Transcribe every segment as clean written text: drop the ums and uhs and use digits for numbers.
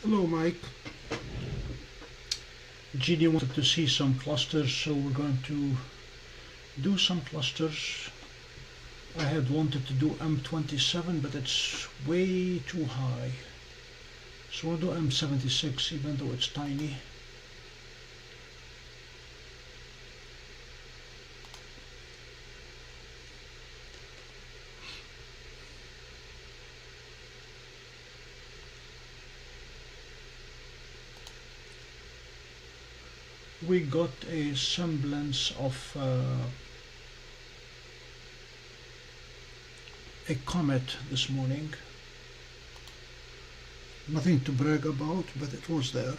Hello, Mike. Jeannie wanted to see some clusters, so we're going to do some clusters. I had wanted to do M27, but it's way too high. So we'll do M76, even though it's tiny. We got a semblance of a comet this morning. Nothing to brag about, but it was there.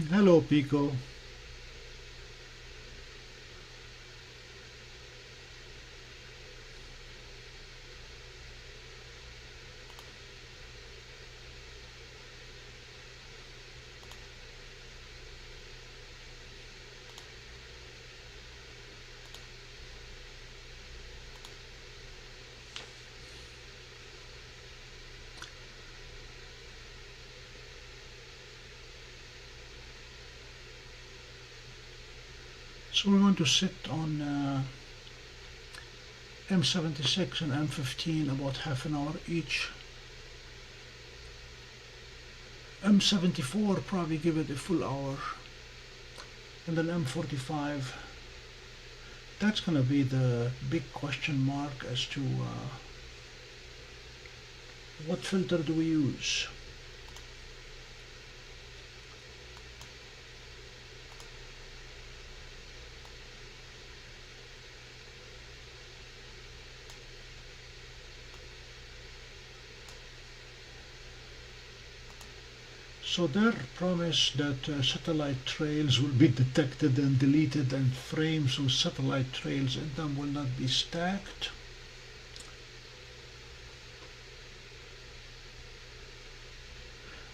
Hello, Pico. So we're going to sit on M76 and M15 about half an hour each. M74 probably give it a full hour, and then M45. That's going to be the big question mark as to what filter do we use. So their promise that satellite trails will be detected and deleted, and frames with satellite trails in them will not be stacked.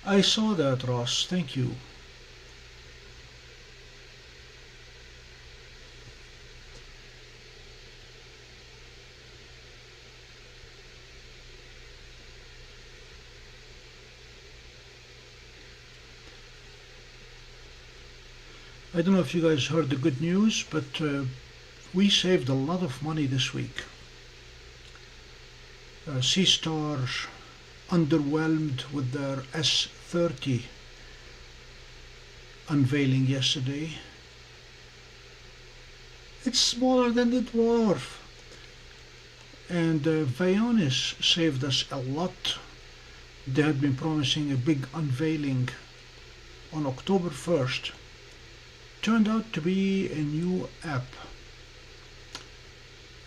I saw that, Ross. Thank you. I don't know if you guys heard the good news, but we saved a lot of money this week. Seestar underwhelmed with their S30 unveiling yesterday. It's smaller than the DWARF. And Vaonis saved us a lot. They had been promising a big unveiling on October 1st. Turned out to be a new app,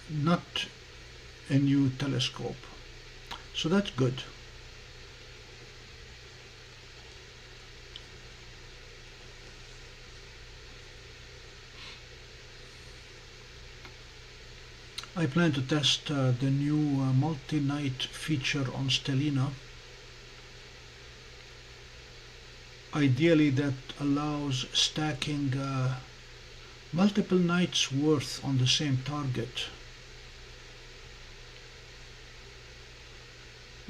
not a new telescope. So that's good. I plan to test the new multi-night feature on Stellina. Ideally, that allows stacking multiple nights worth on the same target.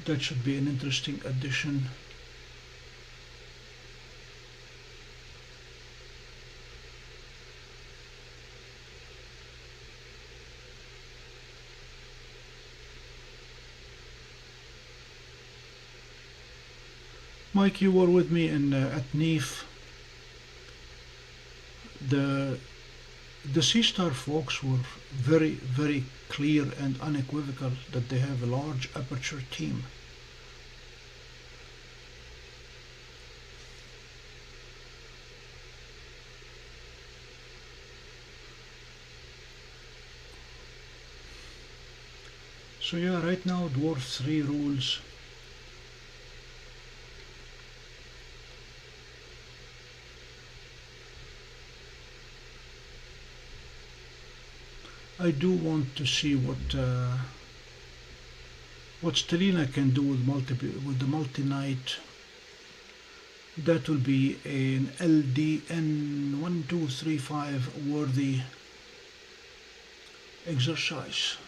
That should be an interesting addition. Mike, you were with me in at NEAF. The Seestar folks were very, very clear and unequivocal that they have a large aperture team. So yeah, right now DWARF 3 rules. I do want to see what Stellina can do with the multi-night. That will be an LDN1235 worthy exercise.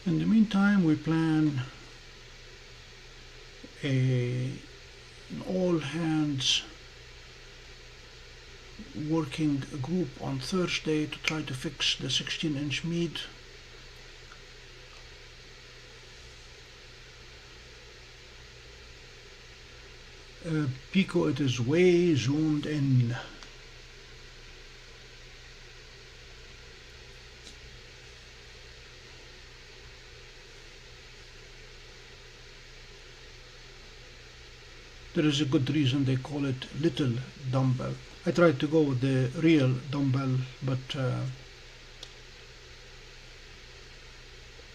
In the meantime, we plan an all-hands working group on Thursday to try to fix the 16-inch mead. Pico, it is way zoomed in. There is a good reason they call it little dumbbell. I tried to go with the real dumbbell, but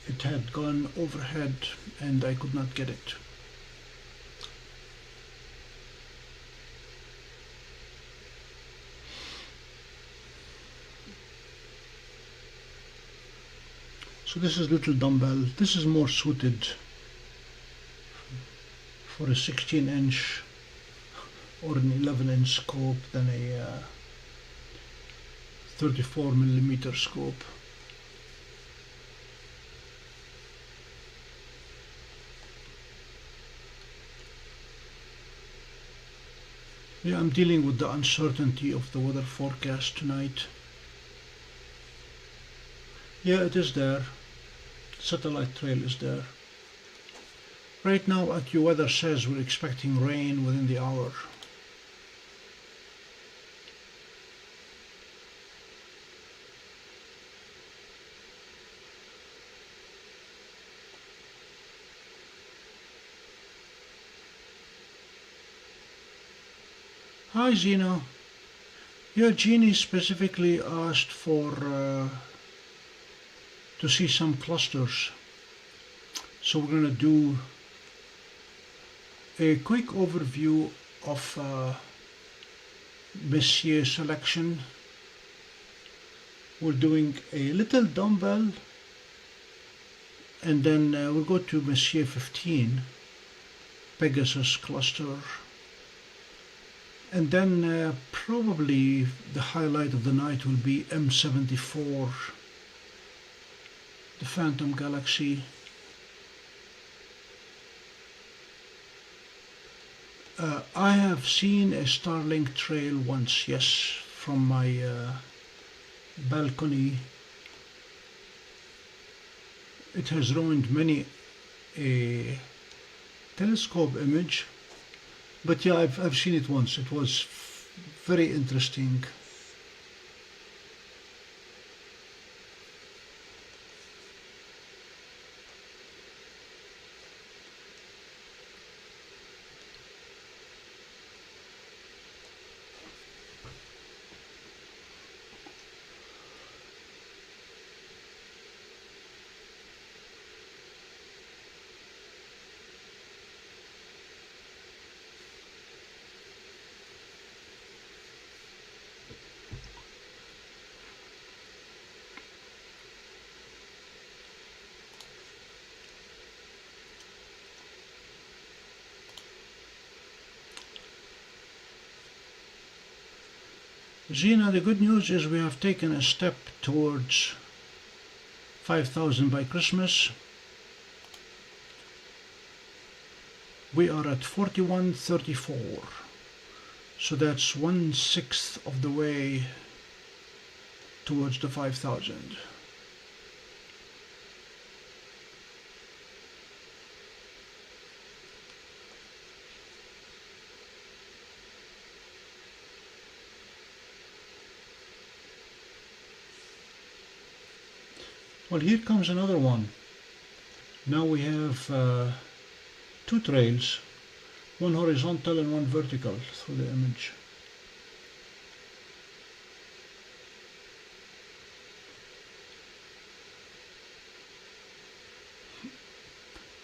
it had gone overhead and I could not get it. So this is little dumbbell. This is more suited for a 16-inch or an 11-inch scope than a 34mm scope. Yeah, I'm dealing with the uncertainty of the weather forecast tonight. Yeah, it is there. Satellite trail is there. Right now, AccuWeather says we're expecting rain within the hour. Hi, Zeno. Yeah, Jeannie specifically asked for to see some clusters. So we're going to do a quick overview of Messier selection. We're doing a little dumbbell and then we'll go to Messier 15, Pegasus cluster, and then probably the highlight of the night will be M74, the Phantom Galaxy. I have seen a Starlink trail once, yes, from my balcony. It has ruined many a telescope image, but yeah, I've seen it once. It was very interesting. Gina, the good news is we have taken a step towards 5,000 by Christmas. We are at 4134, so that's 1/6 of the way towards the 5,000. Well, here comes another one. Now we have two trails, one horizontal and one vertical through the image.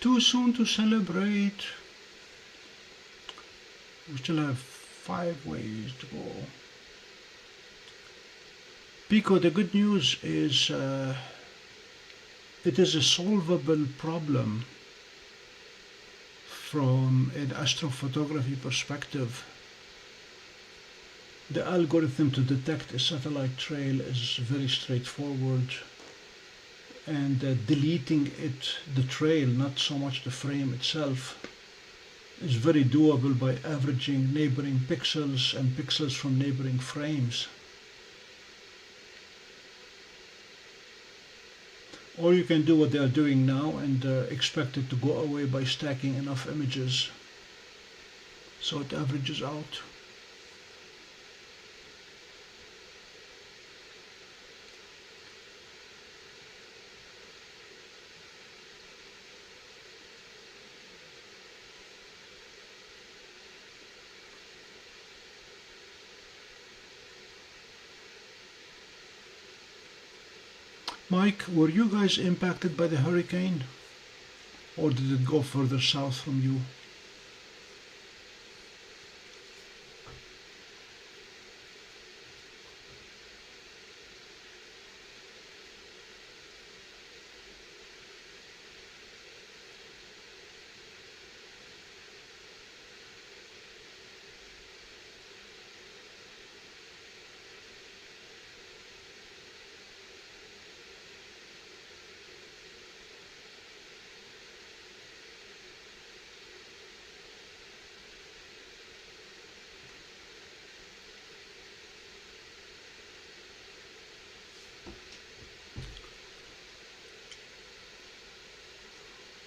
Too soon to celebrate. We still have 5 ways to go. Pico, the good news is it is a solvable problem from an astrophotography perspective. The algorithm to detect a satellite trail is very straightforward, and deleting the trail, not so much the frame itself, is very doable by averaging neighboring pixels and pixels from neighboring frames. Or you can do what they are doing now and expect it to go away by stacking enough images so it averages out. Mike, were you guys impacted by the hurricane, or did it go further south from you?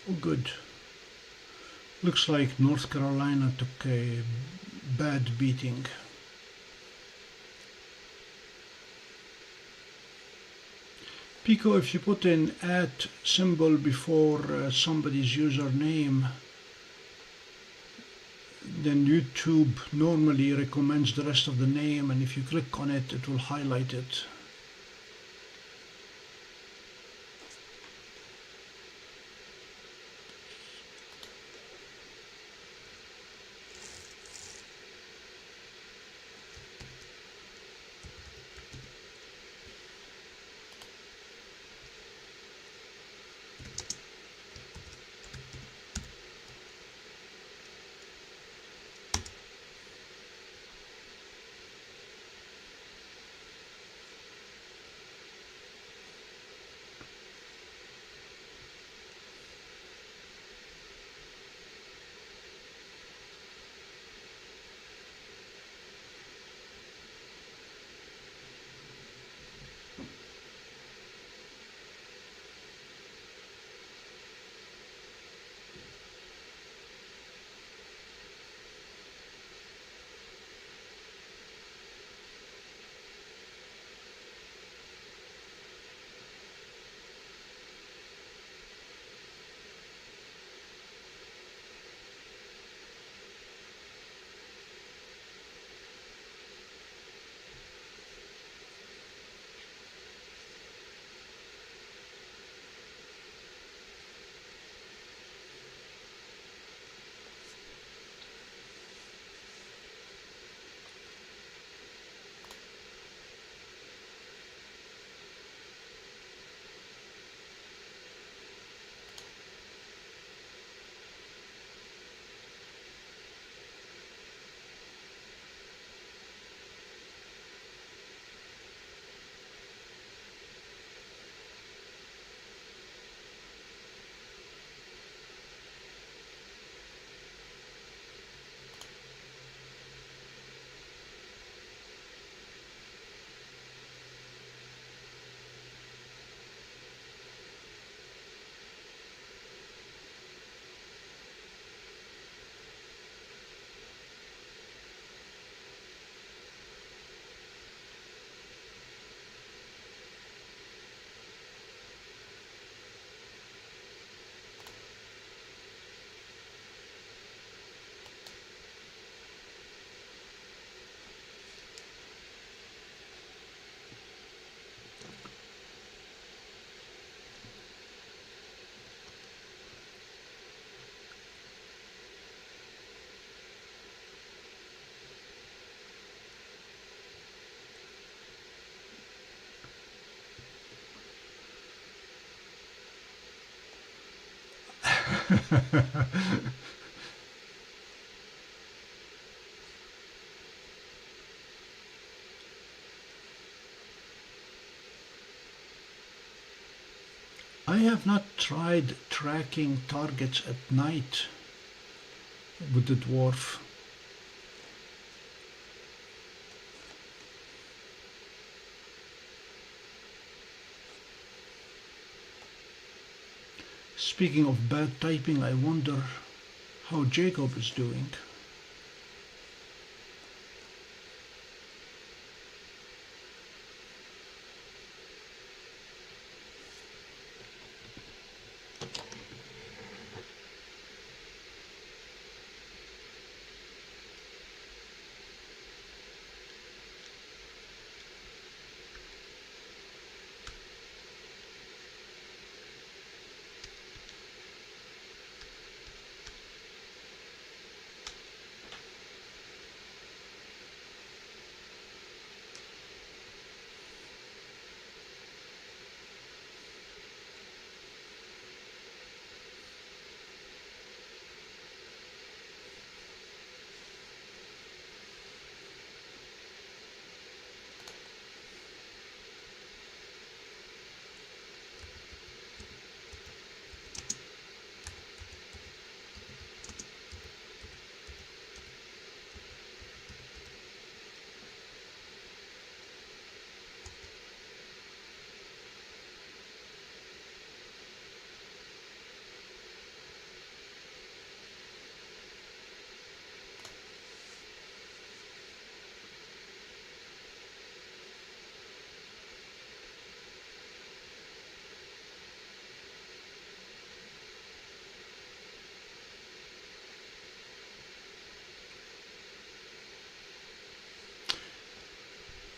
Oh, good. Looks like North Carolina took a bad beating. Pico, if you put an @ symbol before somebody's username, then YouTube normally recommends the rest of the name, and if you click on it, it will highlight it. I have not tried tracking targets at night with the dwarf. Speaking of bad typing, I wonder how Jacob is doing.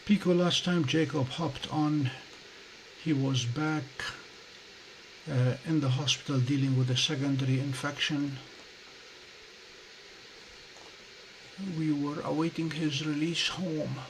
Pico, last time Jacob hopped on, he was back in the hospital dealing with a secondary infection. We were awaiting his release home.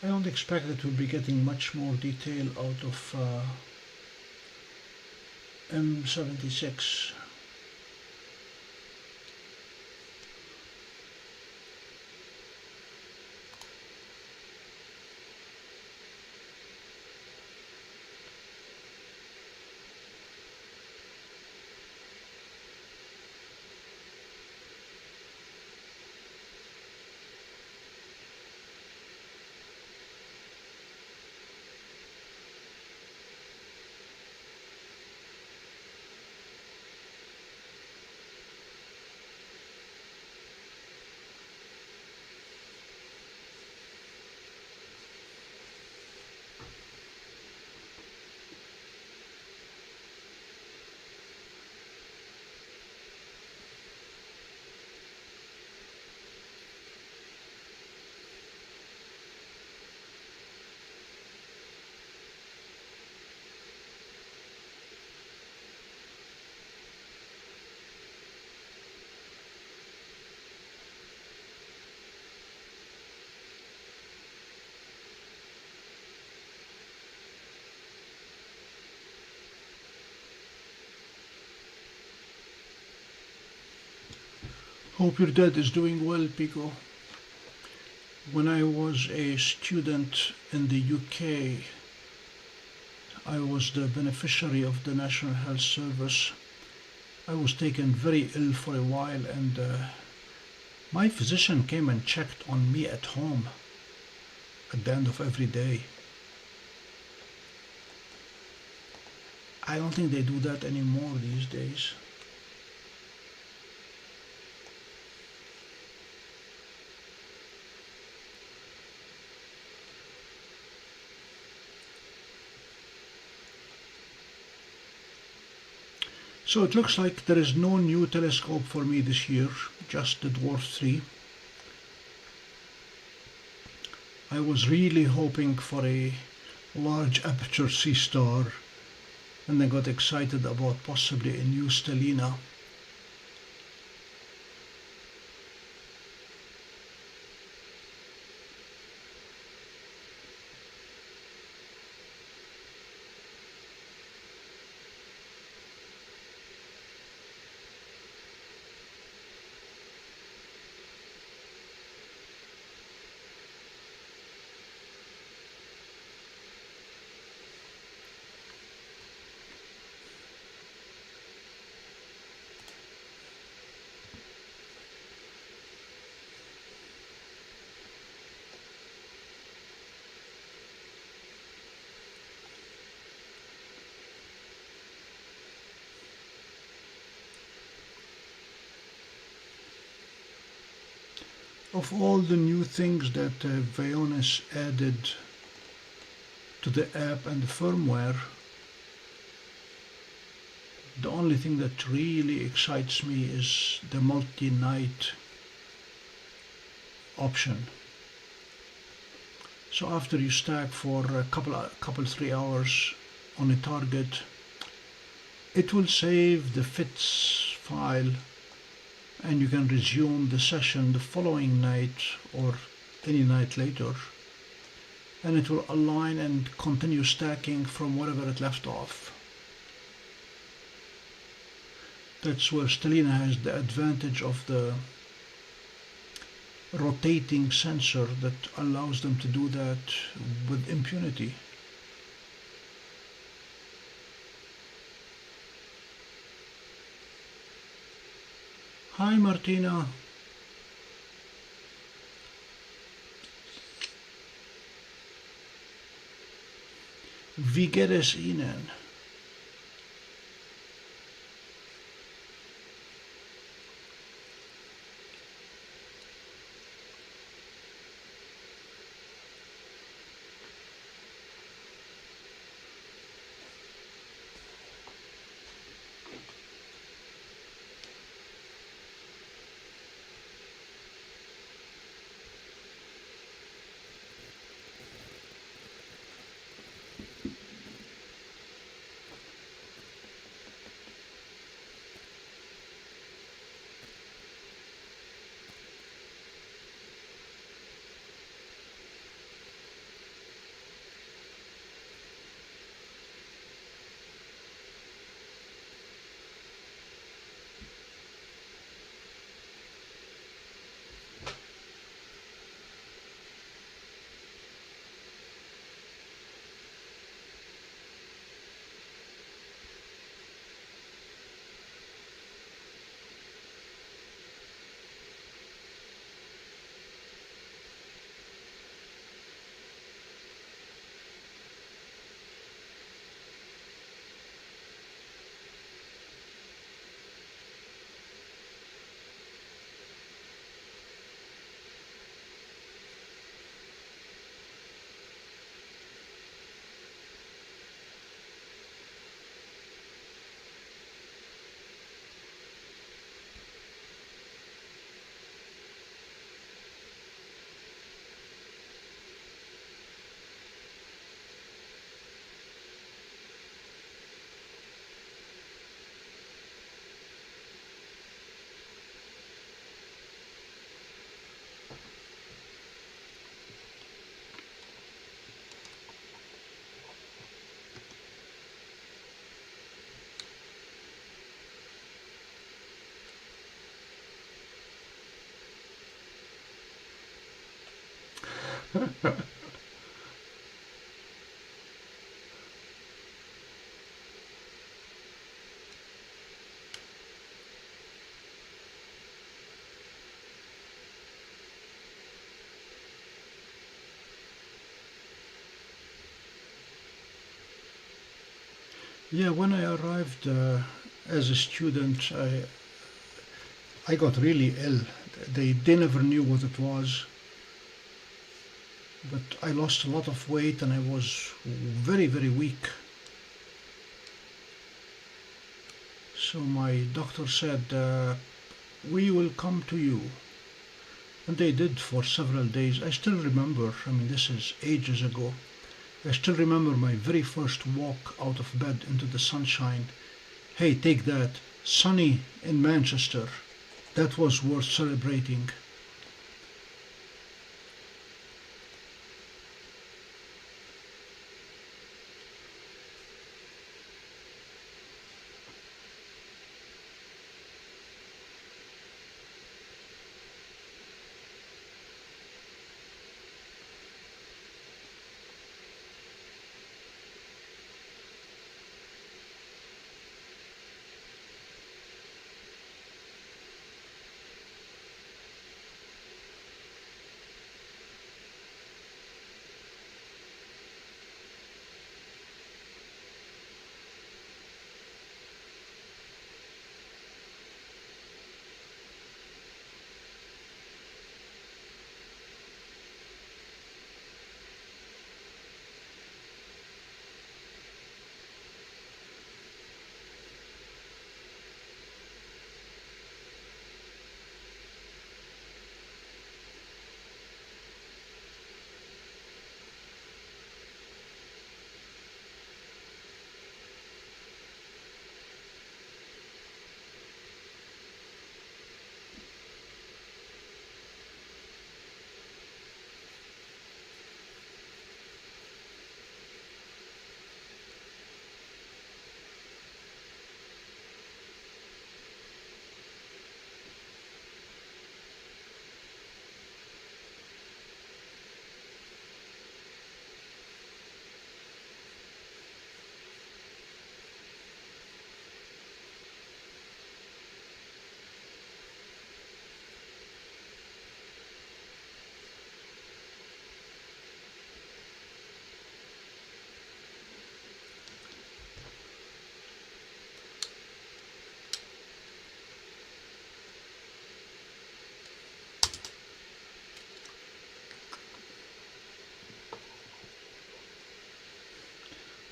I don't expect that we'll be getting much more detail out of M76. Hope your dad is doing well, Pico. When I was a student in the UK, I was the beneficiary of the National Health Service. I was taken very ill for a while, and my physician came and checked on me at home at the end of every day. I don't think they do that anymore these days. So it looks like there is no new telescope for me this year, just the Dwarf 3. I was really hoping for a large aperture Seestar, and I got excited about possibly a new Stellina. Of all the new things that Vaonis added to the app and the firmware, the only thing that really excites me is the multi-night option. So after you stack for a couple 3 hours on a target, it will save the fits file, and you can resume the session the following night or any night later, and it will align and continue stacking from wherever it left off. That's where Stellina has the advantage of the rotating sensor that allows them to do that with impunity. Hi Martina. Wie geht es Ihnen? Yeah, when I arrived as a student, I got really ill. They never knew what it was, but I lost a lot of weight and I was very, very weak. So my doctor said, we will come to you. And they did for several days. I still remember, I mean, this is ages ago. I still remember my very first walk out of bed into the sunshine. Hey, take that. Sunny in Manchester. That was worth celebrating.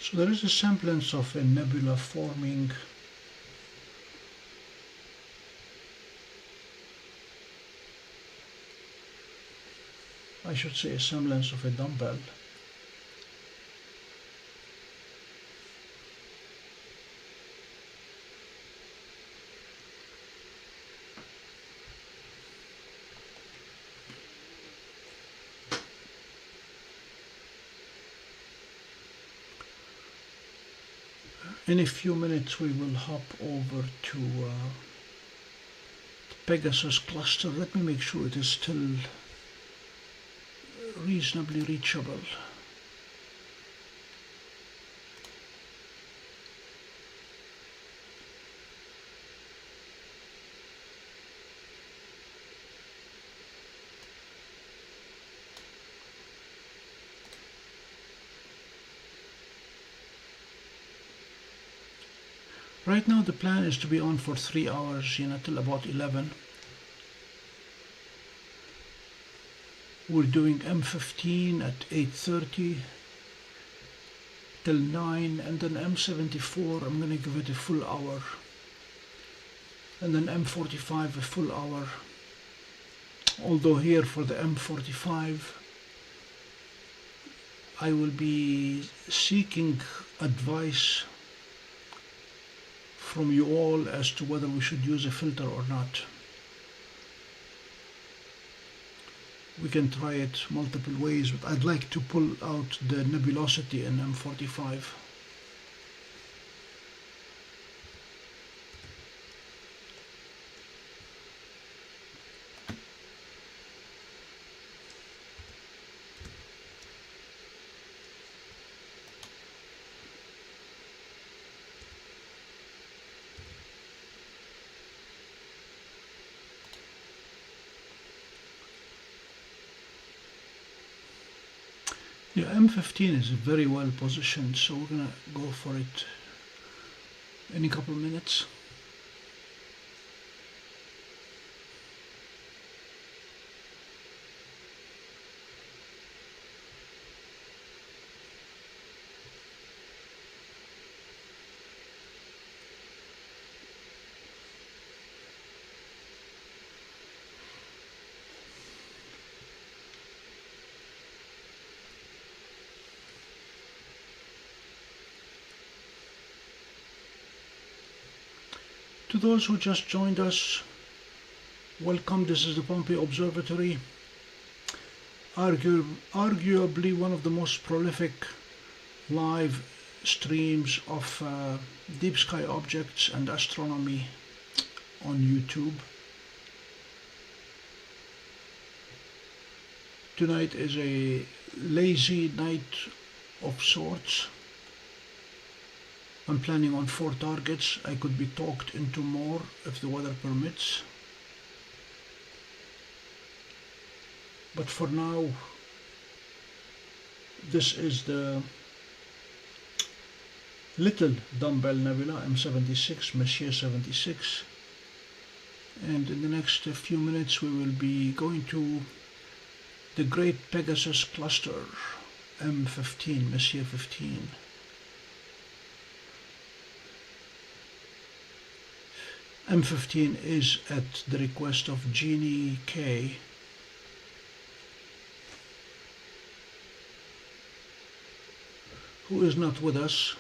So there is a semblance of a nebula forming. I should say a semblance of a dumbbell. In a few minutes we will hop over to the Pegasus cluster. Let me make sure it is still reasonably reachable. Right now the plan is to be on for 3 hours, till about 11. We're doing M15 at 8:30 till 9, and then M74 I'm going to give it a full hour, and then M45 a full hour. Although here for the M45 I will be seeking advice from you all as to whether we should use a filter or not. We can try it multiple ways, but I'd like to pull out the nebulosity in M45. Yeah, M15 is very well positioned, so we're gonna go for it in a couple minutes. To those who just joined us, welcome. This is the Pompey Observatory, arguably one of the most prolific live streams of deep sky objects and astronomy on YouTube. Tonight is a lazy night of sorts. I'm planning on 4 targets. I could be talked into more if the weather permits. But for now, this is the Little Dumbbell Nebula, M76, Messier 76. And in the next few minutes we will be going to the Great Pegasus Cluster, M15, Messier 15. M15 is at the request of Jeannie K, who is not with us.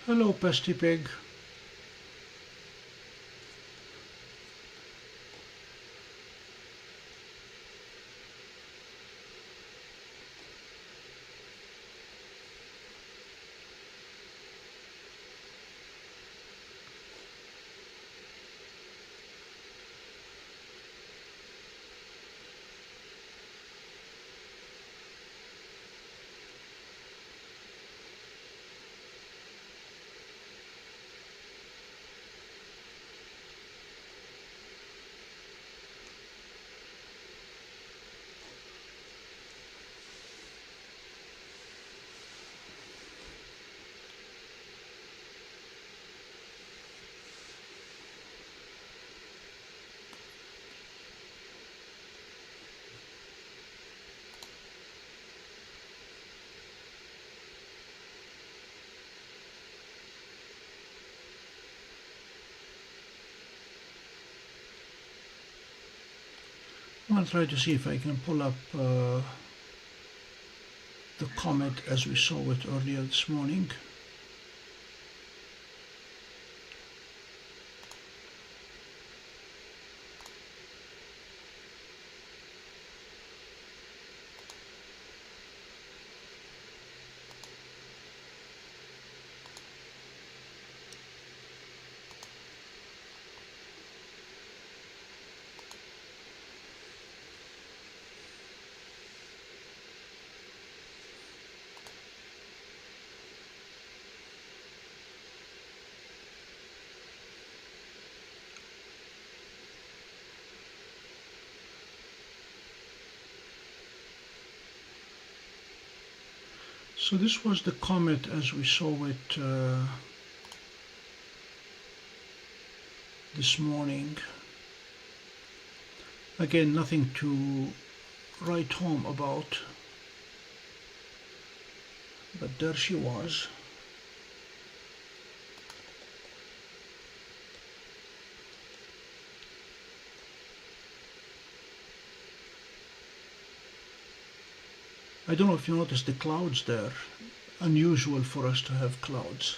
Hello, Pesty Pig. I'll try to see if I can pull up the comet as we saw it earlier this morning. So this was the comet as we saw it this morning. Again, nothing to write home about, but there she was. I don't know if you noticed the clouds there. Unusual for us to have clouds.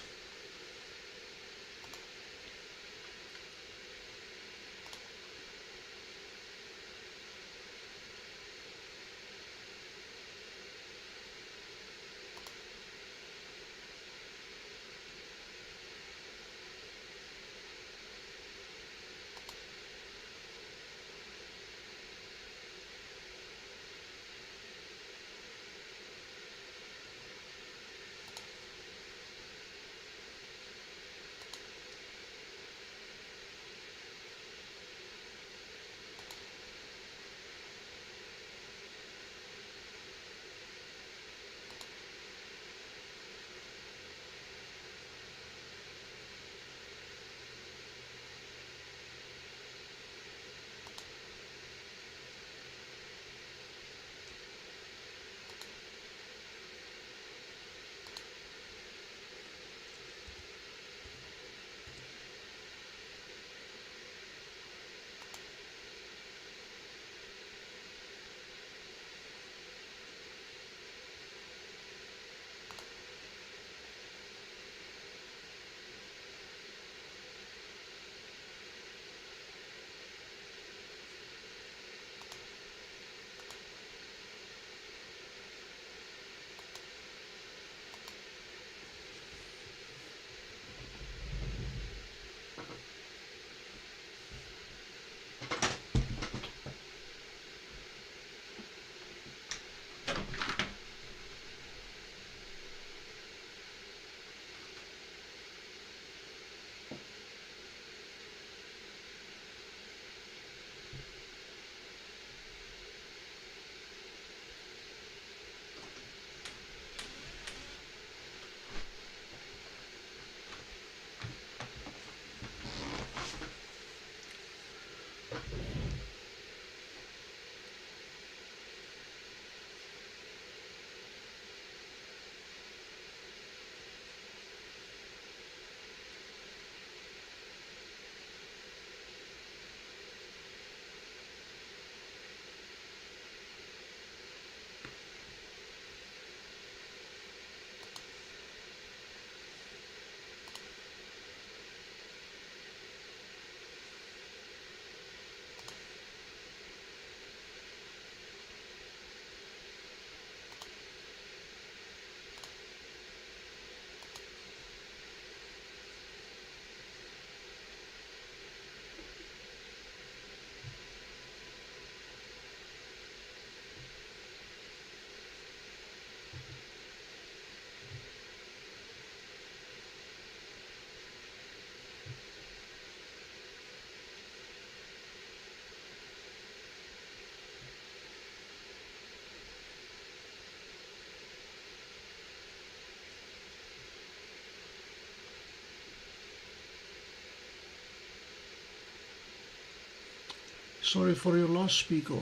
Sorry for your loss, Pico.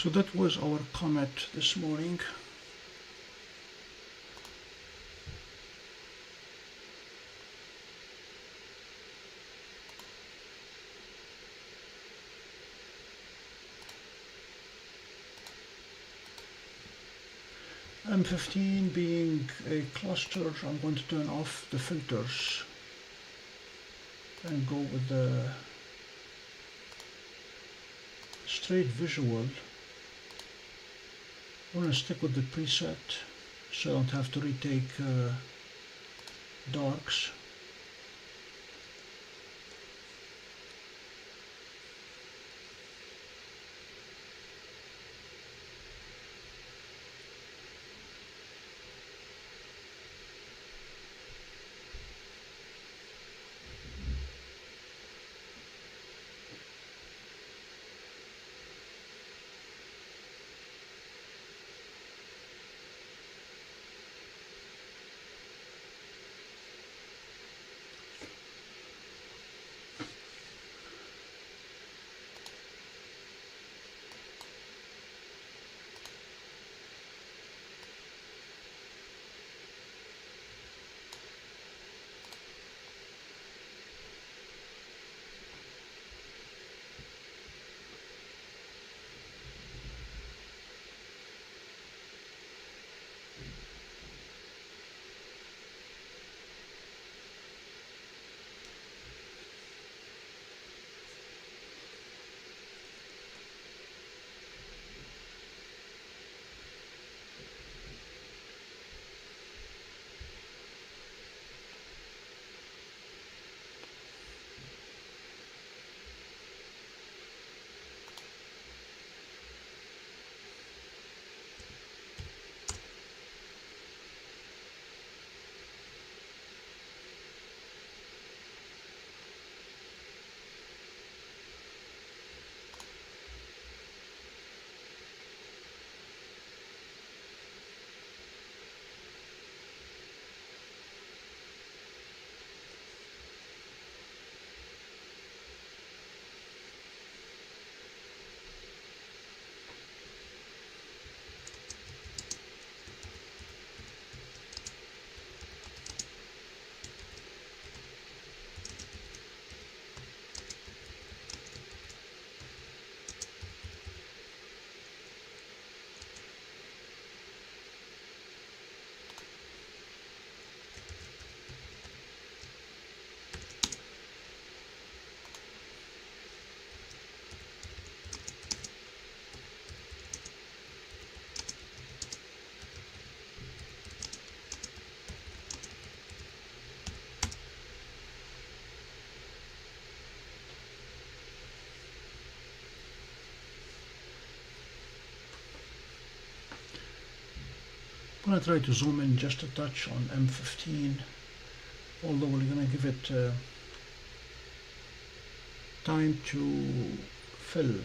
So that was our comet this morning. M15 being a cluster, I'm going to turn off the filters and go with the straight visual. I'm going to stick with the preset so I don't have to retake darks. I'm going to try to zoom in just a touch on M15, although we're going to give it time to fill.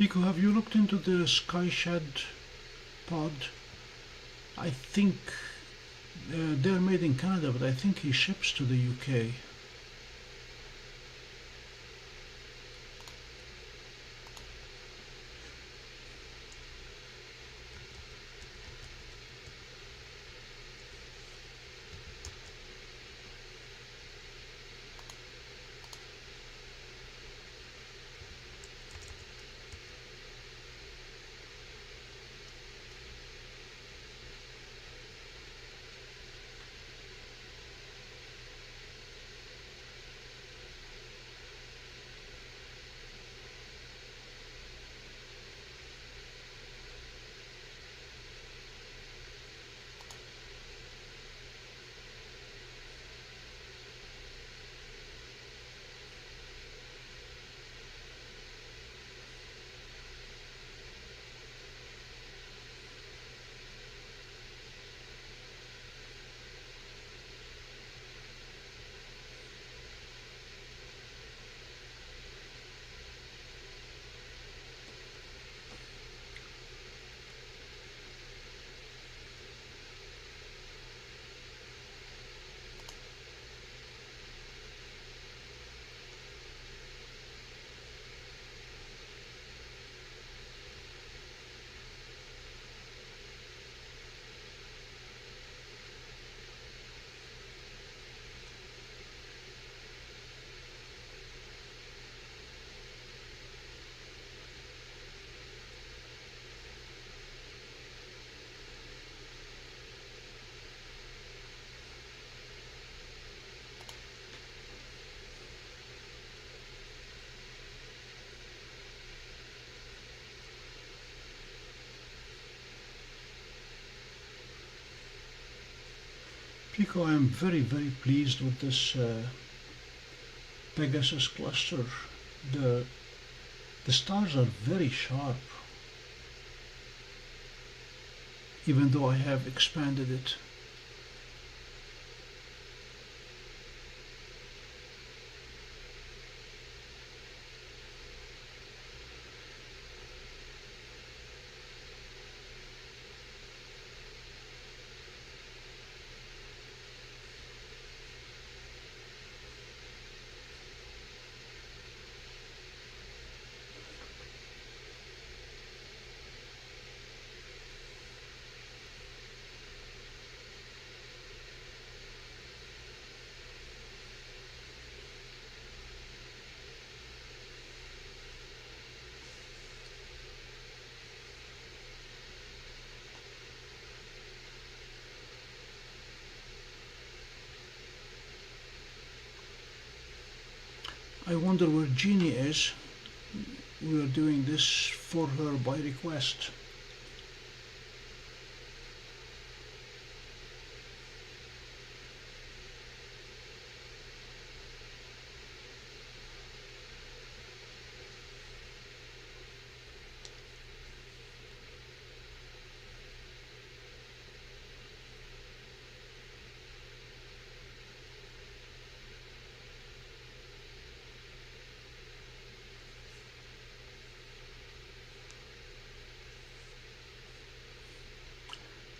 Pico, have you looked into the Skyshed pod? I think they're made in Canada, but I think he ships to the UK. Pico, I am very pleased with this Pegasus cluster. The stars are very sharp, even though I have expanded it. I wonder where Jeannie is. We are doing this for her by request.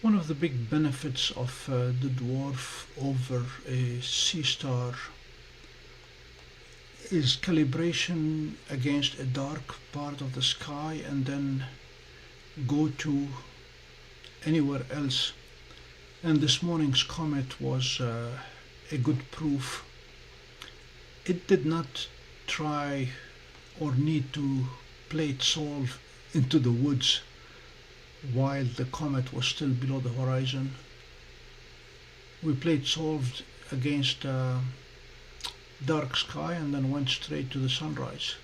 One of the big benefits of the dwarf over a Seestar is calibration against a dark part of the sky and then go to anywhere else. And this morning's comet was a good proof. It did not try or need to plate solve into the woods while the comet was still below the horizon. We plate solved against dark sky and then went straight to the sunrise.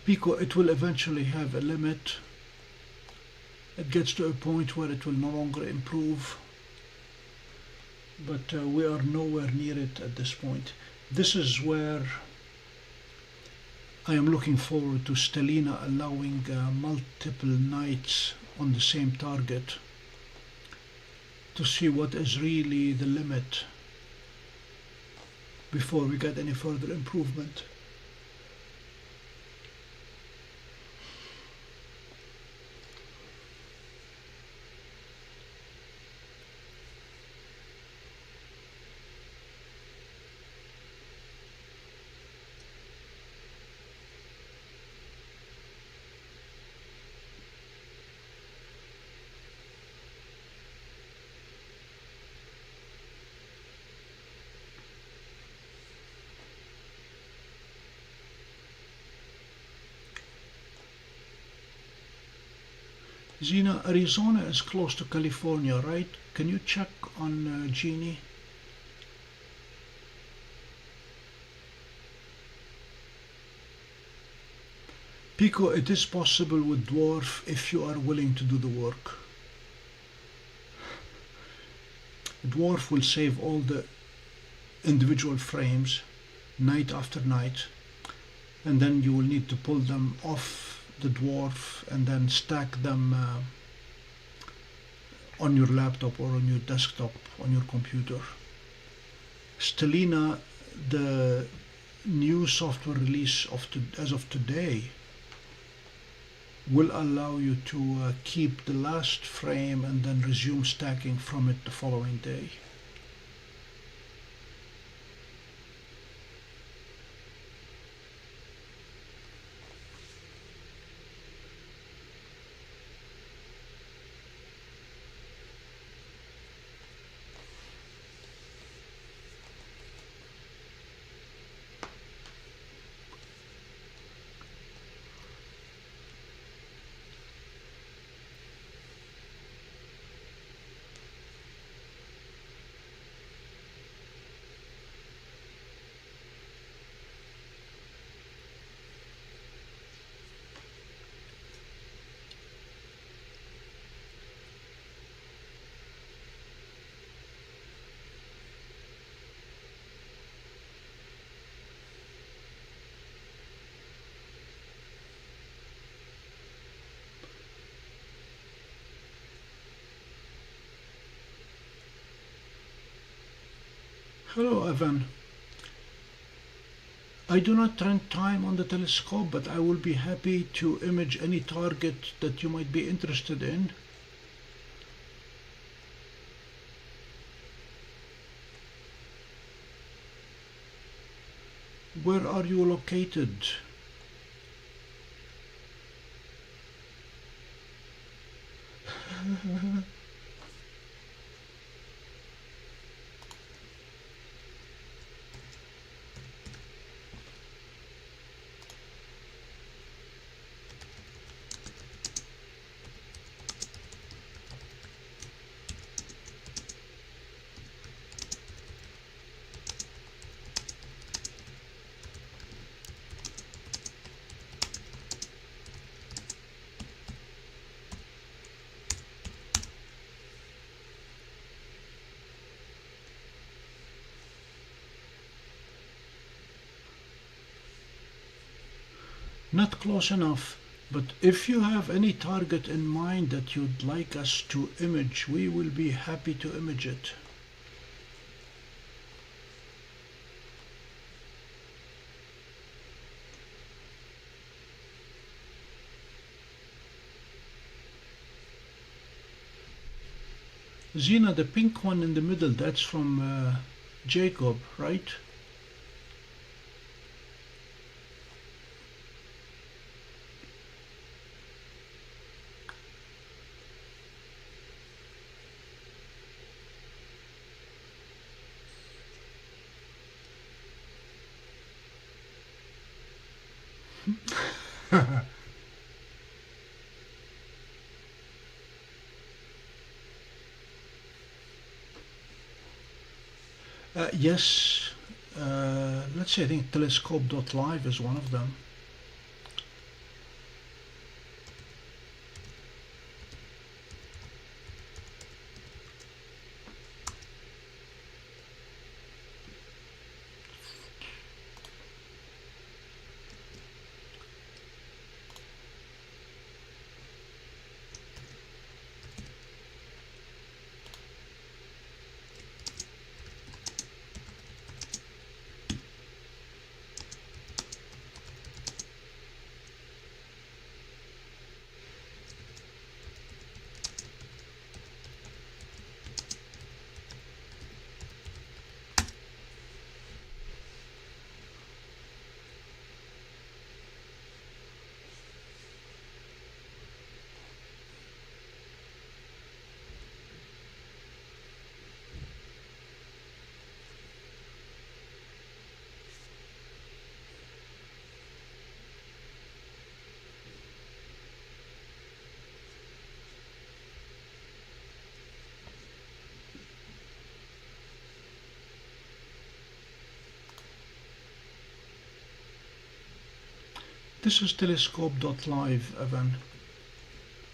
Pico, it will eventually have a limit. It gets to a point where it will no longer improve, but we are nowhere near it at this point. This is where I am looking forward to Stellina allowing multiple nights on the same target. to see what is really the limit before we get any further improvement. Zena, Arizona is close to California, right? Can you check on Jeannie? Pico, it is possible with dwarf if you are willing to do the work. Dwarf will save all the individual frames night after night, and then you will need to pull them off the dwarf and then stack them on your laptop or on your desktop on your computer. Stellina, the new software release as of today, will allow you to keep the last frame and then resume stacking from it the following day. Hello, Evan. I do not spend time on the telescope, but I will be happy to image any target that you might be interested in. Where are you located? Not close enough, but if you have any target in mind that you'd like us to image, we will be happy to image it. Zena, the pink one in the middle, that's from Jacob, right? Yes, let's see, I think telescope.live is one of them. This is telescope.live, Evan.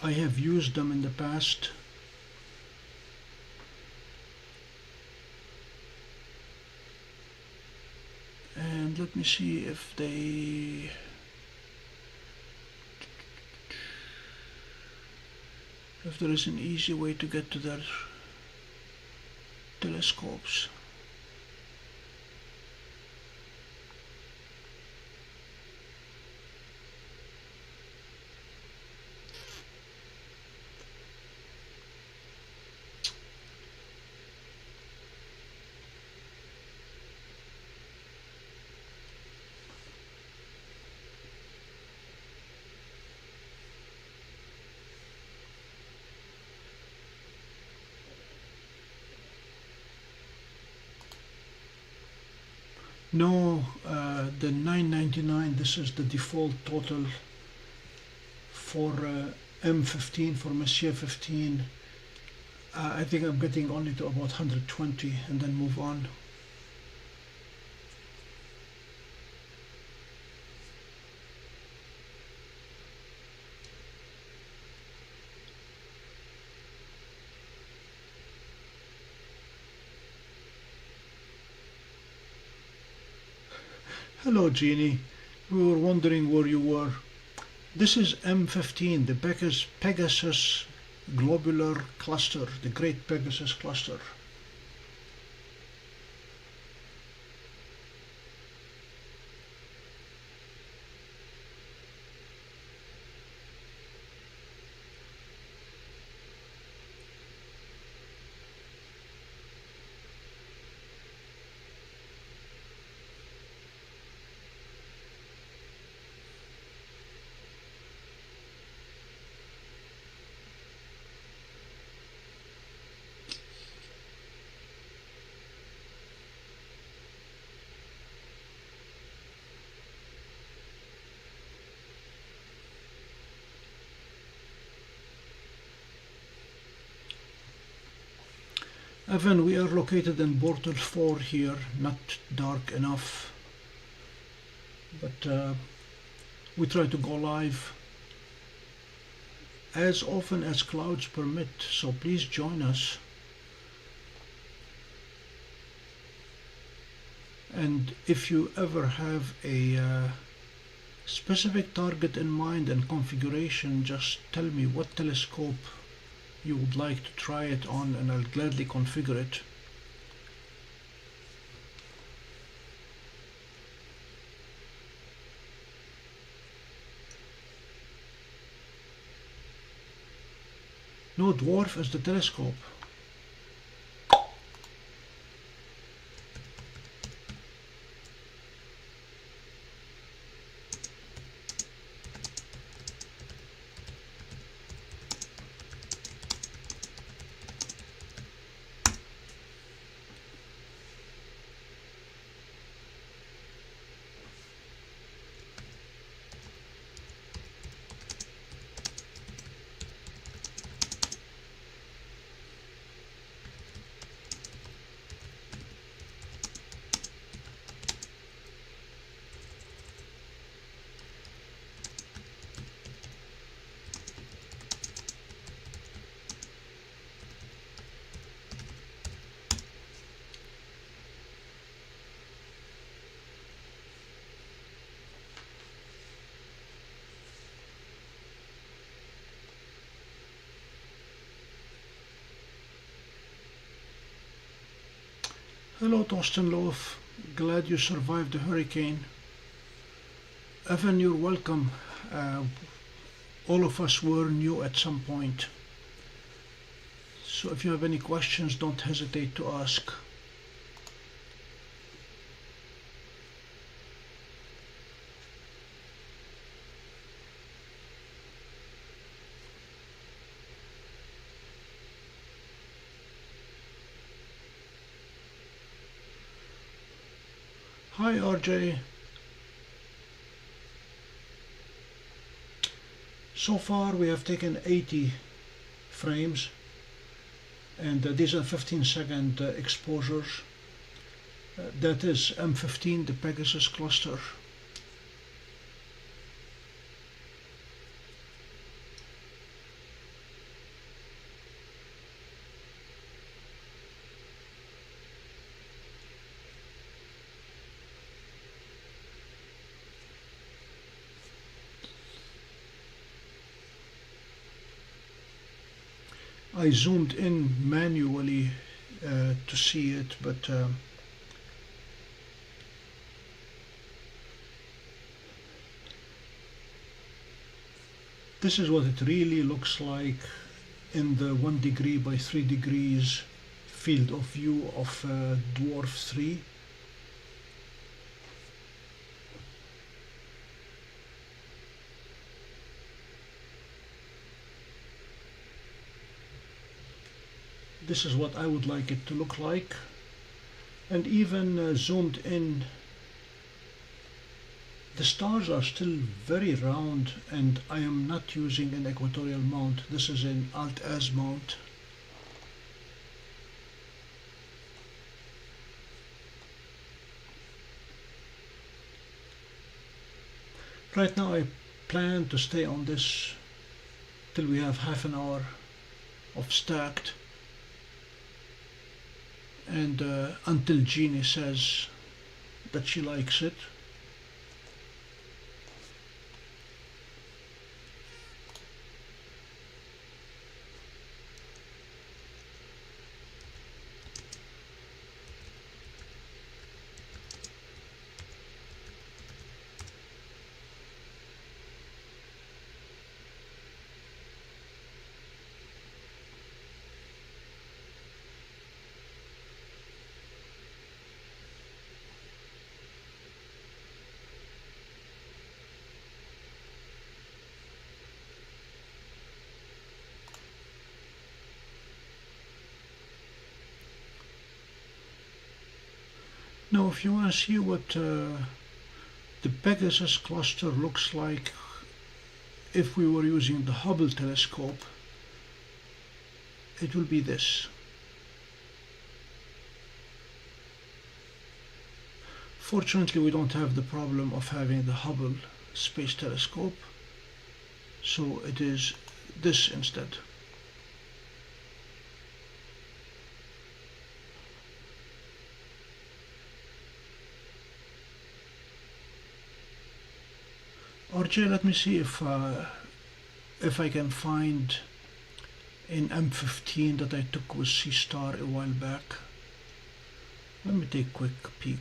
I have used them in the past. And let me see if there is an easy way to get to their telescopes. No, the $9.99, this is the default total for M15, for Messier 15. I think I'm getting only to about 120 and then move on. Hello, Jeannie. We were wondering where you were. This is M15, the Pegasus Globular Cluster, the Great Pegasus Cluster. Evan, we are located in Bortle 4 here, not dark enough, but we try to go live as often as clouds permit, so please join us. And if you ever have a specific target in mind and configuration, just tell me what telescope you would like to try it on and I'll gladly configure it. No, DWARF is the telescope. Hello, Torsten Loaf. Glad you survived the hurricane. Evan, you're welcome. All of us were new at some point. So if you have any questions, don't hesitate to ask. Hi, RJ. So far we have taken 80 frames, and these are 15-second exposures. That is M15, the Pegasus cluster. I zoomed in manually to see it, but this is what it really looks like in the 1 degree by 3 degrees field of view of dwarf 3. This is what I would like it to look like, and even zoomed in, the stars are still very round, and I am not using an equatorial mount. This is an Alt-Az mount. Right now I plan to stay on this till we have half an hour of stacked, and until Jeannie says that she likes it. Now, if you want to see what the Pegasus cluster looks like if we were using the Hubble telescope, it will be this. Fortunately, we don't have the problem of having the Hubble Space Telescope, so it is this instead. RJ, let me see if I can find an M15 that I took with Seestar a while back. Let me take a quick peek.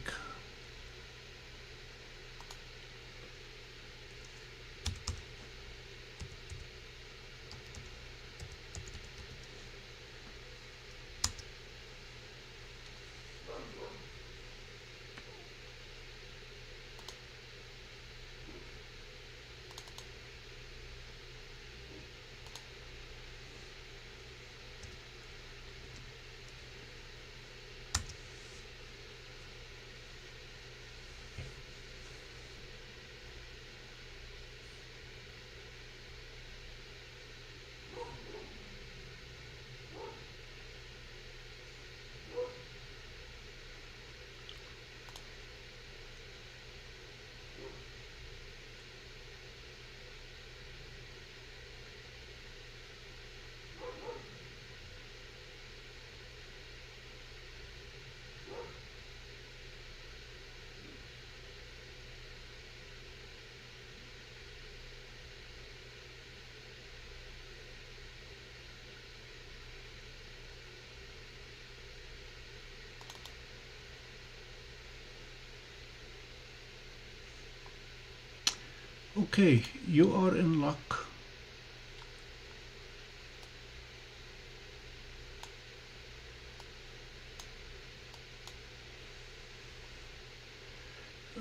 Okay, you are in luck.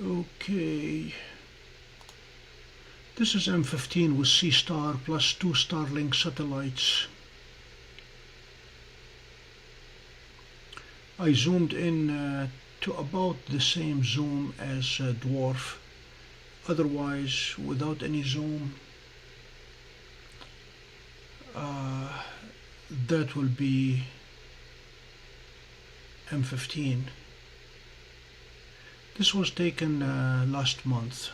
Okay, this is M15 with Seestar plus 2 Starlink satellites. I zoomed in to about the same zoom as DWARF. Otherwise, without any zoom, that will be M15. This was taken last month.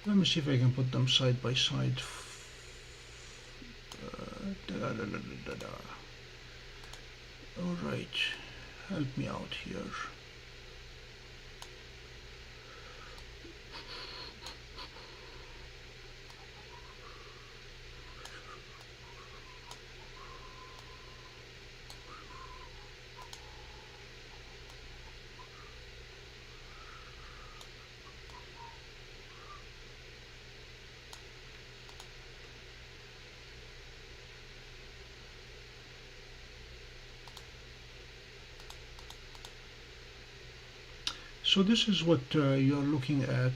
Let me see if I can put them side by side. All right, help me out here. So this is what you're looking at.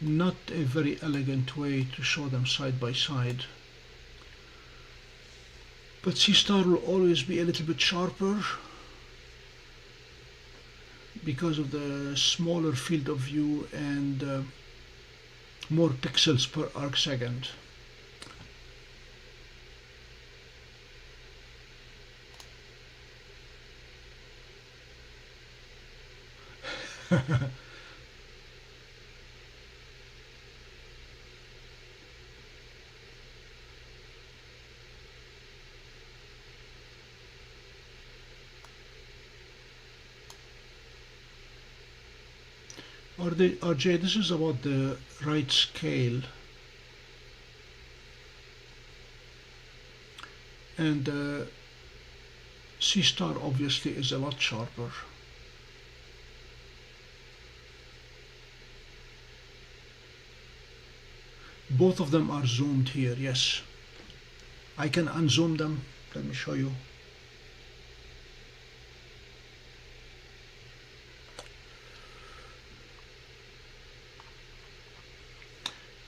Not a very elegant way to show them side by side. But Seestar will always be a little bit sharper because of the smaller field of view and more pixels per arc second. RJ, this is about the right scale, and Seestar obviously is a lot sharper. Both of them are zoomed here, yes. I can unzoom them. Let me show you.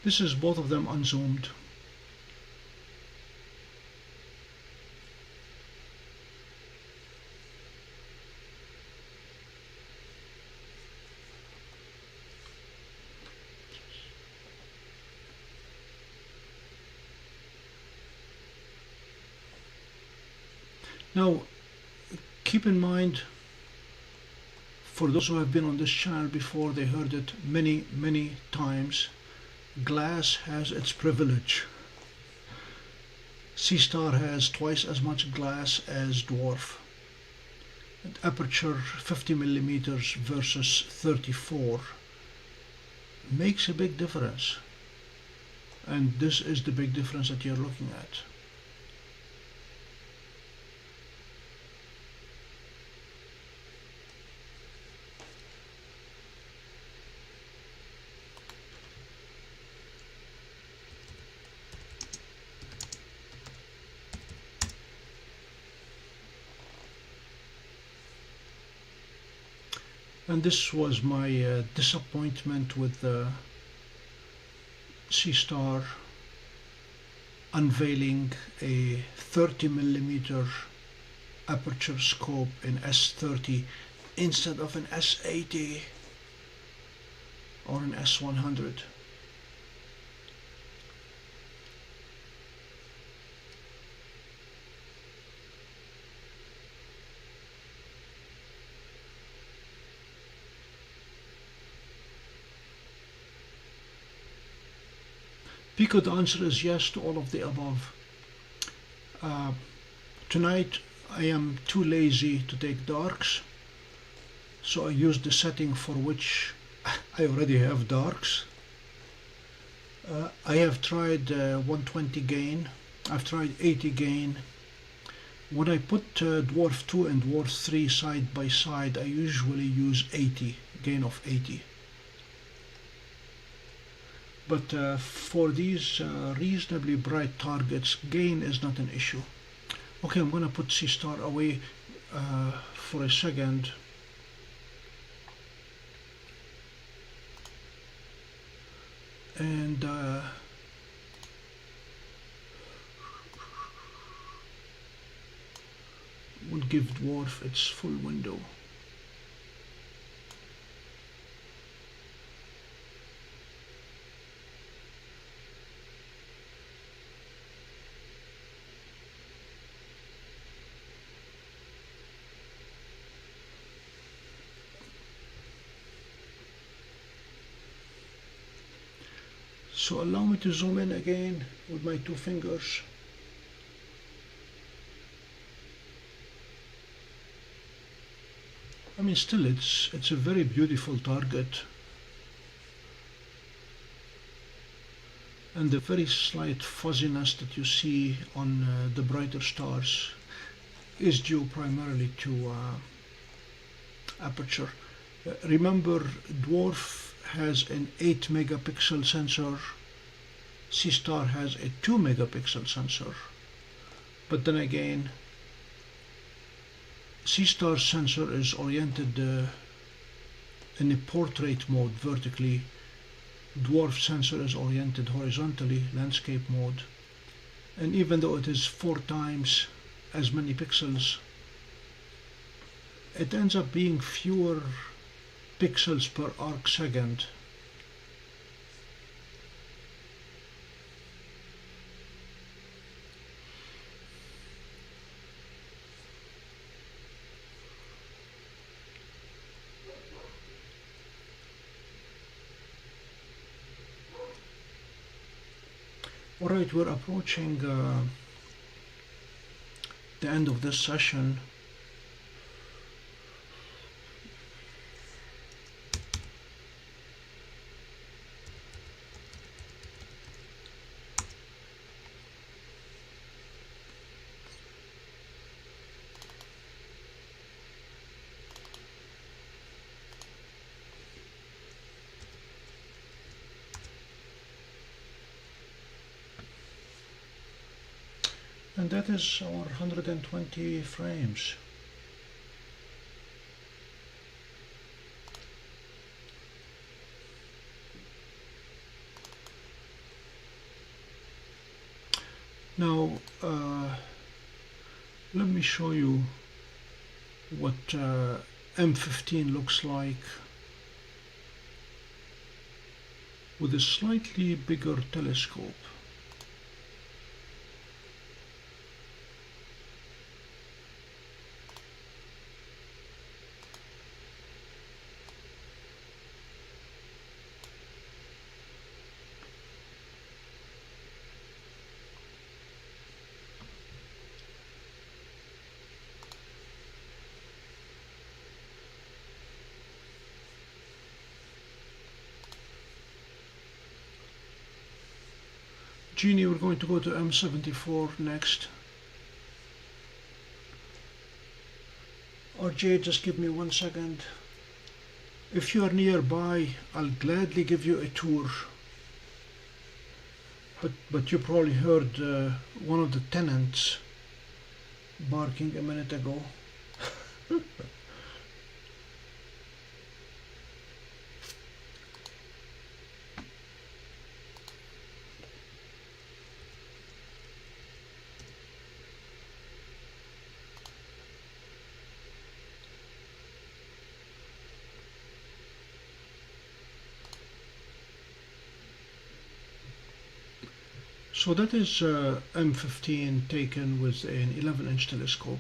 This is both of them unzoomed. Now, keep in mind, for those who have been on this channel before, they heard it many, many times. Glass has its privilege. Seestar has twice as much glass as dwarf. And aperture 50 millimeters versus 34 makes a big difference. And this is the big difference that you're looking at. And this was my disappointment with the Seestar unveiling a 30 millimeter aperture scope in S30 instead of an S80 or an S100. Pico, the answer is yes to all of the above. Tonight I am too lazy to take darks, so I used the setting for which I already have darks. I have tried 120 gain, I've tried 80 gain. When I put Dwarf 2 and Dwarf 3 side by side, I usually use 80, gain of 80. But for these reasonably bright targets, gain is not an issue. Okay, I'm going to put Seestar away for a second. And we'll give Dwarf its full window. So allow me to zoom in again with my two fingers. I mean, still it's a very beautiful target, and the very slight fuzziness that you see on the brighter stars is due primarily to aperture. Remember, Dwarf has an 8 megapixel sensor Seestar has a 2 megapixel sensor, but then again, Seestar's sensor is oriented in a portrait mode vertically. Dwarf sensor is oriented horizontally, landscape mode, and even though it is 4 times as many pixels, it ends up being fewer pixels per arc second. Alright, we're approaching the end of this session. And that is our 120 frames. Now, let me show you what M15 looks like with a slightly bigger telescope. Jeannie, we're going to go to M74 next. RJ, just give me 1 second. If you are nearby, I'll gladly give you a tour. But you probably heard one of the tenants barking a minute ago. So that is M15 taken with an 11-inch telescope.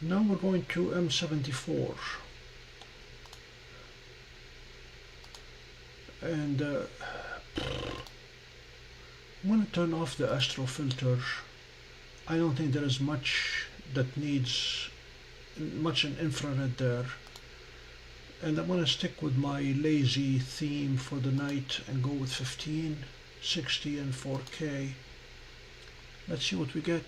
Now we're going to M74. And I'm going to turn off the astro filter. I don't think there is much that needs much in infrared there. And I'm going to stick with my lazy theme for the night and go with 15, 60 and 4K. Let's see what we get.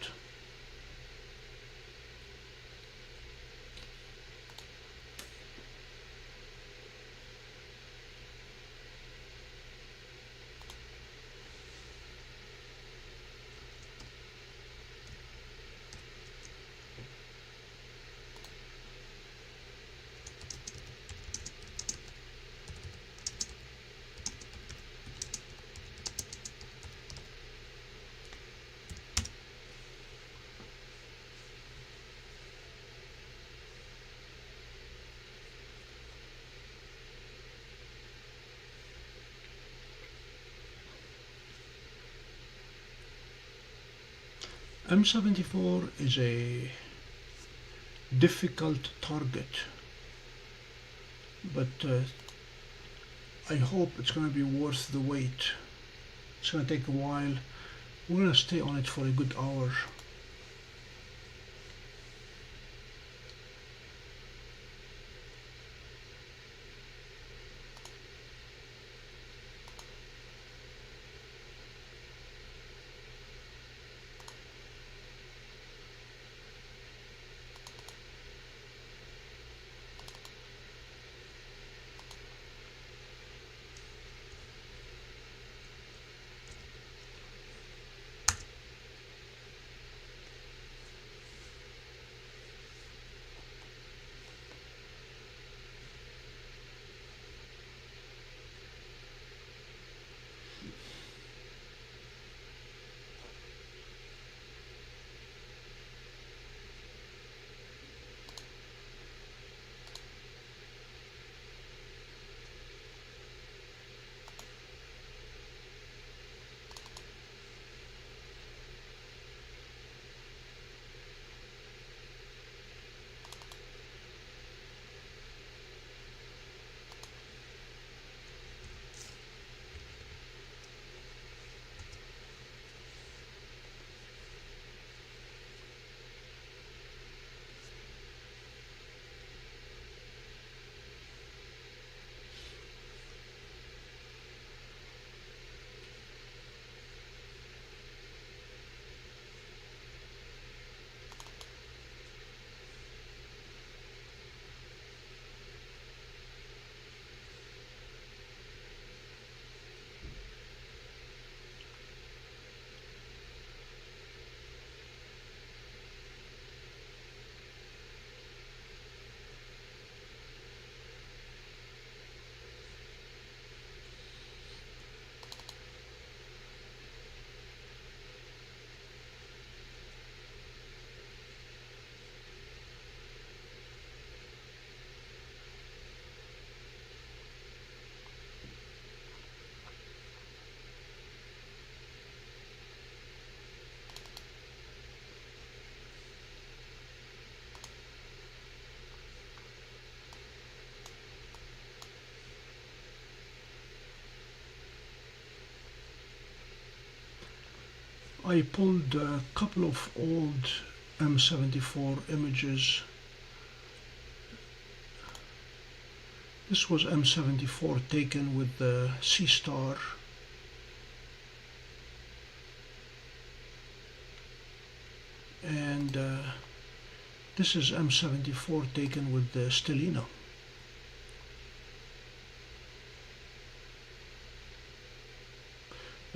M74 is a difficult target, but I hope it's going to be worth the wait. It's going to take a while. We're going to stay on it for a good hour. I pulled a couple of old M74 images. This was M74 taken with the Seestar. And this is M74 taken with the Stellina.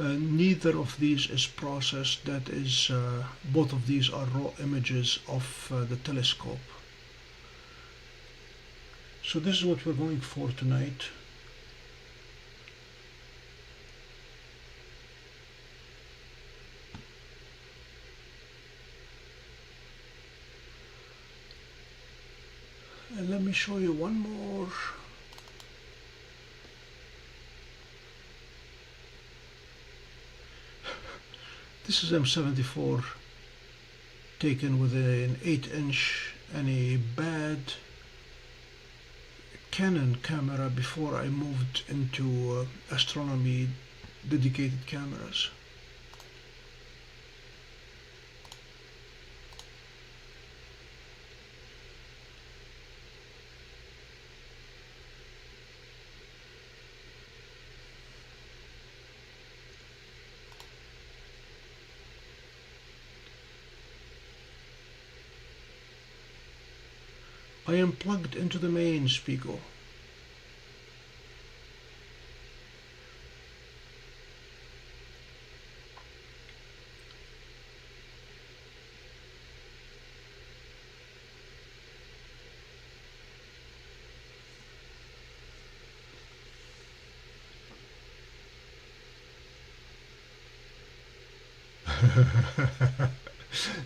Neither of these is processed. That is, both of these are raw images of the telescope. So this is what we're going for tonight. And let me show you one more. This is M74 taken with an 8-inch and a bad Canon camera before I moved into astronomy dedicated cameras. I am plugged into the main Spiegel.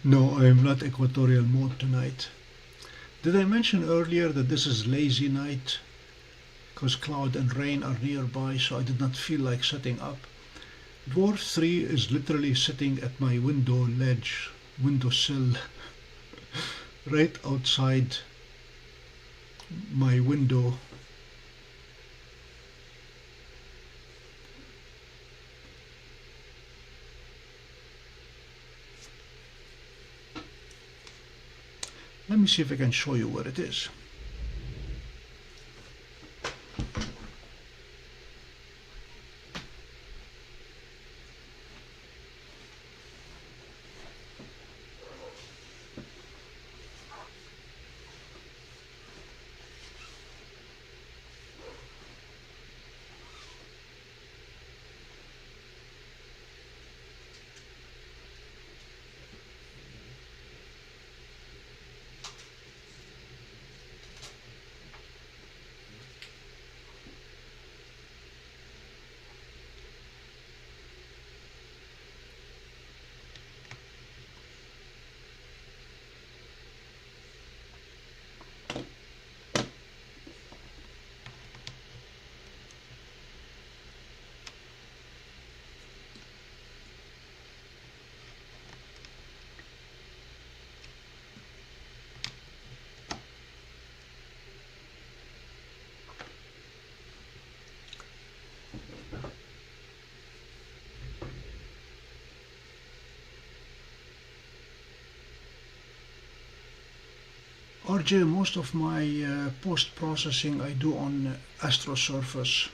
No, I am not equatorial mode tonight. Did I mention earlier that this is lazy night because cloud and rain are nearby, so I did not feel like setting up? Dwarf 3 is literally sitting at my windowsill, right outside my window. Let me see if I can show you where it is. RJ, most of my post-processing I do on AstroSurface.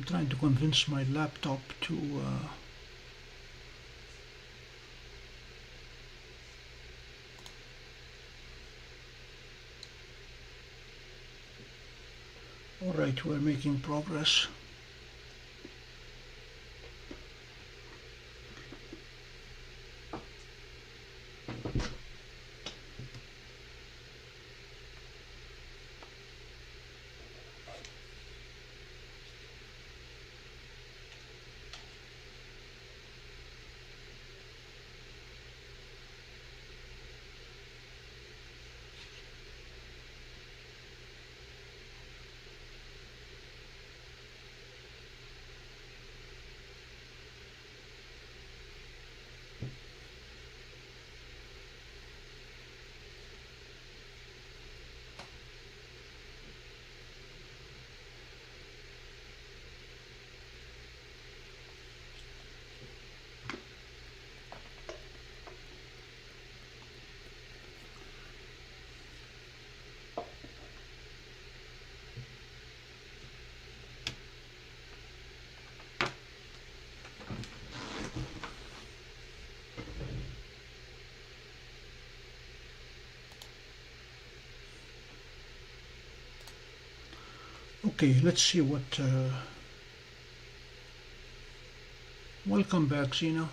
I'm trying to convince my laptop to all right, we're making progress. Okay, let's see what. Welcome back, Zena.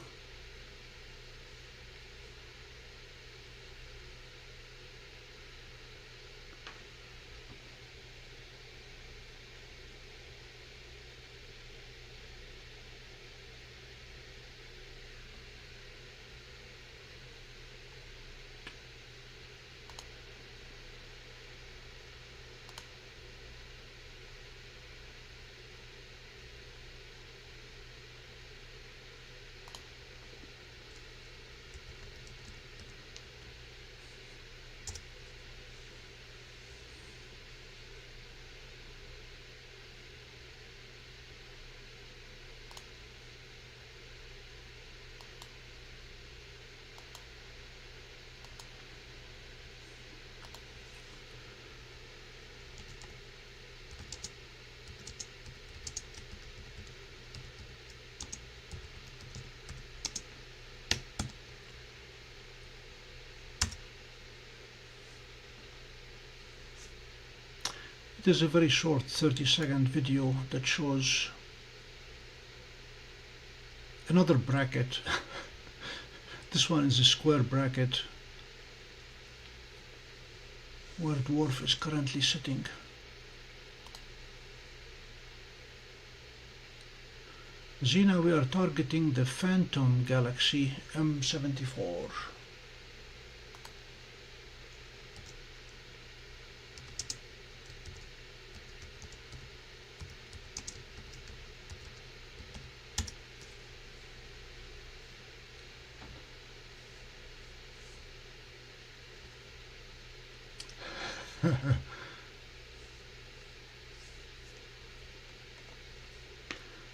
It is a very short 30-second video that shows another bracket. This one is a square bracket where dwarf is currently sitting. Zena, we are targeting the phantom galaxy M74.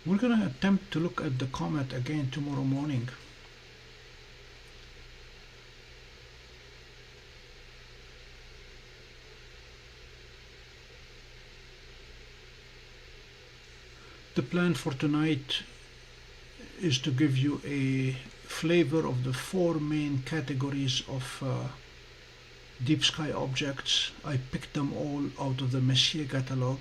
We're going to attempt to look at the comet again tomorrow morning. The plan for tonight is to give you a flavor of the four main categories of deep sky objects. I picked them all out of the Messier catalog.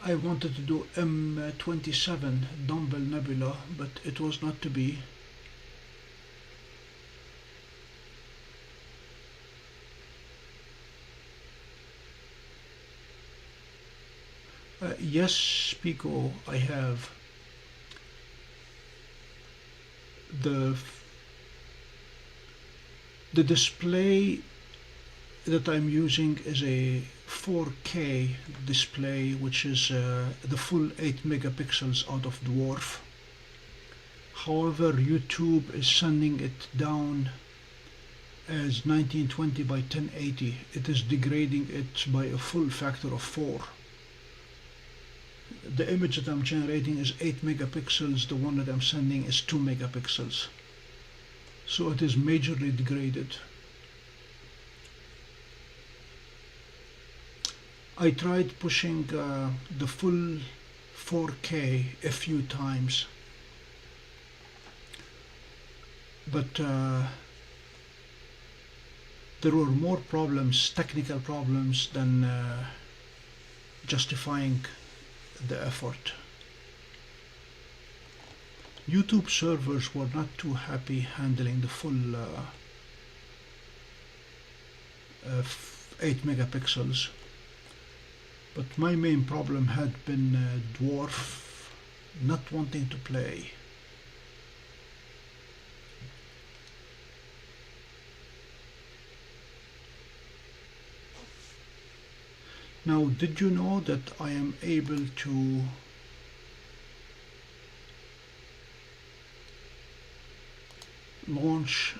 I wanted to do M27 Dumbbell Nebula, but it was not to be. Yes, Pico, I have. The display that I'm using is a 4K display, which is the full 8 megapixels out of DWARF. However, YouTube is sending it down as 1920 by 1080. It is degrading it by a full factor of 4. The image that I'm generating is 8 megapixels, the one that I'm sending is 2 megapixels. So it is majorly degraded. I tried pushing the full 4K a few times, but there were more problems, technical problems, than justifying the effort. YouTube servers were not too happy handling the full 8 megapixels, but my main problem had been DWARF not wanting to play. Now, did you know that I am able to launch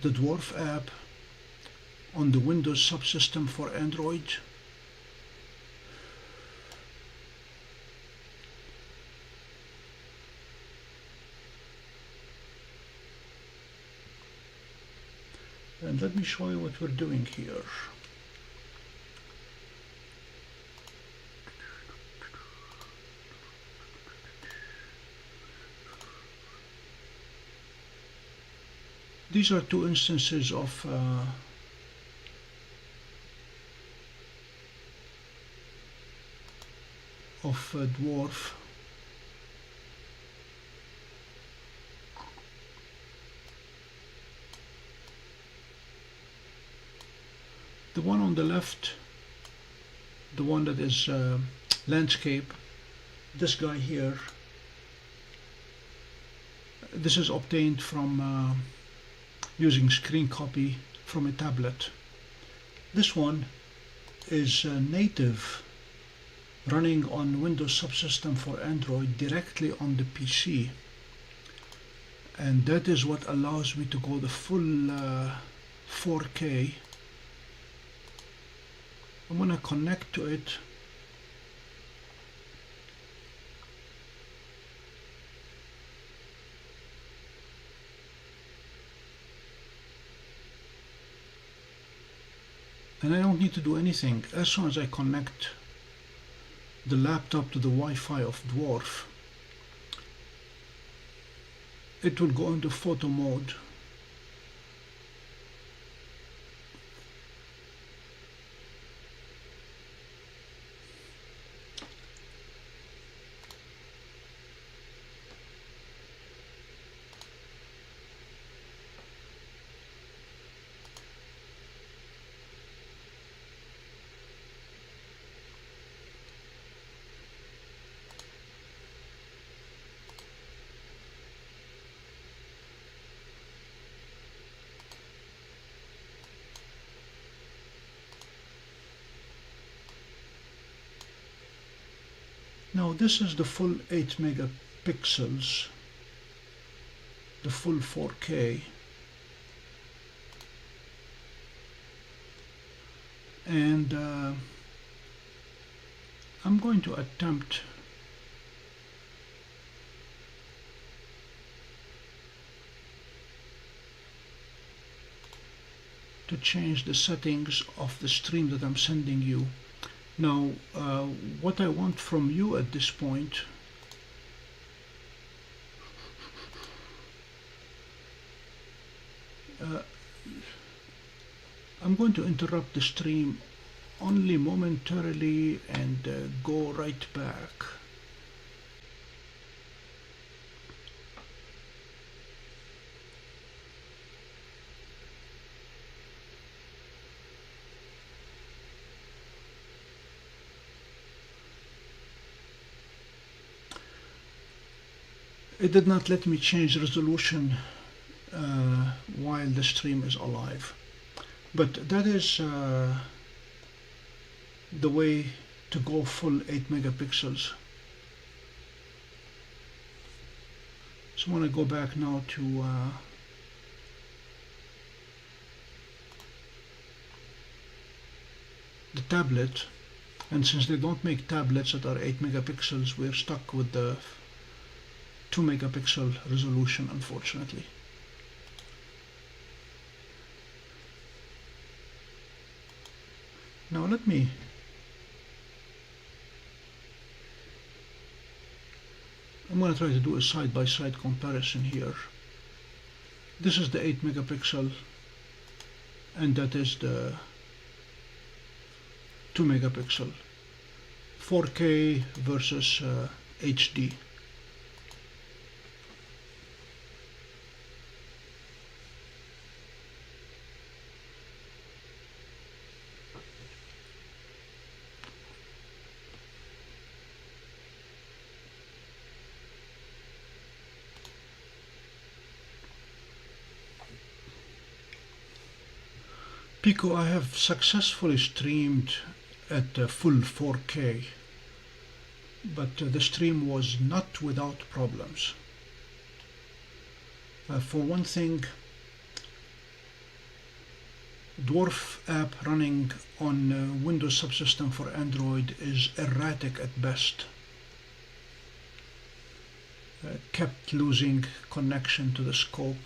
the DWARF app on the Windows subsystem for Android? And let me show you what we're doing here. These are two instances of DWARF. The one on the left, the one that is landscape, this guy here, this is obtained from using screen copy from a tablet. This one is native, running on Windows subsystem for Android directly on the PC, and that is what allows me to go the full 4K. I'm going to connect to it. And I don't need to do anything. As soon as I connect the laptop to the Wi-Fi of DWARF, it will go into photo mode. Now this is the full 8 megapixels, the full 4K, and I'm going to attempt to change the settings of the stream that I'm sending you. Now, what I want from you at this point I'm going to interrupt the stream only momentarily and go right back. It did not let me change resolution while the stream is alive, but that is the way to go full 8 megapixels. So I'm going to go back now to the tablet, and since they don't make tablets that are 8 megapixels, we're stuck with the 2 megapixel resolution, unfortunately. Now let me I'm going to try to do a side-by-side comparison here. This is the 8 megapixel and that is the 2 megapixel 4K versus HD. Pico, I have successfully streamed at full 4K, but the stream was not without problems. For one thing, DWARF app running on Windows subsystem for Android is erratic at best. Kept losing connection to the scope,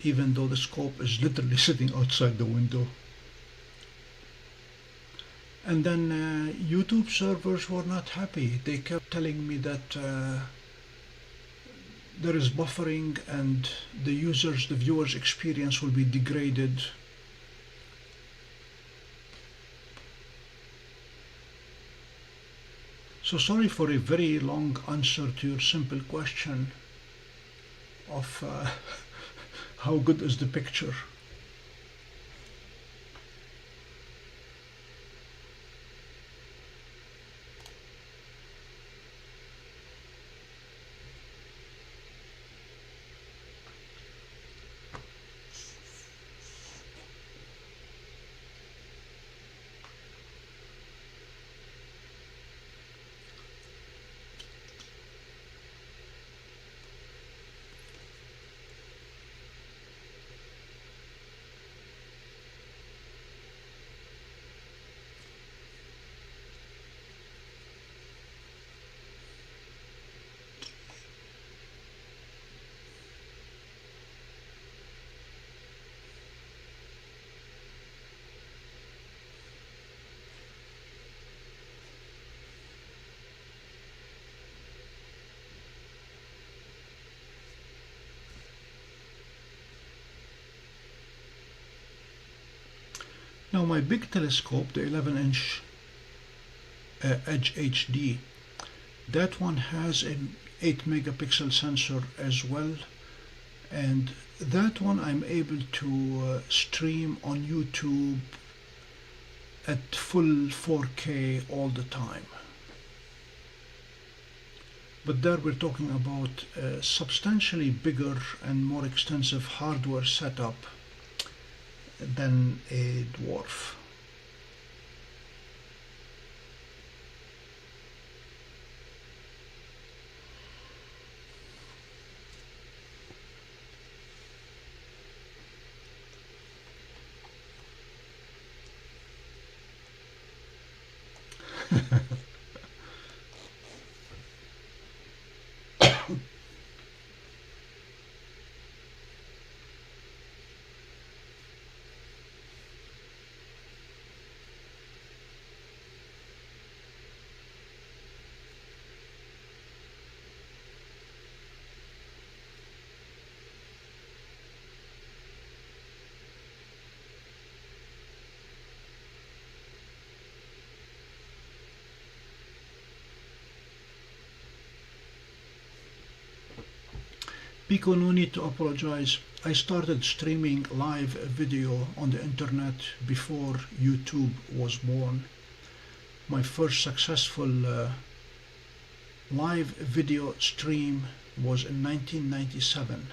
even though the scope is literally sitting outside the window. And then YouTube servers were not happy. They kept telling me that there is buffering and the viewers' experience will be degraded. So sorry for a very long answer to your simple question of how good is the picture. Now my big telescope, the 11-inch Edge HD, that one has an 8 megapixel sensor as well, and that one I'm able to stream on YouTube at full 4K all the time. But there we're talking about a substantially bigger and more extensive hardware setup than a DWARF. Pico, no need to apologize. I started streaming live video on the internet before YouTube was born. My first successful live video stream was in 1997.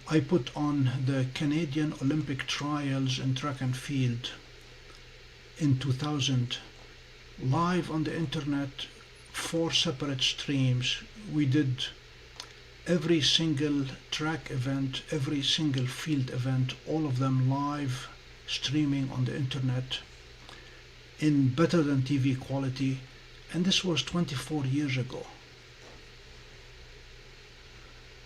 I put on the Canadian Olympic trials in track and field in 2000. Live on the internet, 4 separate streams. We did every single track event, every single field event, all of them live streaming on the internet in better than TV quality, and this was 24 years ago.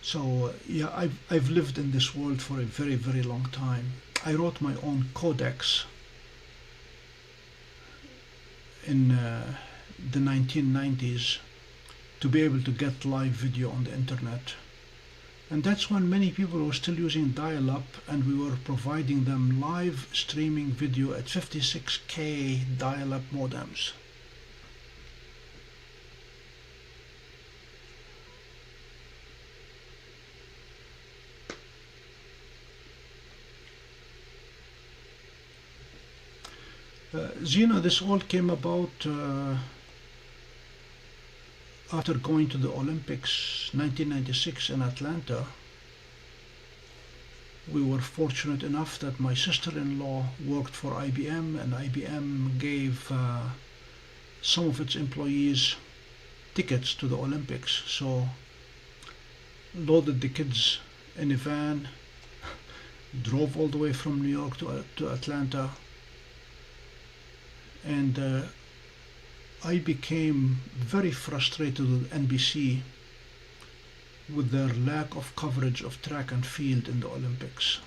So yeah, I've lived in this world for a very, very long time. I wrote my own codex in the 1990s, to be able to get live video on the internet. And that's when many people were still using dial-up, and we were providing them live streaming video at 56K dial-up modems. This all came about after going to the Olympics 1996 in Atlanta. We were fortunate enough that my sister-in-law worked for IBM, and IBM gave some of its employees tickets to the Olympics. So loaded the kids in a van, drove all the way from New York to Atlanta, and I became very frustrated with NBC with their lack of coverage of track and field in the Olympics.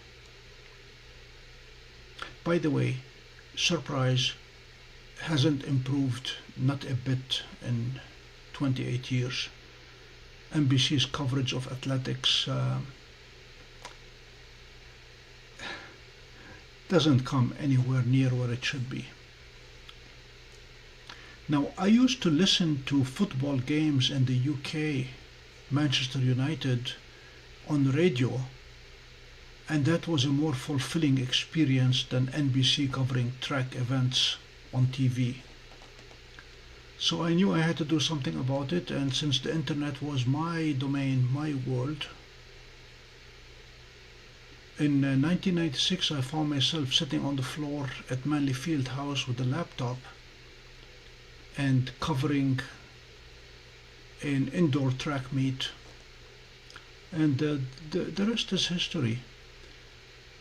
By the way, surprise, hasn't improved not a bit in 28 years. NBC's coverage of athletics doesn't come anywhere near where it should be. Now, I used to listen to football games in the UK, Manchester United, on the radio, and that was a more fulfilling experience than NBC covering track events on TV. So I knew I had to do something about it, and since the internet was my domain, my world, in 1996 I found myself sitting on the floor at Manley Field House with a laptop and covering an indoor track meet, and the rest is history.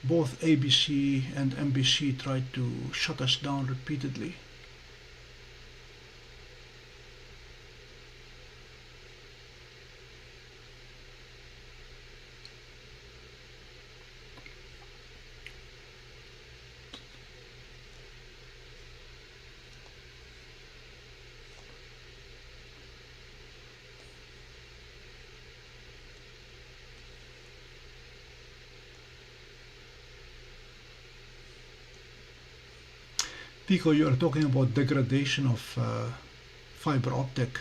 Both ABC and NBC tried to shut us down repeatedly. Pico, you are talking about degradation of fiber optic.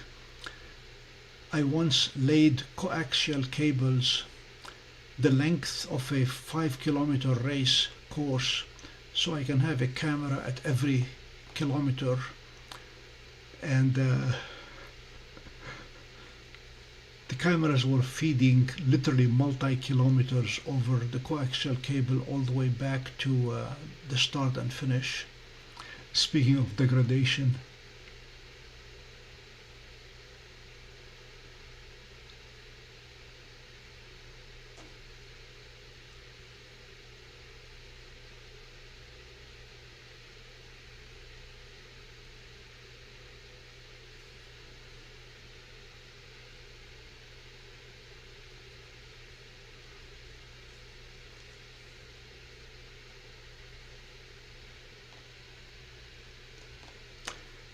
I once laid coaxial cables the length of a 5-kilometer race course so I can have a camera at every kilometer, and the cameras were feeding literally multi-kilometers over the coaxial cable all the way back to the start and finish. Speaking of degradation,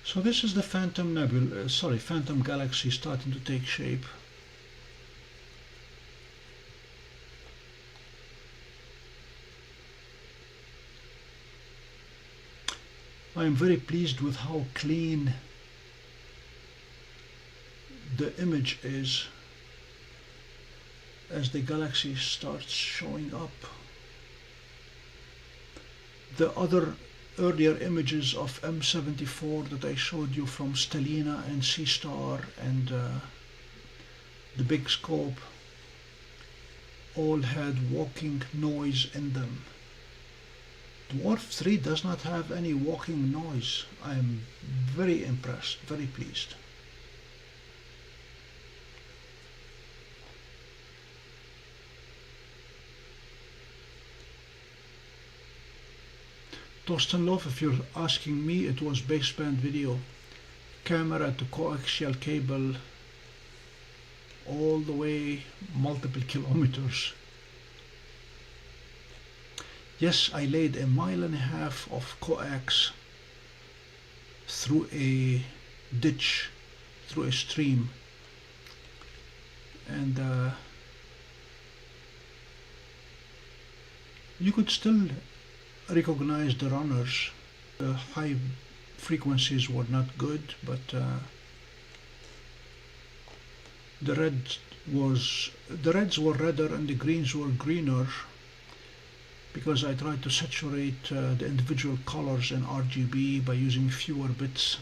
so this is the Phantom Nebula, Phantom Galaxy starting to take shape. I am very pleased with how clean the image is as the galaxy starts showing up. The other earlier images of M74 that I showed you from Stellina and Seestar and the big scope all had walking noise in them. Dwarf 3 does not have any walking noise. I am very impressed, very pleased. Torsten Love, if you're asking me, it was baseband video. Camera to coaxial cable all the way multiple kilometers. Yes, I laid 1.5 miles of coax through a ditch, through a stream, and you could still recognize the runners. The high frequencies were not good, but the reds were redder and the greens were greener, because I tried to saturate the individual colors in RGB by using fewer bits.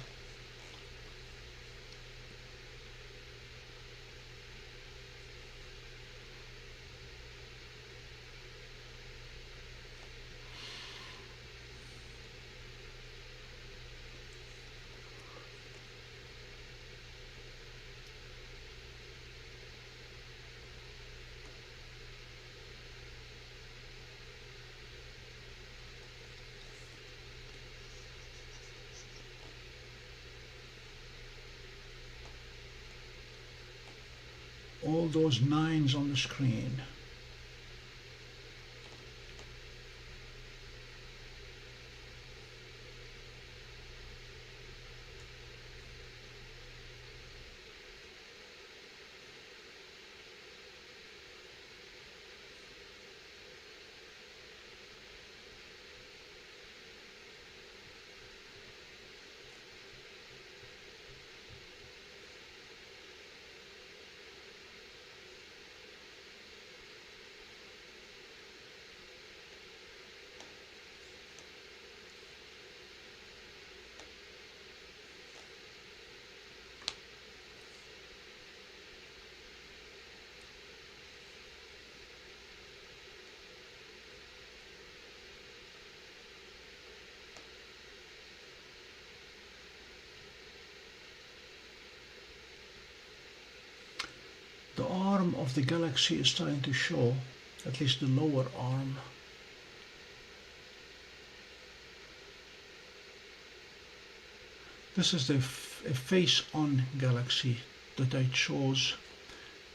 All those nines on the screen. The arm of the galaxy is starting to show, at least the lower arm. This is a face-on galaxy that I chose,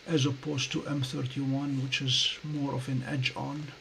as opposed to M31, which is more of an edge-on.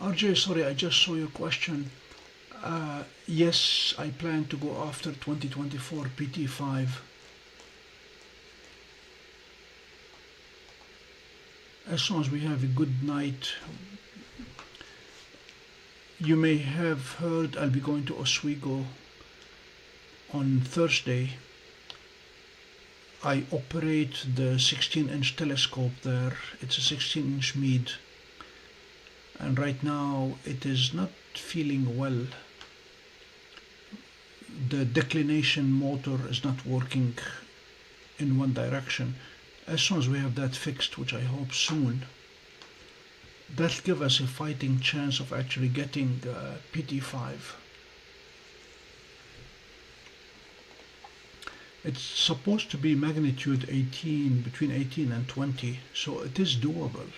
RJ, sorry, I just saw your question. Yes, I plan to go after 2024 PT5. As soon as we have a good night. You may have heard I'll be going to Oswego on Thursday. I operate the 16-inch telescope there. It's a 16-inch Meade. And right now it is not feeling well. The declination motor is not working in one direction. As soon as we have that fixed, which I hope soon, that'll give us a fighting chance of actually getting PT5. It's supposed to be magnitude 18, between 18 and 20, so it is doable.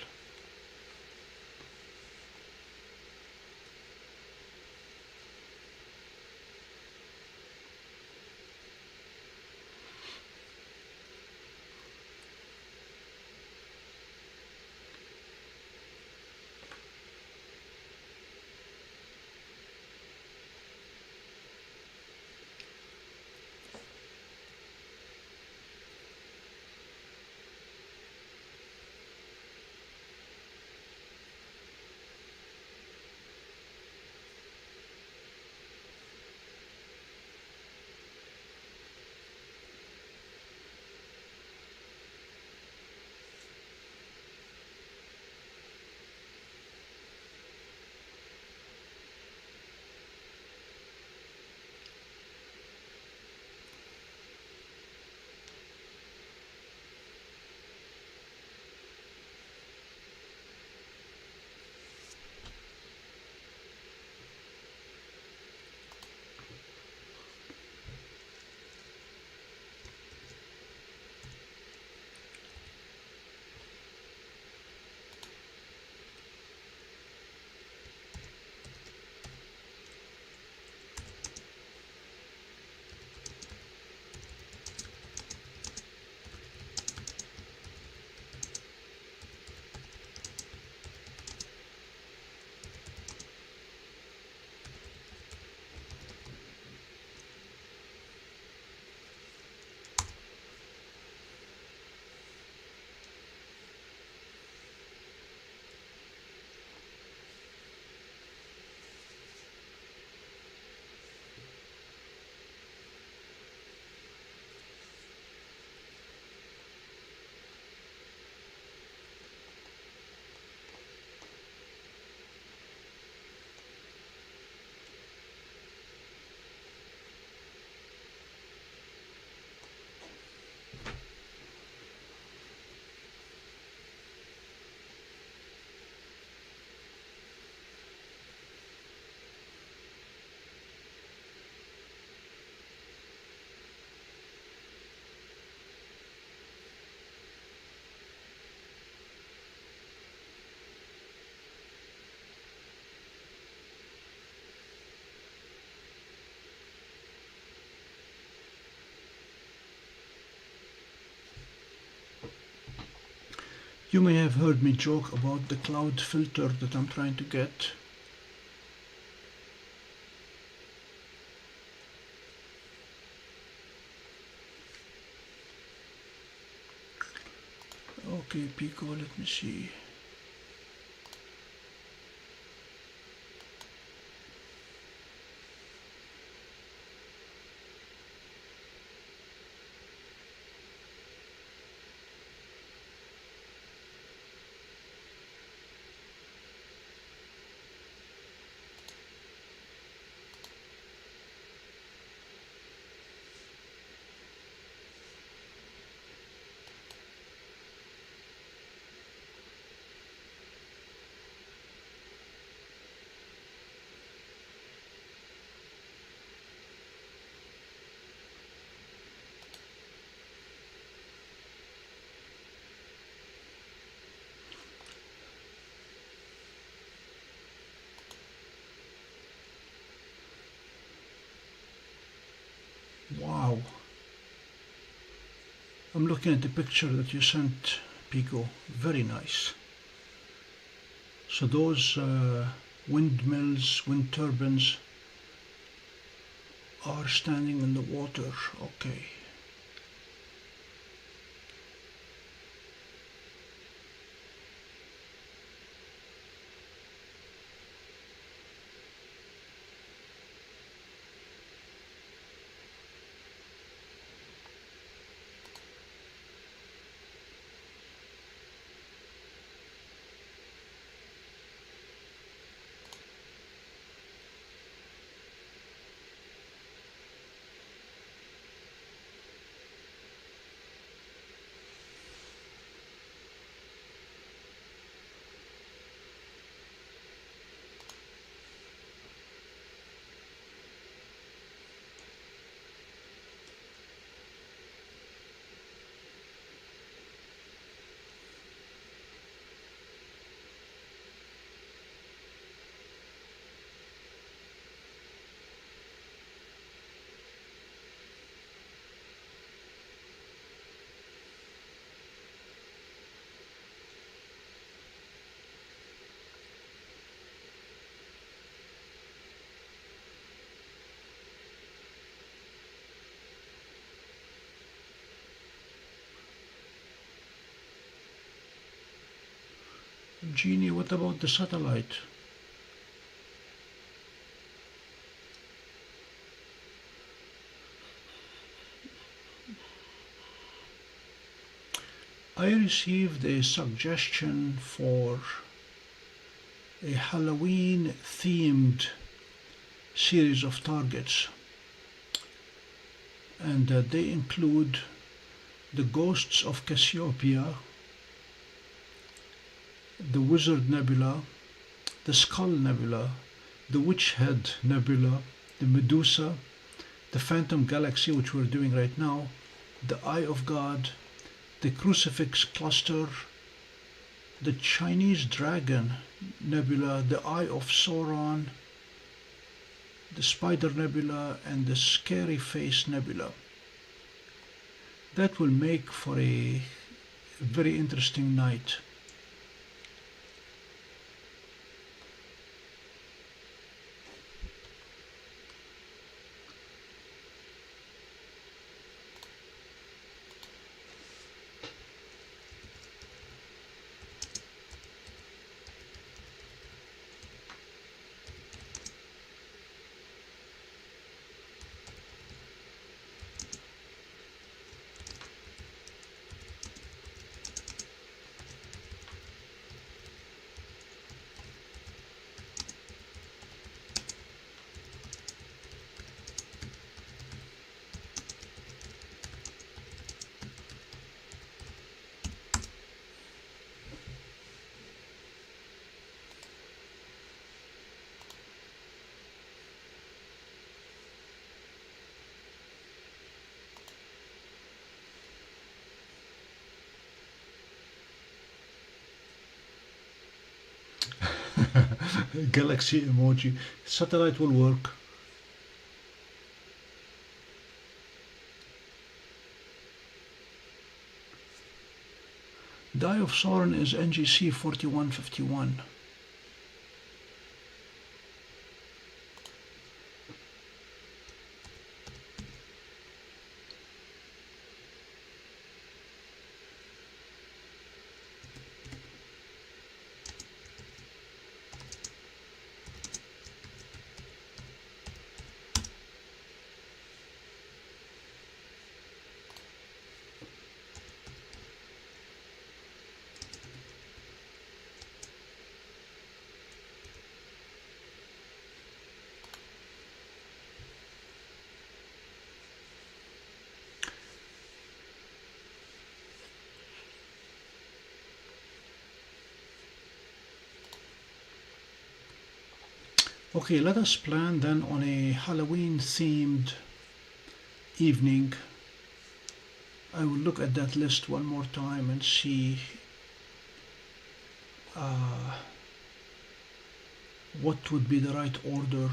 You may have heard me joke about the cloud filter that I'm trying to get. Okay, Pico, let me see. Wow. I'm looking at the picture that you sent, Pico. Very nice. So those windmills, wind turbines are standing in the water. Okay. Jeannie, what about the satellite? I received a suggestion for a Halloween themed series of targets, and they include the Ghosts of Cassiopeia, the Wizard Nebula, the Skull Nebula, the Witch Head Nebula, the Medusa, the Phantom Galaxy, which we're doing right now, the Eye of God, the Crucifix Cluster, the Chinese Dragon Nebula, the Eye of Sauron, the Spider Nebula, and the Scary Face Nebula. That will make for a very interesting night. Galaxy emoji. Satellite will work. Die of Sauron is NGC 4151. Okay, let us plan then on a Halloween themed evening. I will look at that list one more time and see what would be the right order.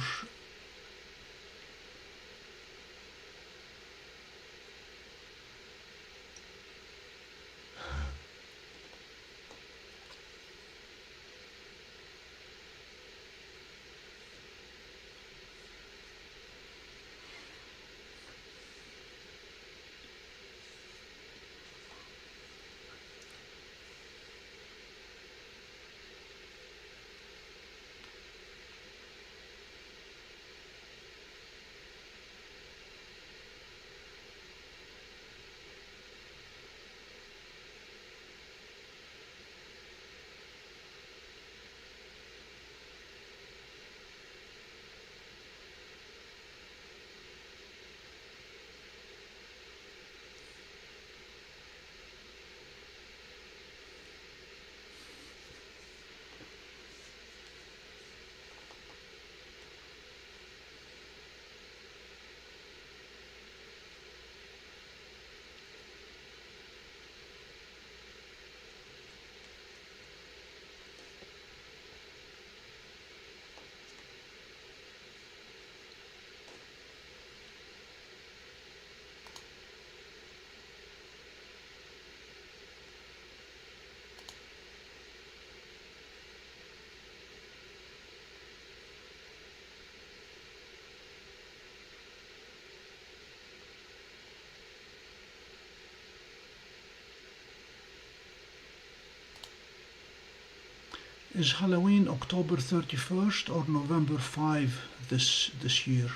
Is Halloween October 31st or November 5 this year?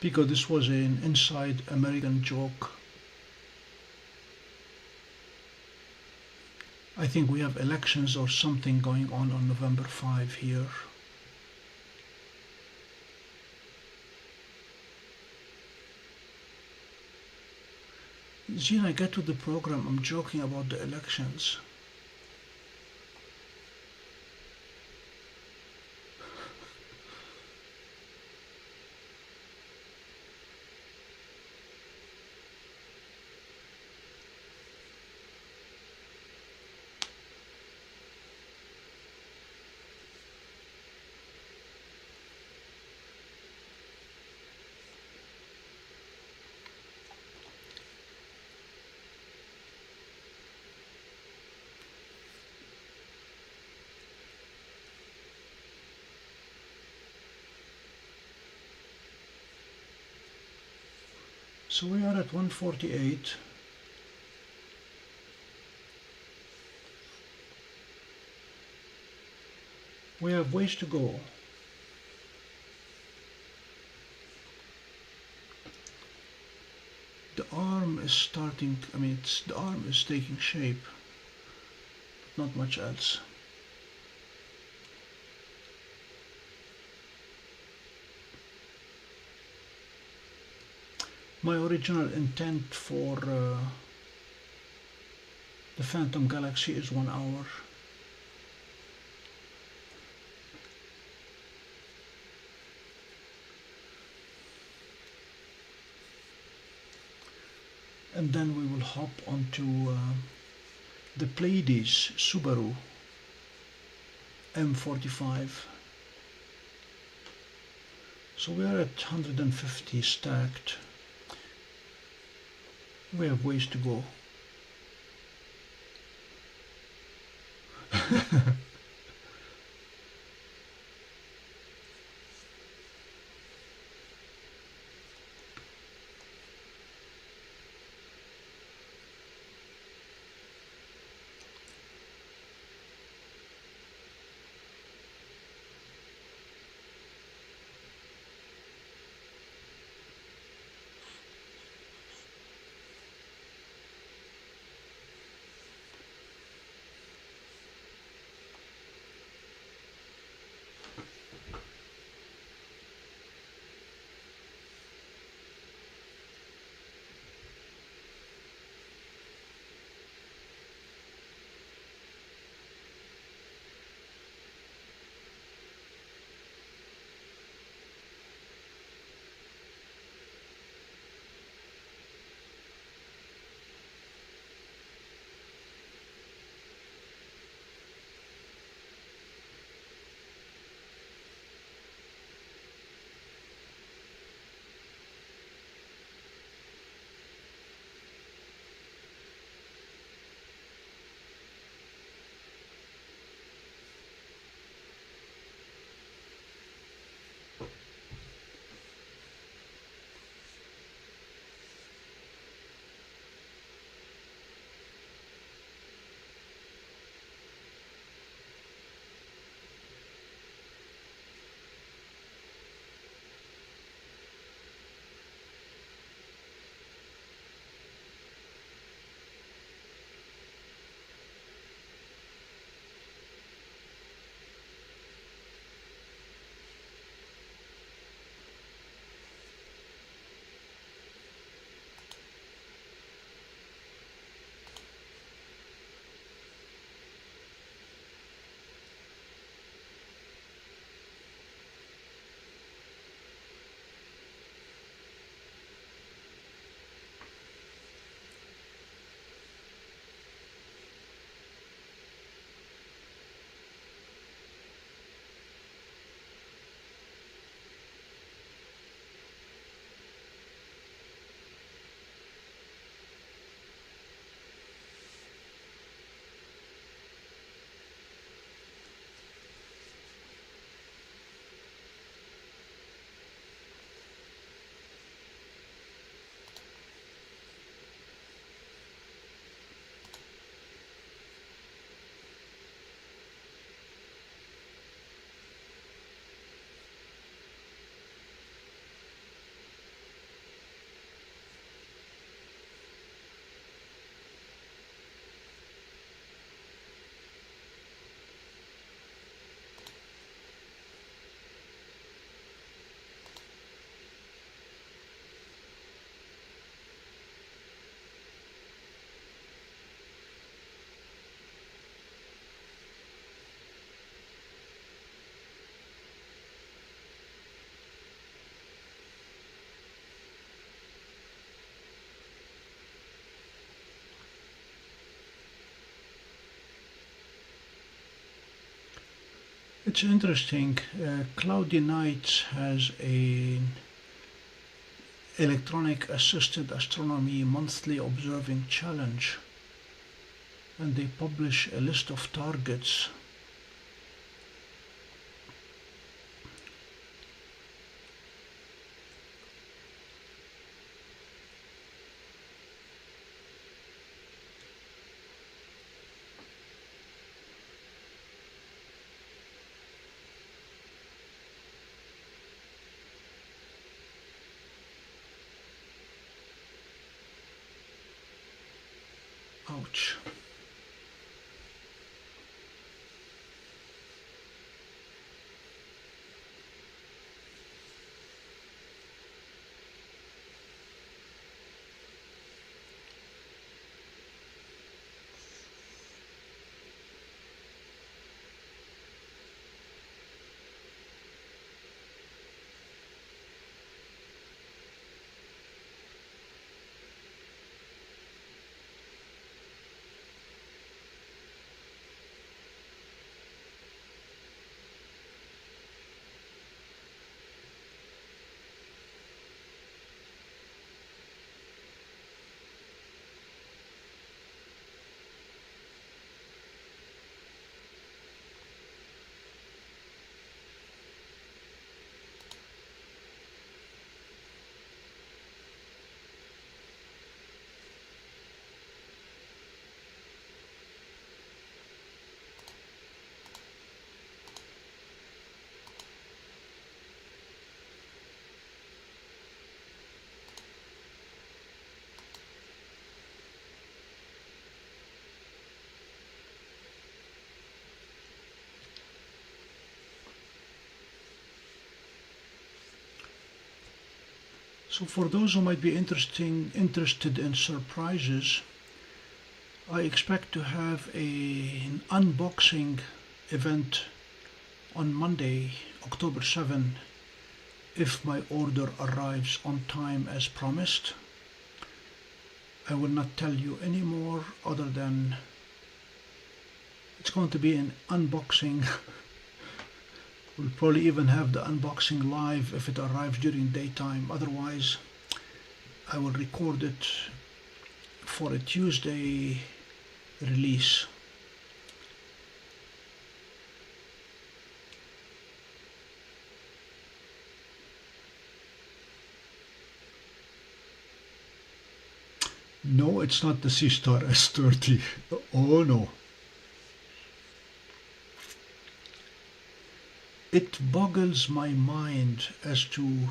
Because this was an inside American joke. I think we have elections or something going on November 5 here. Jeannie, get to the program. I'm joking about the elections. So we are at 148. We have ways to go. The arm is starting, the arm is taking shape, but not much else. My original intent for the Phantom Galaxy is 1 hour. and then we will hop onto the Pleiades Subaru M45. So we are at 150 stacked. We have ways to go. It's interesting. Cloudy Nights has a electronic assisted astronomy monthly observing challenge, and they publish a list of targets. Ouch. So for those who might be interested in surprises, I expect to have an unboxing event on Monday, October 7, if my order arrives on time as promised. I will not tell you any more other than it's going to be an unboxing. We'll probably even have the unboxing live if it arrives during daytime. Otherwise, I will record it for a Tuesday release. No, it's not the Seestar S30. Oh no. It boggles my mind as to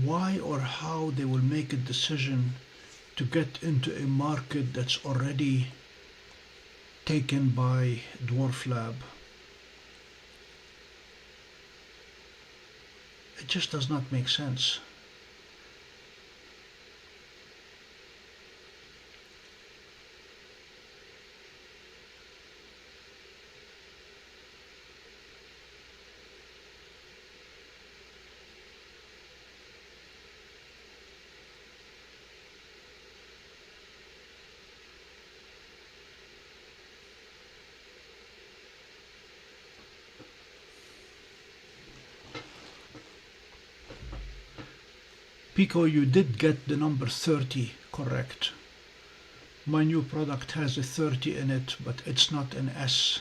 why or how they will make a decision to get into a market that's already taken by DWARF Lab. It just does not make sense. Pico, you did get the number 30 correct. My new product has a 30 in it, but it's not an S.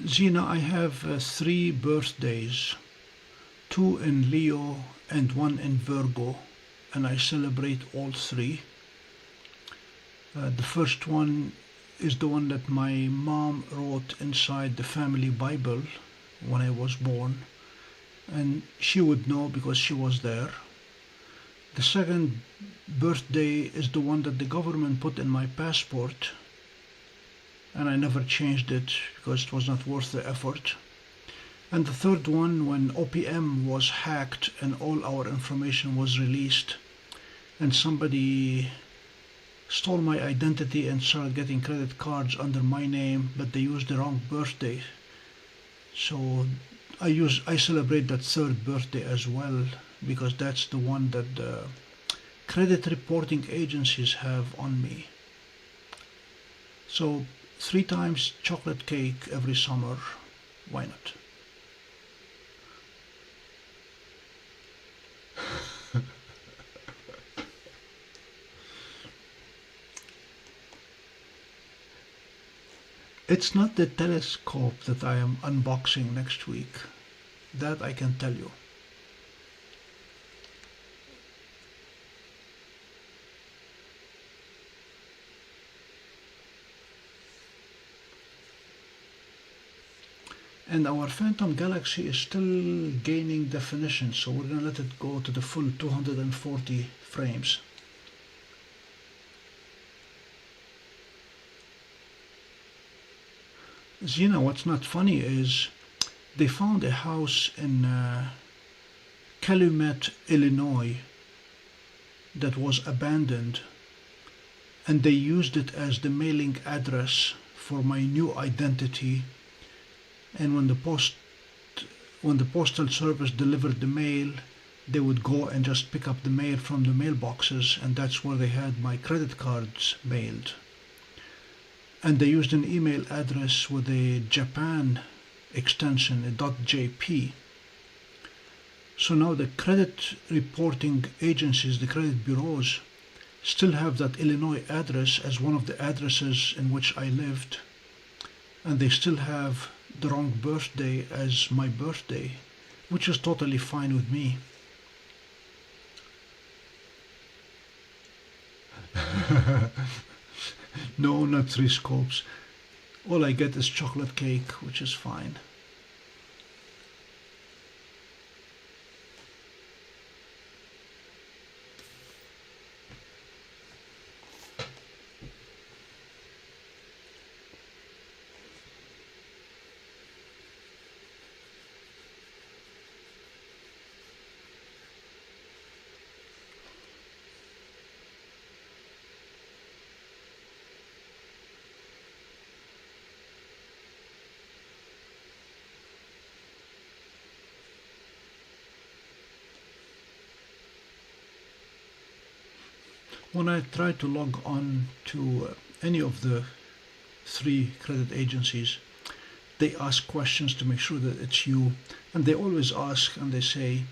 Gina, I have 3 birthdays, 2 in Leo and 1 in Virgo, and I celebrate all 3. The first one is the one that my mom wrote inside the family Bible when I was born, and she would know because she was there. The second birthday is the one that the government put in my passport, and I never changed it because it was not worth the effort. And the third one, when OPM was hacked and all our information was released, and somebody stole my identity and started getting credit cards under my name, but they used the wrong birthday. So I celebrate that third birthday as well, because that's the one that the credit reporting agencies have on me. So 3 times chocolate cake every summer, why not? It's not the telescope that I am unboxing next week, that I can tell you. And our phantom galaxy is still gaining definition, so we're going to let it go to the full 240 frames. Zina, what's not funny is they found a house in Calumet, Illinois that was abandoned, and they used it as the mailing address for my new identity. And when the postal service delivered the mail, they would go and just pick up the mail from the mailboxes, and that's where they had my credit cards mailed. And they used an email address with a Japan extension, a .jp. So now the credit reporting agencies, the credit bureaus, still have that Illinois address as one of the addresses in which I lived, and they still have the wrong birthday as my birthday, which is totally fine with me. No, not 3 scopes. All I get is chocolate cake, which is fine. When I try to log on to any of the 3 credit agencies, they ask questions to make sure that it's you, and they always ask and they say,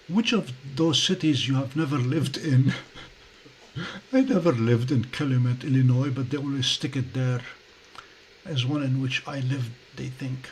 which of those cities you have never lived in? I never lived in Calumet, Illinois, but they always stick it there as one in which I lived, they think.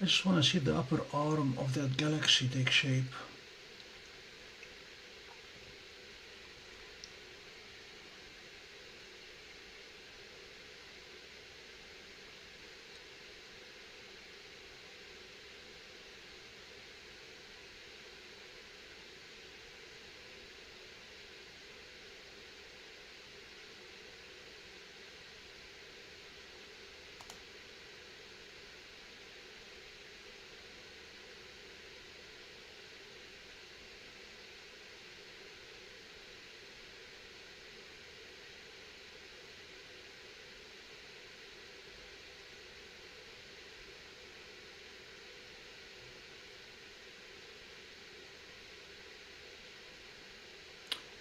I just want to see the upper arm of that galaxy take shape.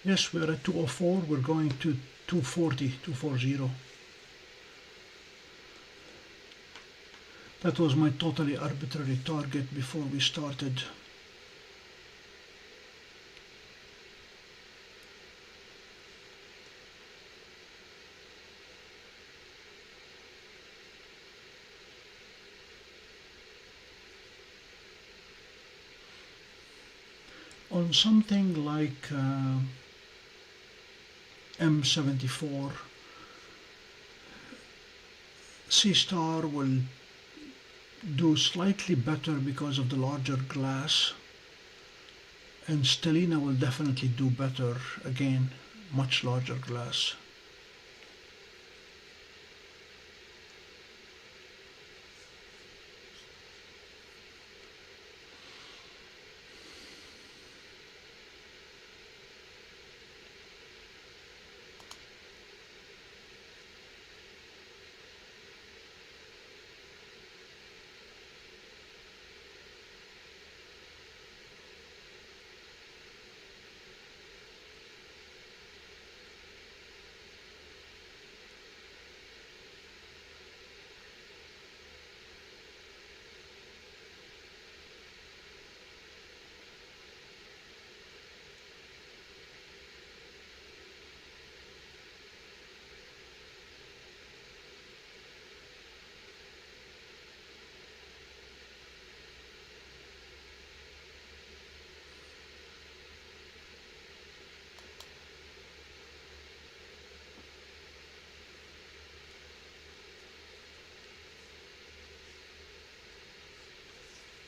Yes, we're at 204, we're going to 240. That was my totally arbitrary target before we started. On something like M74, Seestar will do slightly better because of the larger glass, and Stellina will definitely do better, again, much larger glass.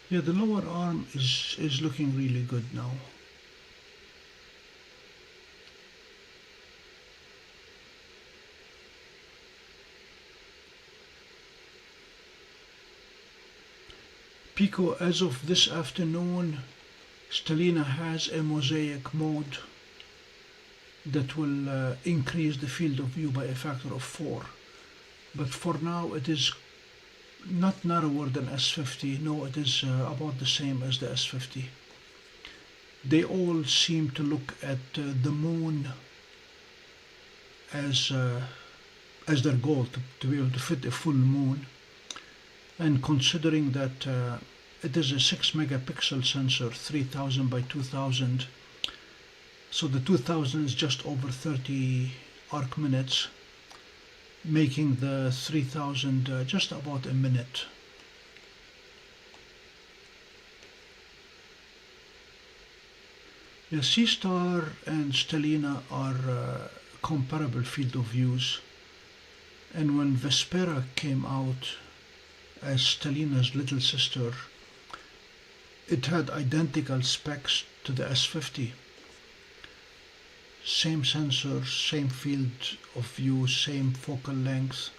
Yeah, the lower arm is looking really good now. Pico, as of this afternoon, Stellina has a mosaic mode that will increase the field of view by a factor of 4. But for now it is not narrower than S50, no, it is about the same as the S50. They all seem to look at the moon as their goal, to be able to fit a full moon. And considering that it is a 6 megapixel sensor, 3000 by 2000, so the 2000 is just over 30 arc minutes, making the 3000 just about a minute. Yeah, Seestar and Stellina are comparable field of views, and when Vespera came out as Stellina's little sister, it had identical specs to the S50. Same sensor, same field of view, same focal length.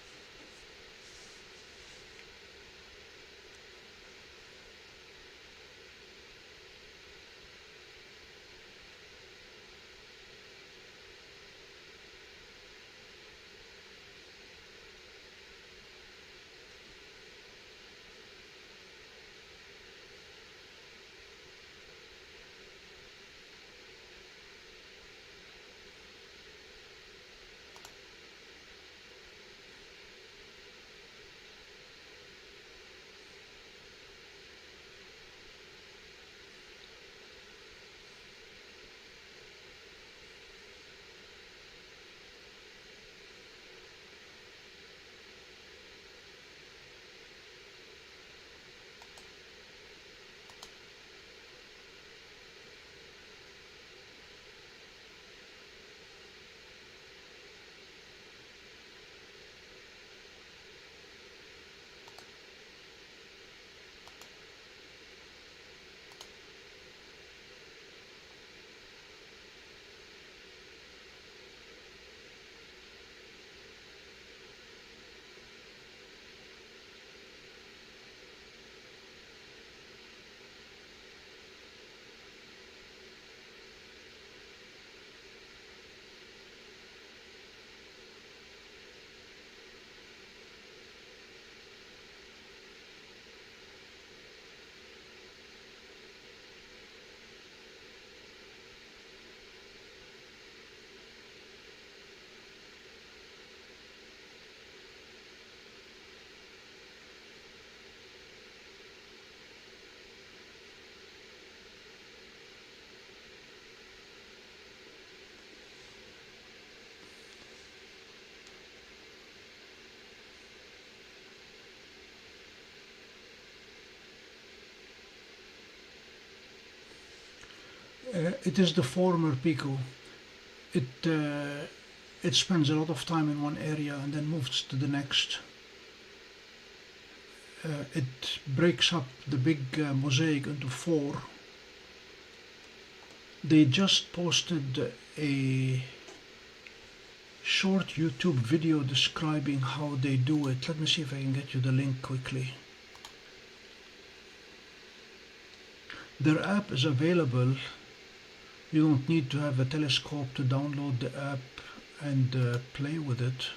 It is the former Pico. It spends a lot of time in one area and then moves to the next. It breaks up the big mosaic into 4. They just posted a short YouTube video describing how they do it. Let me see if I can get you the link quickly. Their app is available. You don't need to have a telescope to download the app and play with it.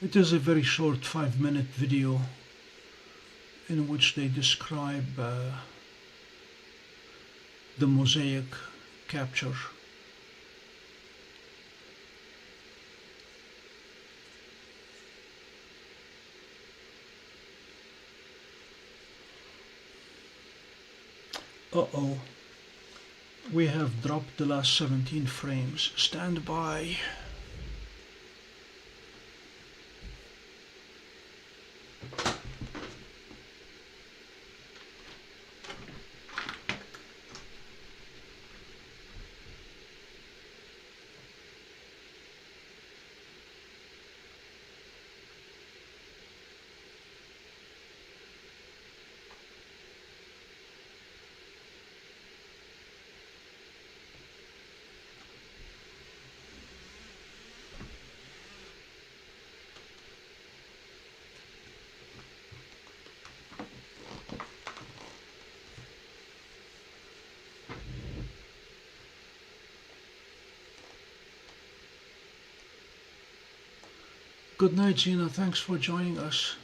It is a very short 5-minute video in which they describe the mosaic capture. Uh-oh, we have dropped the last 17 frames. Stand by. Good night, Gina. Thanks for joining us.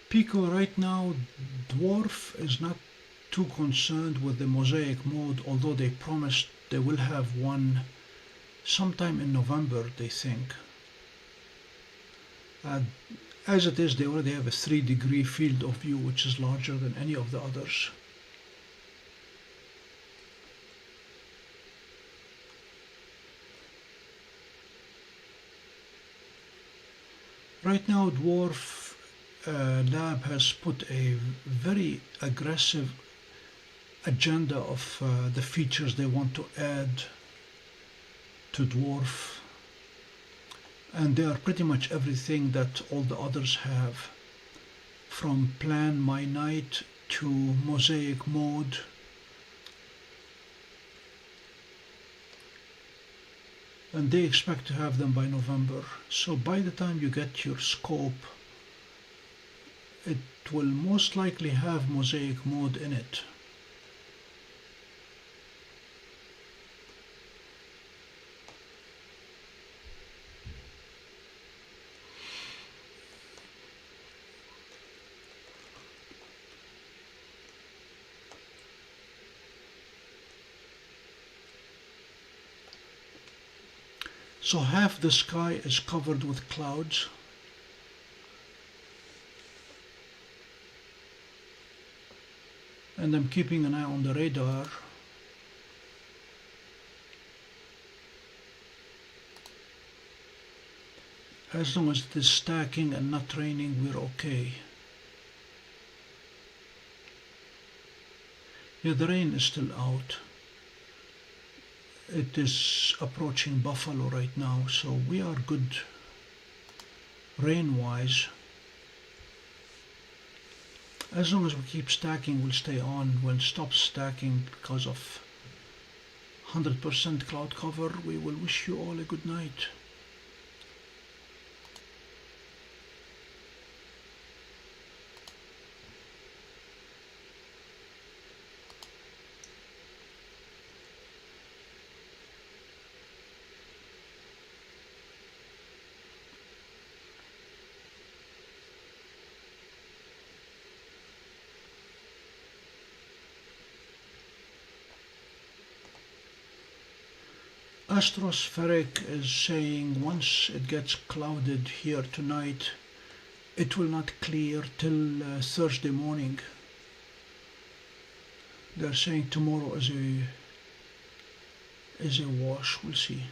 Pico right now, DWARF is not too concerned with the mosaic mode, although they promised they will have one sometime in November, they think. As it is, they already have a 3-degree field of view, which is larger than any of the others. Right now, DWARF Lab has put a very aggressive agenda of the features they want to add to DWARF. And they are pretty much everything that all the others have, from Plan My Night to Mosaic Mode. And they expect to have them by November. So by the time you get your scope, it will most likely have Mosaic Mode in it. So half the sky is covered with clouds. And I'm keeping an eye on the radar. As long as it is stacking and not raining, we're okay. Yeah, the rain is still out. It is approaching Buffalo right now, so we are good rain-wise. As long as we keep stacking, we'll stay on. When it stops stacking because of 100% cloud cover, we will wish you all a good night. Astrospheric is saying once it gets clouded here tonight, it will not clear till Thursday morning. They're saying tomorrow is a wash. We'll see.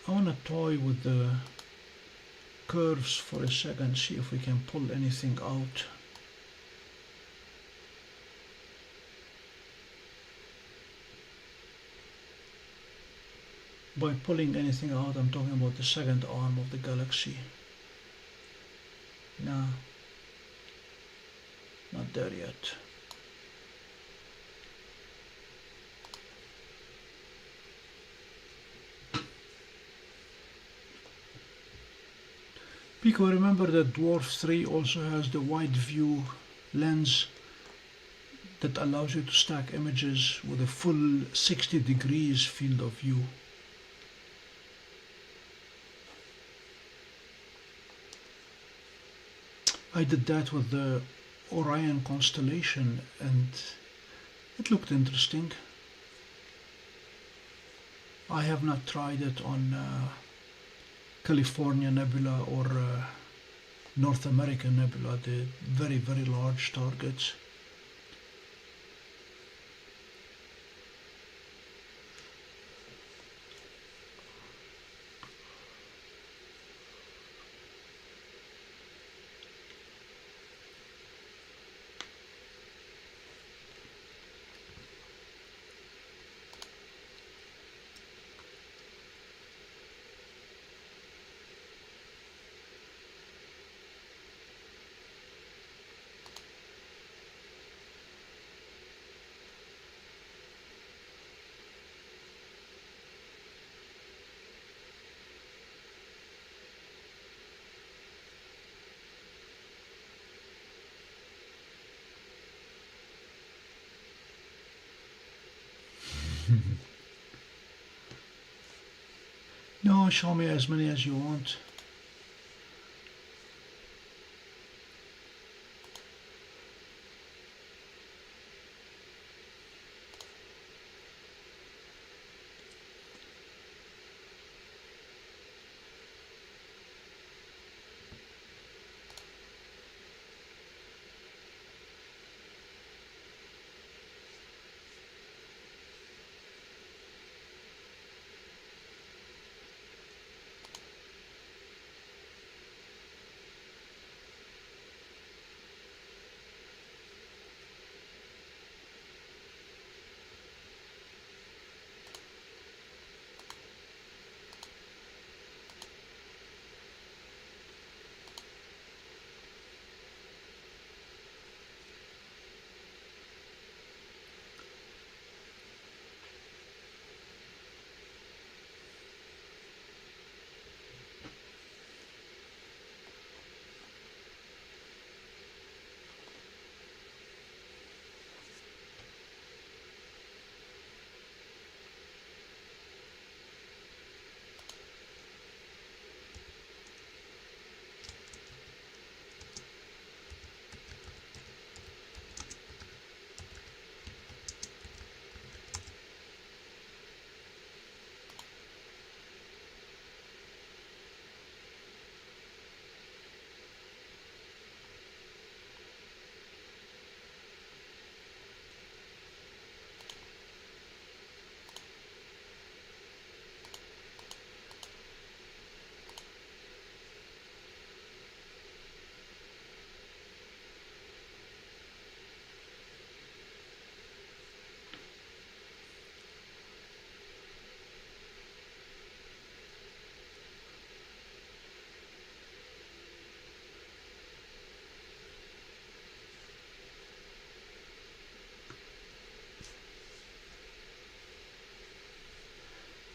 I want to toy with the curves for a second, see if we can pull anything out. By pulling anything out, I'm talking about the second arm of the galaxy. No, not there yet. Pico, remember that Dwarf 3 also has the wide view lens that allows you to stack images with a full 60 degrees field of view. I did that with the Orion constellation and it looked interesting. I have not tried it on California Nebula or North American Nebula, the very, very large targets. No, show me as many as you want.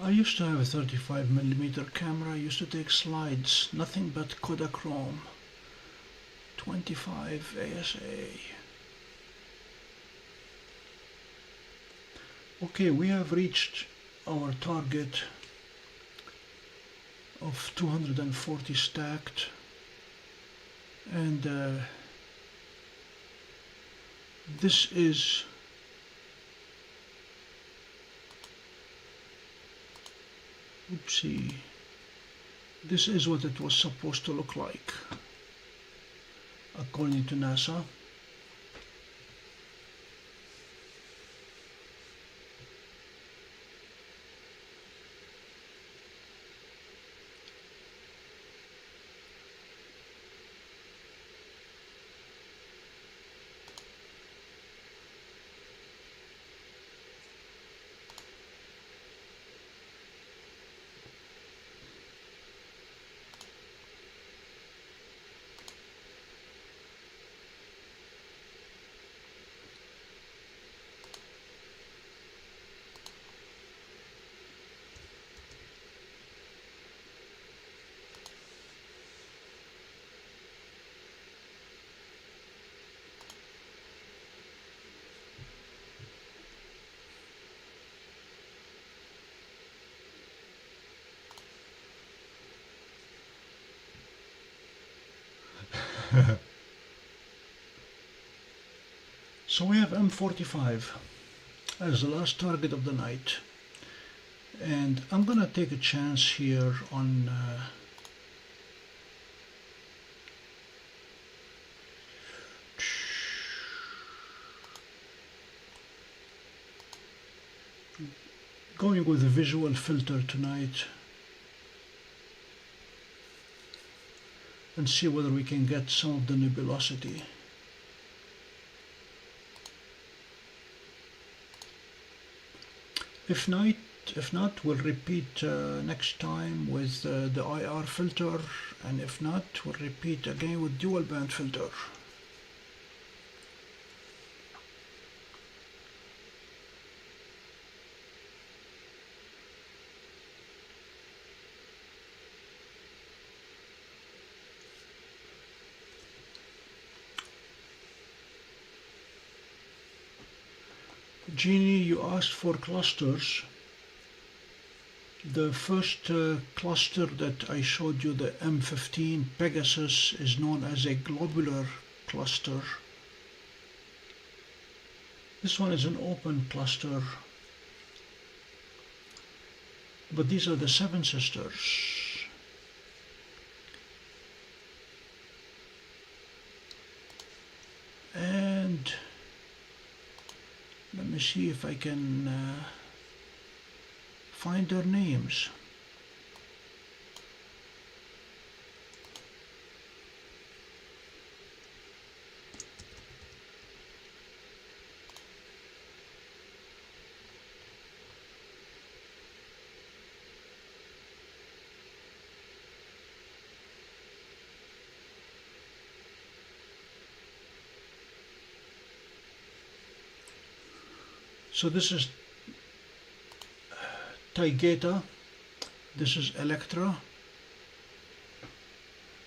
I used to have a 35mm camera. I used to take slides, nothing but Kodachrome 25 ASA. Okay, we have reached our target of 240 stacked, and this is oopsie, this is what it was supposed to look like according to NASA. So we have M45 as the last target of the night, and I'm gonna take a chance here on going with a visual filter tonight and see whether we can get some of the nebulosity. If not, we'll repeat next time with the IR filter, and if not, we'll repeat again with dual band filter. Jeannie, you asked for clusters. The first cluster that I showed you, the M15 Pegasus, is known as a globular cluster. This one is an open cluster, but these are the seven sisters. And let me see if I can find their names. So this is Taygeta, this is Electra,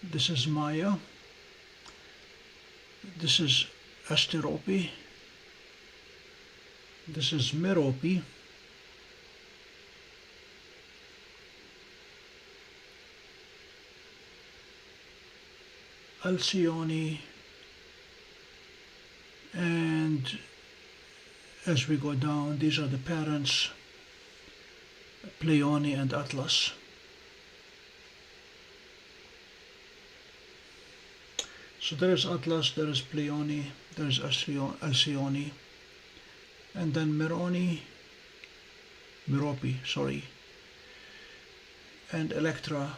this is Maya, this is Asterope, this is Merope, Alcyone, and as we go down, these are the parents, Pleione and Atlas. So there is Atlas, there is Pleione, there is Alcyone, and then Merope, and Electra,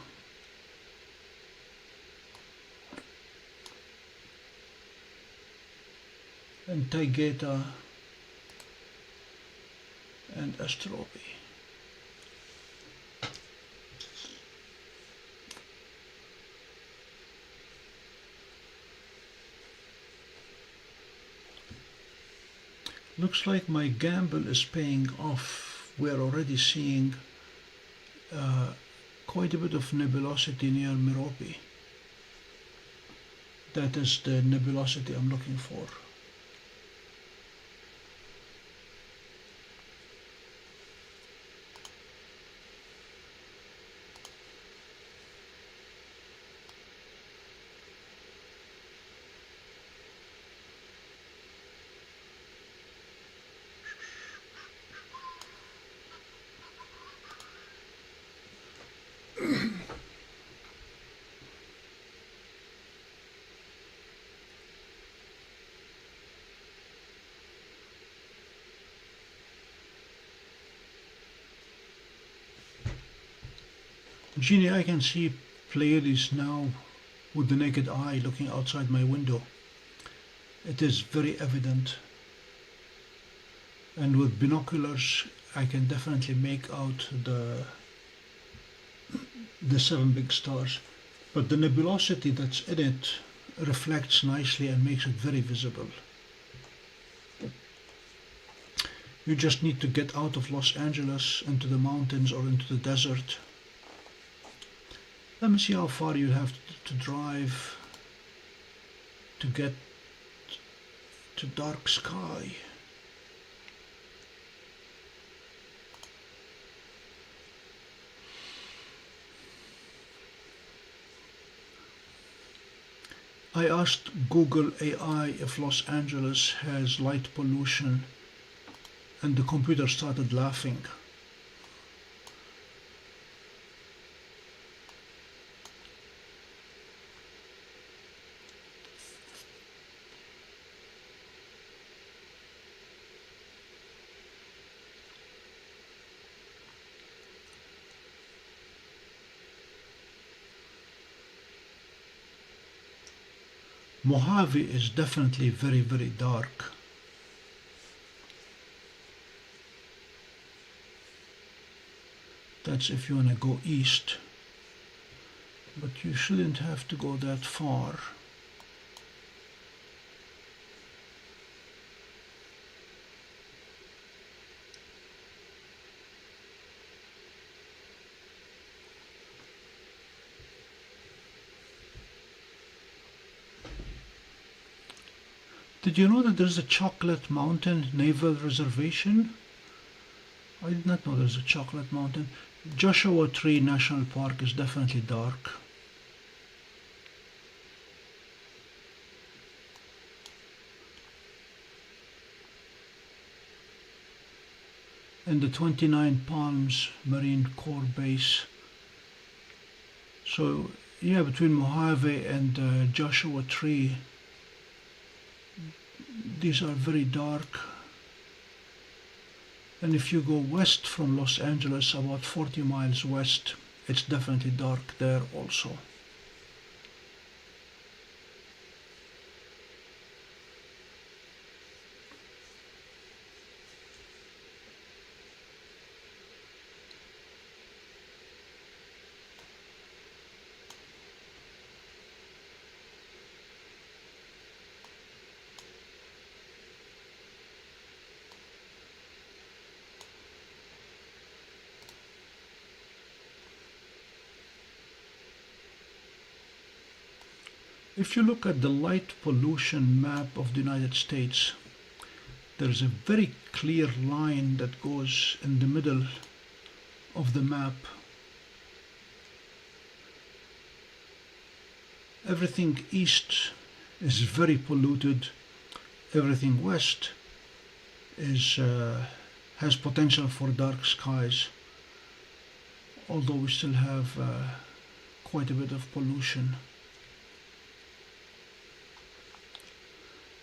and Taygeta, and Asterope. Looks like my gamble is paying off. We're already seeing quite a bit of nebulosity near Merope. That is the nebulosity I'm looking for. Jeannie, I can see Pleiades now with the naked eye looking outside my window. It is very evident. And with binoculars, I can definitely make out the 7 big stars. But the nebulosity that's in it reflects nicely and makes it very visible. You just need to get out of Los Angeles into the mountains or into the desert. Let me see how far you have to drive to get to dark sky. I asked Google AI if Los Angeles has light pollution, and the computer started laughing. Mojave is definitely very, very dark. That's if you want to go east, but you shouldn't have to go that far. Did you know that there's a Chocolate Mountain Naval Reservation? I did not know there's a Chocolate Mountain. Joshua Tree National Park is definitely dark. And the 29 Palms Marine Corps Base. So yeah, between Mojave and Joshua Tree, these are very dark. And if you go west from Los Angeles, about 40 miles west, it's definitely dark there also. If you look at the light pollution map of the United States, there is a very clear line that goes in the middle of the map. Everything east is very polluted. Everything west has potential for dark skies, although we still have quite a bit of pollution.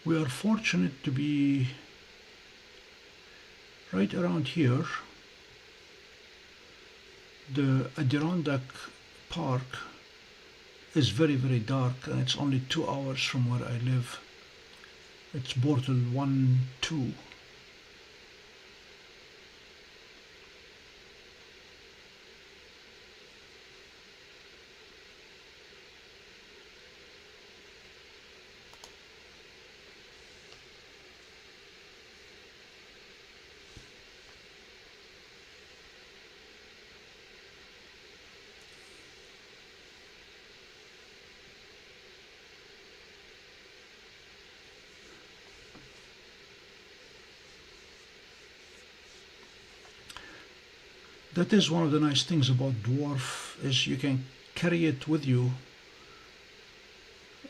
We are fortunate to be right around here. The Adirondack Park is very, very dark, and it's only 2 hours from where I live. It's Bortle 1-2. That is one of the nice things about DWARF, is you can carry it with you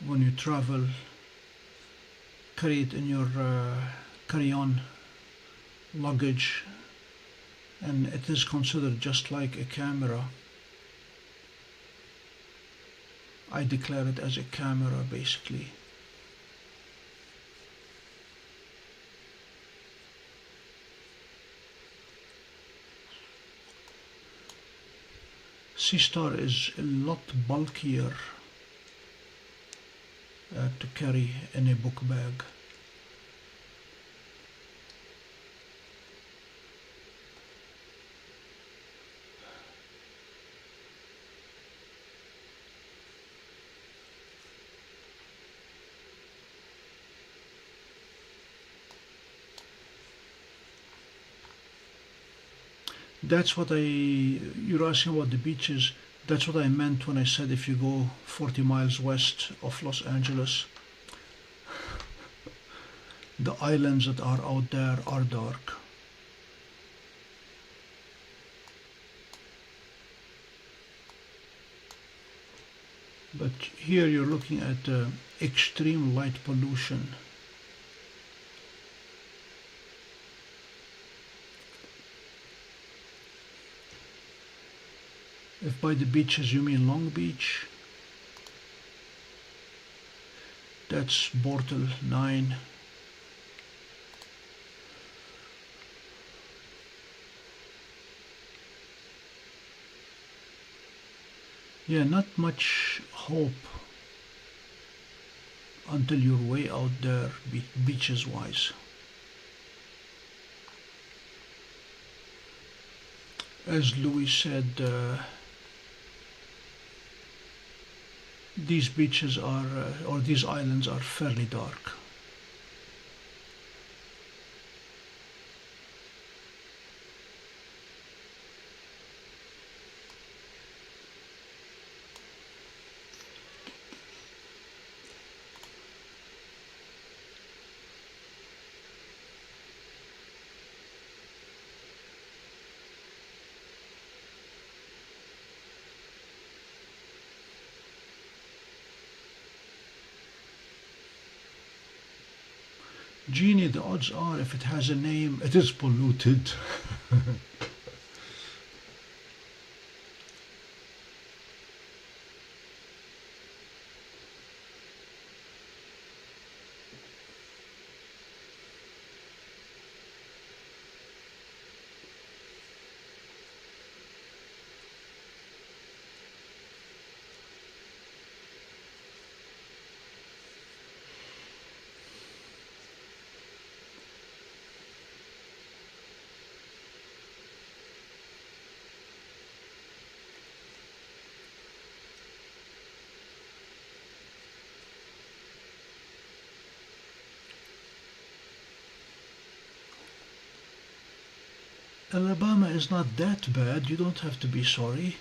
when you travel. Carry it in your carry-on luggage, and it is considered just like a camera. I declare it as a camera basically. Seestar is a lot bulkier to carry in a book bag. That's what you're asking about the beaches. That's what I meant when I said if you go 40 miles west of Los Angeles, the islands that are out there are dark. But here you're looking at extreme light pollution. If by the beaches you mean Long Beach, that's Bortle 9. Yeah, not much hope until you're way out there, beaches wise. As Louis said, these beaches are, or these islands are fairly dark. Jeannie, the odds are if it has a name, it is polluted. Alabama is not that bad, you don't have to be sorry.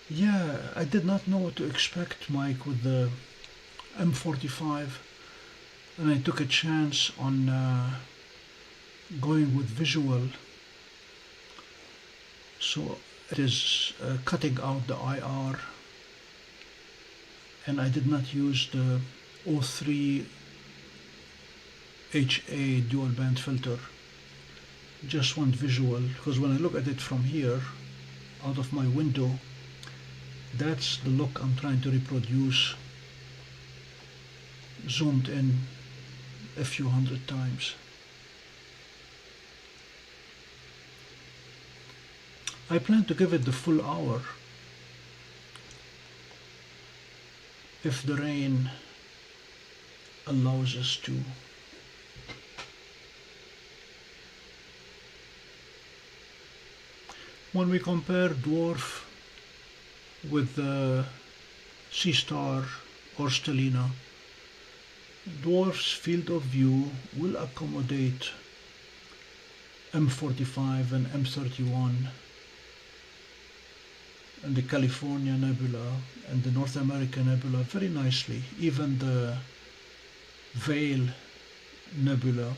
Yeah, I did not know what to expect, Mike, with the M45, and I took a chance on going with visual. So it is cutting out the IR, and I did not use the O3 HA dual band filter. Just went visual, because when I look at it from here, out of my window, that's the look I'm trying to reproduce, zoomed in a few hundred times. I plan to give it the full hour if the rain allows us to. When we compare dwarf with the Seestar or Stellina, dwarf's field of view will accommodate M45 and M31 and the California Nebula and the North American Nebula very nicely. Even the Veil Nebula.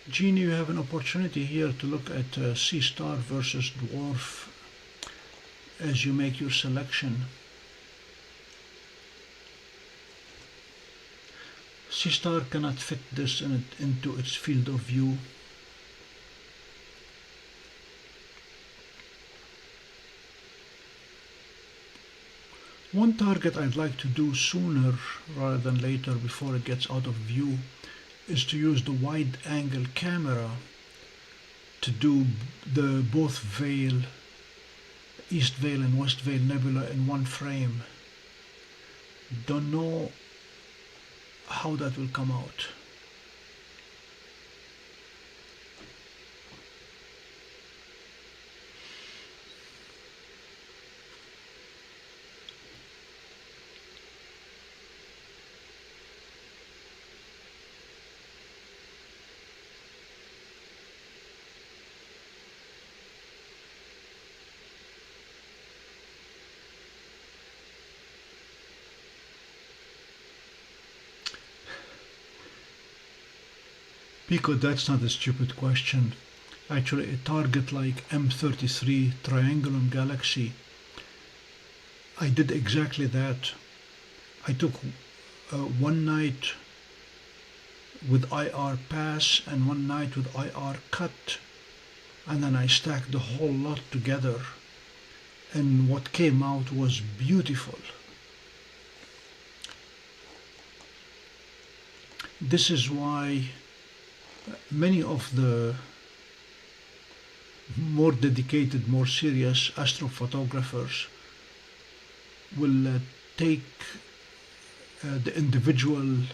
Jeannie, you have an opportunity here to look at Seestar versus dwarf as you make your selection. Seestar cannot fit this into its field of view. One target I'd like to do sooner rather than later before it gets out of view is to use the wide angle camera to do the both Veil, East Veil and West Veil Nebula in one frame. Don't know how that will come out. Pico, that's not a stupid question. Actually, a target like M33 Triangulum Galaxy, I did exactly that. I took one night with IR pass and one night with IR cut, and then I stacked the whole lot together, and what came out was beautiful. This is why many of the more dedicated, more serious astrophotographers will take the individual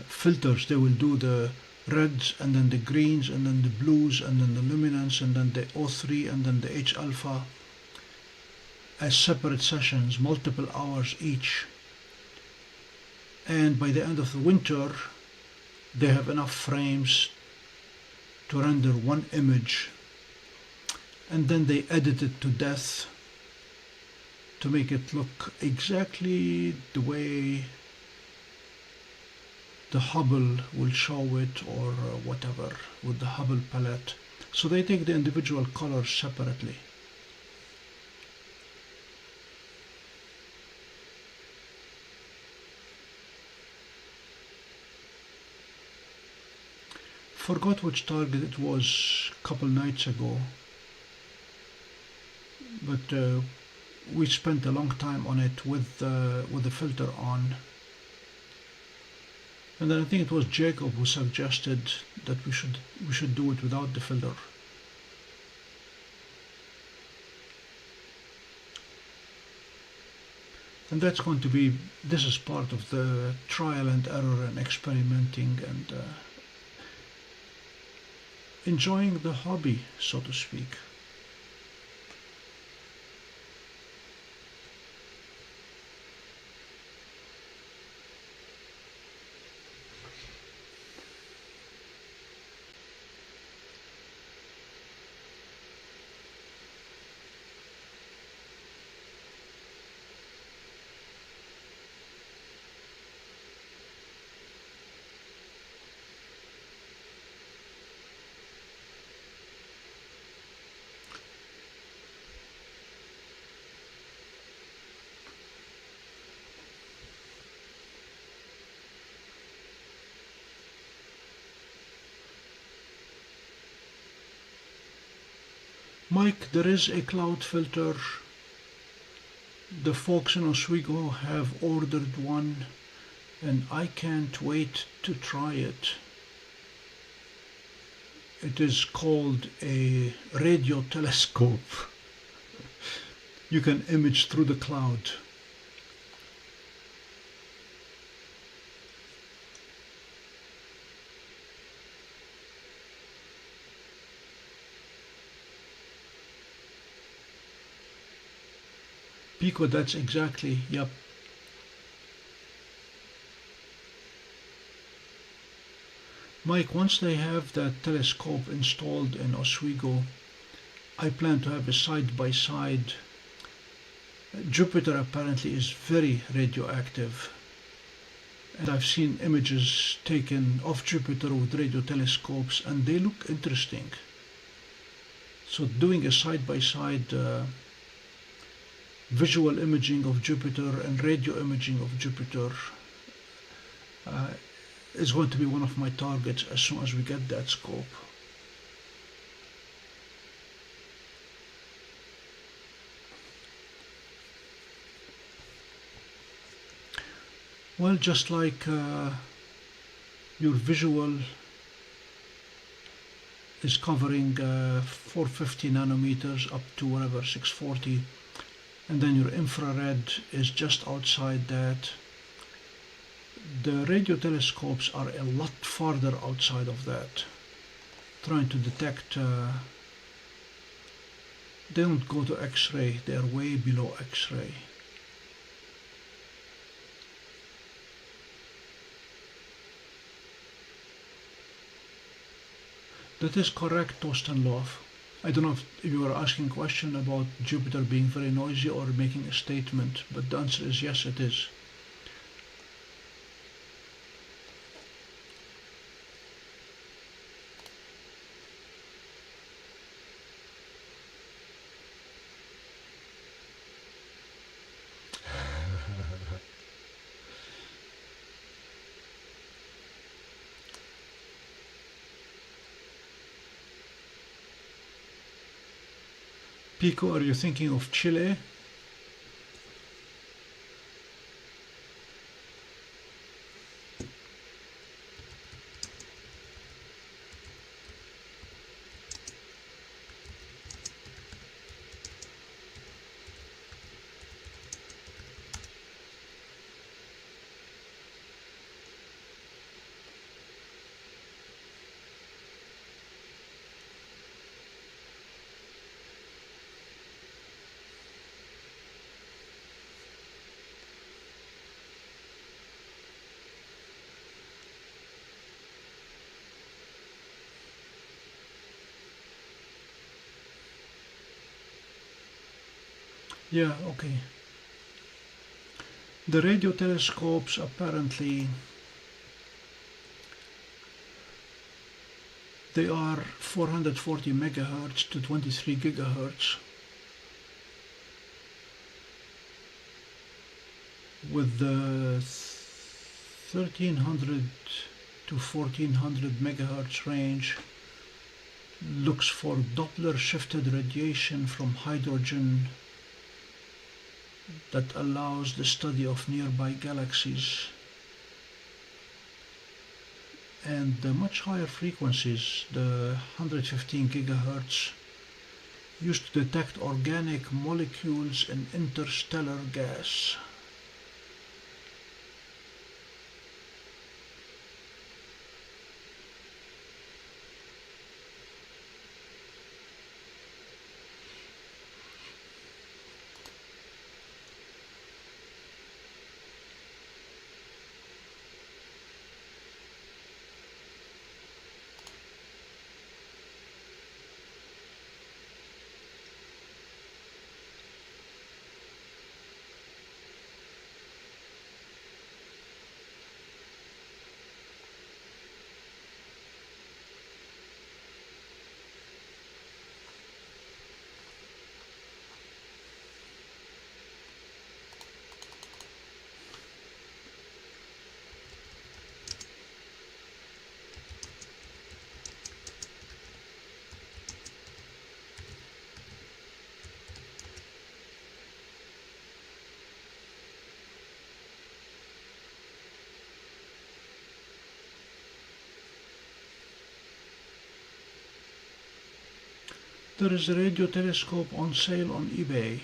filters. They will do the reds and then the greens and then the blues and then the luminance and then the O3 and then the H-alpha as separate sessions, multiple hours each. And by the end of the winter, they have enough frames to render one image, and then they edit it to death to make it look exactly the way the Hubble will show it, or whatever, with the Hubble palette. So they take the individual colors separately. Forgot which target it was a couple nights ago, but we spent a long time on it with the filter on. And then I think it was Jacob who suggested that we should do it without the filter. And that's going to be, this is part of the trial and error and experimenting and enjoying the hobby, so to speak. Mike, there is a cloud filter. The folks in Oswego have ordered one, and I can't wait to try it. It is called a radio telescope. You can image through the cloud. Pico, that's exactly, yep. Mike, once they have that telescope installed in Oswego, I plan to have a side-by-side. Jupiter apparently is very radioactive, and I've seen images taken of Jupiter with radio telescopes, and they look interesting. So doing a side-by-side visual imaging of Jupiter and radio imaging of Jupiter is going to be one of my targets as soon as we get that scope. Well, just like your visual is covering 450 nanometers up to whatever 640, and then your infrared is just outside that. The radio telescopes are a lot farther outside of that, trying to detect. They don't go to X-ray, they are way below X-ray. That is correct, Tostenlov. I don't know if you were asking a question about Jupiter being very noisy or making a statement, but the answer is yes, it is. Pico, are you thinking of Chile? Yeah, okay. The radio telescopes apparently they are 440 megahertz to 23 gigahertz with the 1300 to 1400 megahertz range. Looks for Doppler shifted radiation from hydrogen that allows the study of nearby galaxies, and the much higher frequencies, the 115 gigahertz, used to detect organic molecules in interstellar gas. There is a radio telescope on sale on eBay.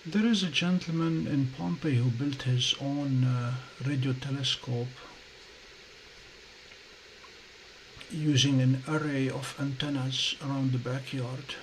There is a gentleman in Pompey who built his own radio telescope using an array of antennas around the backyard.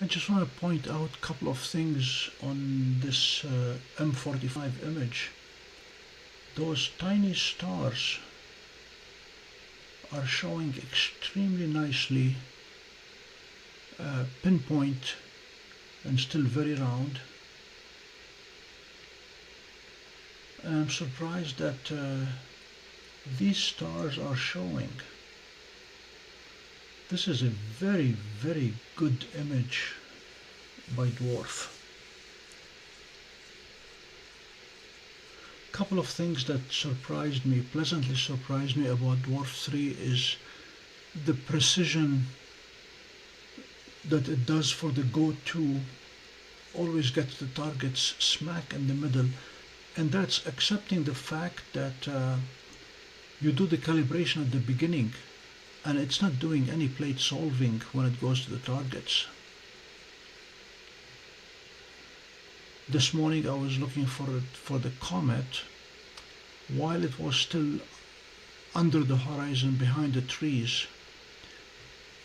I just want to point out a couple of things on this M45 image. Those tiny stars are showing extremely nicely, pinpoint and still very round. And I'm surprised that these stars are showing. This is a very, very good image by DWARF. A couple of things that surprised me, pleasantly surprised me about DWARF 3 is the precision that it does for the go-to, always gets the targets smack in the middle, and that's accepting the fact that you do the calibration at the beginning and it's not doing any plate solving when it goes to the targets. This morning I was looking for the comet while it was still under the horizon behind the trees,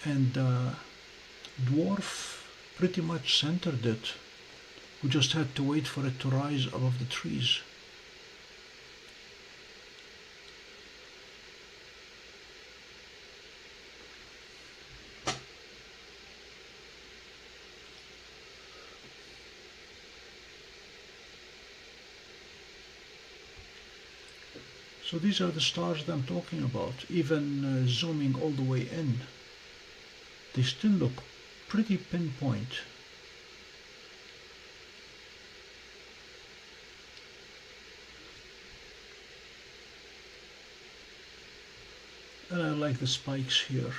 and DWARF pretty much centered it. We just had to wait for it to rise above the trees. So these are the stars that I'm talking about. Even zooming all the way in, they still look pretty pinpoint. And I like the spikes here.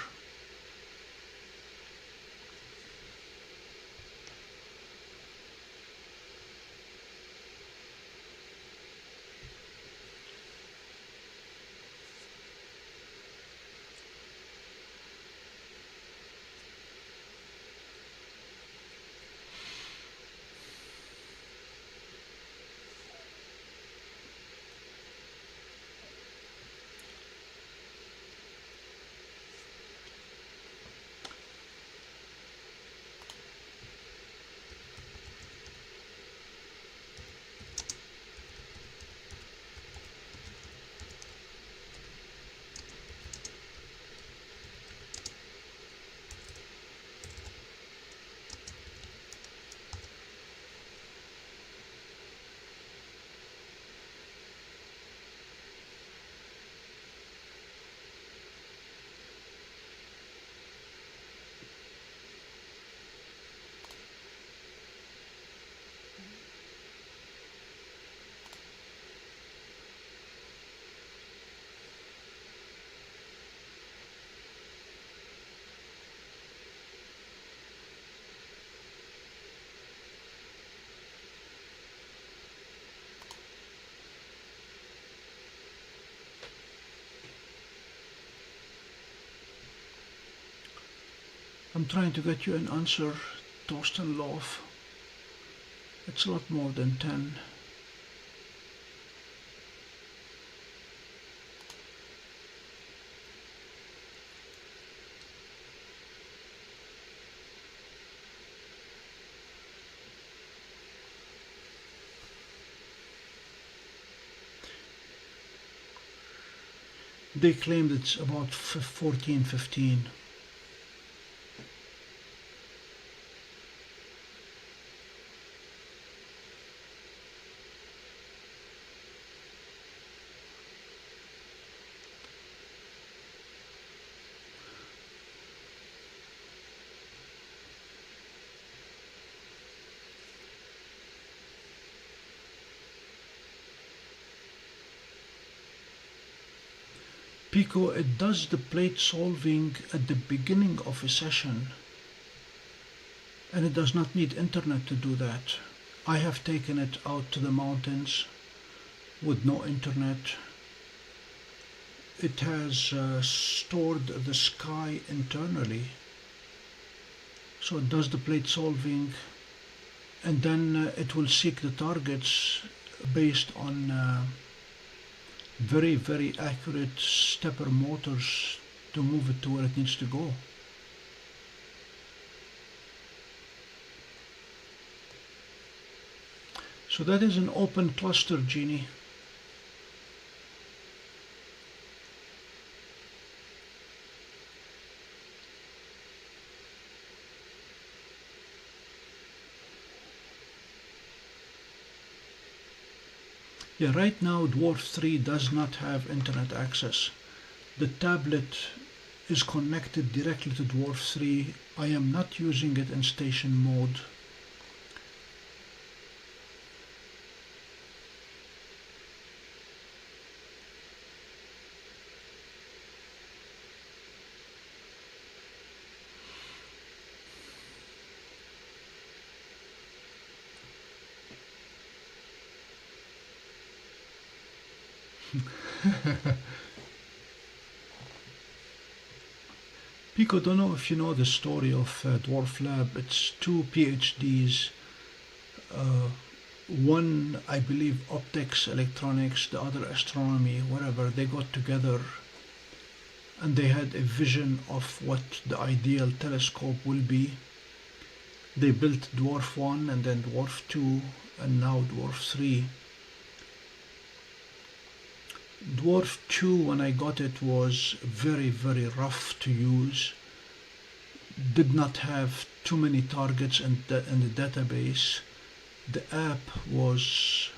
I'm trying to get you an answer, Torsten Loaf. It's a lot more than 10. They claimed it's about 14, 15. Pico, it does the plate solving at the beginning of a session, and it does not need internet to do that. I have taken it out to the mountains with no internet. It has stored the sky internally, so it does the plate solving, and then it will seek the targets based on very, very accurate stepper motors to move it to where it needs to go. So that is an open cluster, Jeannie. Yeah, right now Dwarf 3 does not have internet access. The tablet is connected directly to Dwarf 3. I am not using it in station mode. Pico, don't know if you know the story of Dwarf Lab. It's two PhDs. One, I believe, optics, electronics, the other astronomy, whatever. They got together and they had a vision of what the ideal telescope will be. They built Dwarf 1 and then Dwarf 2 and now Dwarf 3. Dwarf 2, when I got it, was very, very rough to use. Did not have too many targets in the database. The app was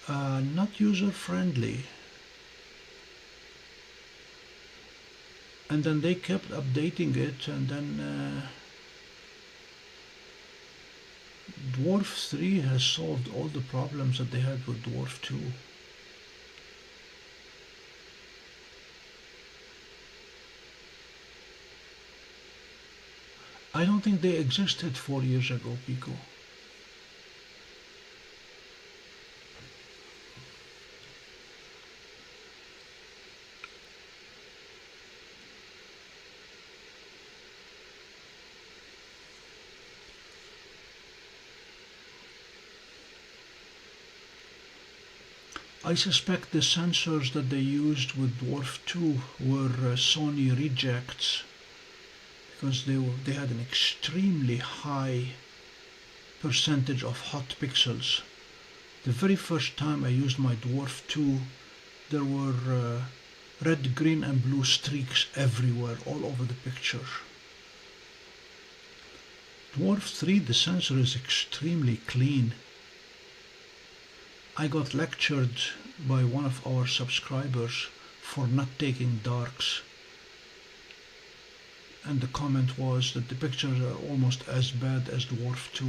not user-friendly. And then they kept updating it, and then Dwarf 3 has solved all the problems that they had with Dwarf 2. I don't think they existed 4 years ago, Pico. I suspect the sensors that they used with Dwarf 2 were Sony rejects, because they had an extremely high percentage of hot pixels. The very first time I used my Dwarf 2, there were red, green and blue streaks everywhere, all over the picture. Dwarf 3, the sensor is extremely clean. I got lectured by one of our subscribers for not taking darks. And the comment was that the pictures are almost as bad as Dwarf 2.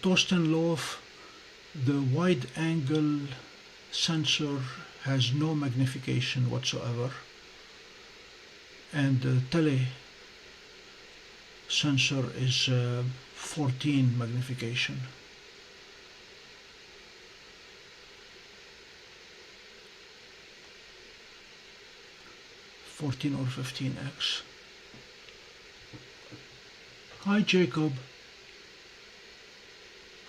Torsten Loaf, the wide angle sensor has no magnification whatsoever, and the tele sensor is 14 magnification. Or 15x. Hi Jacob.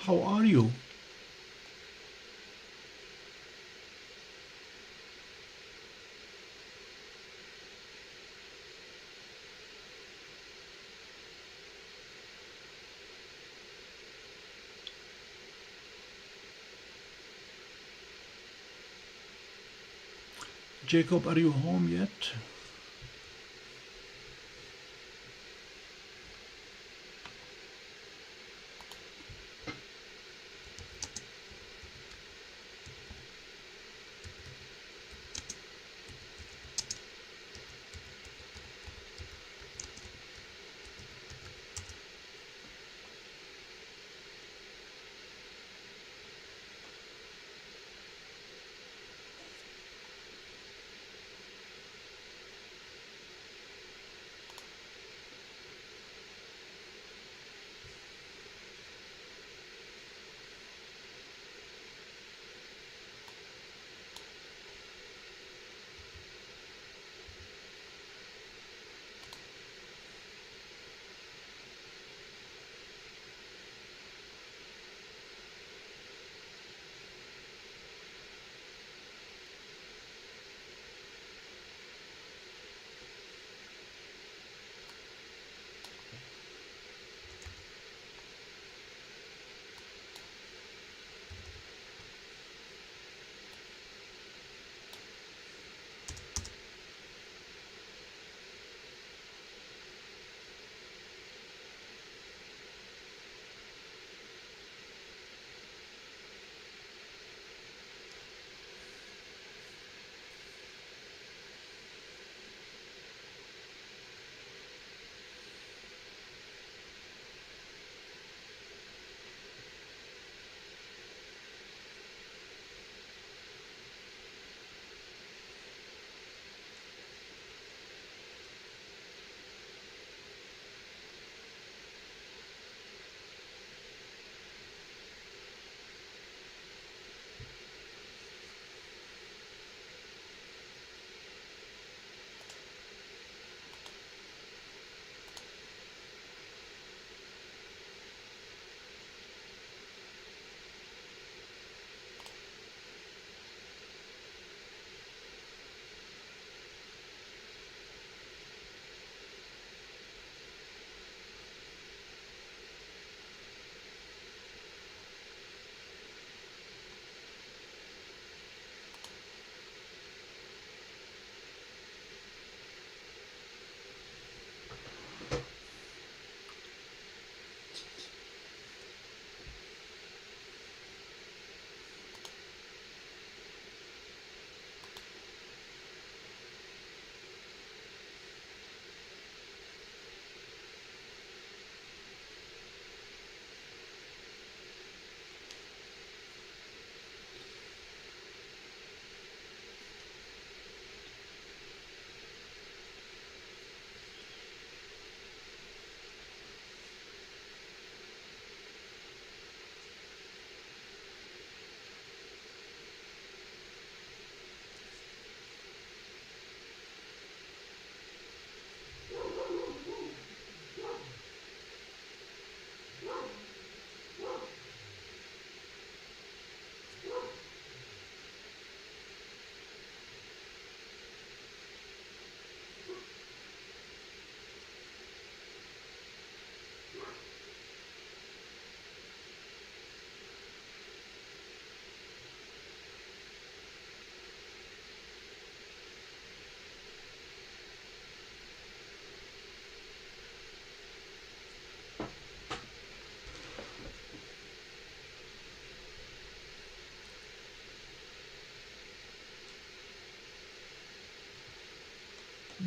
How are you? Jacob, are you home yet?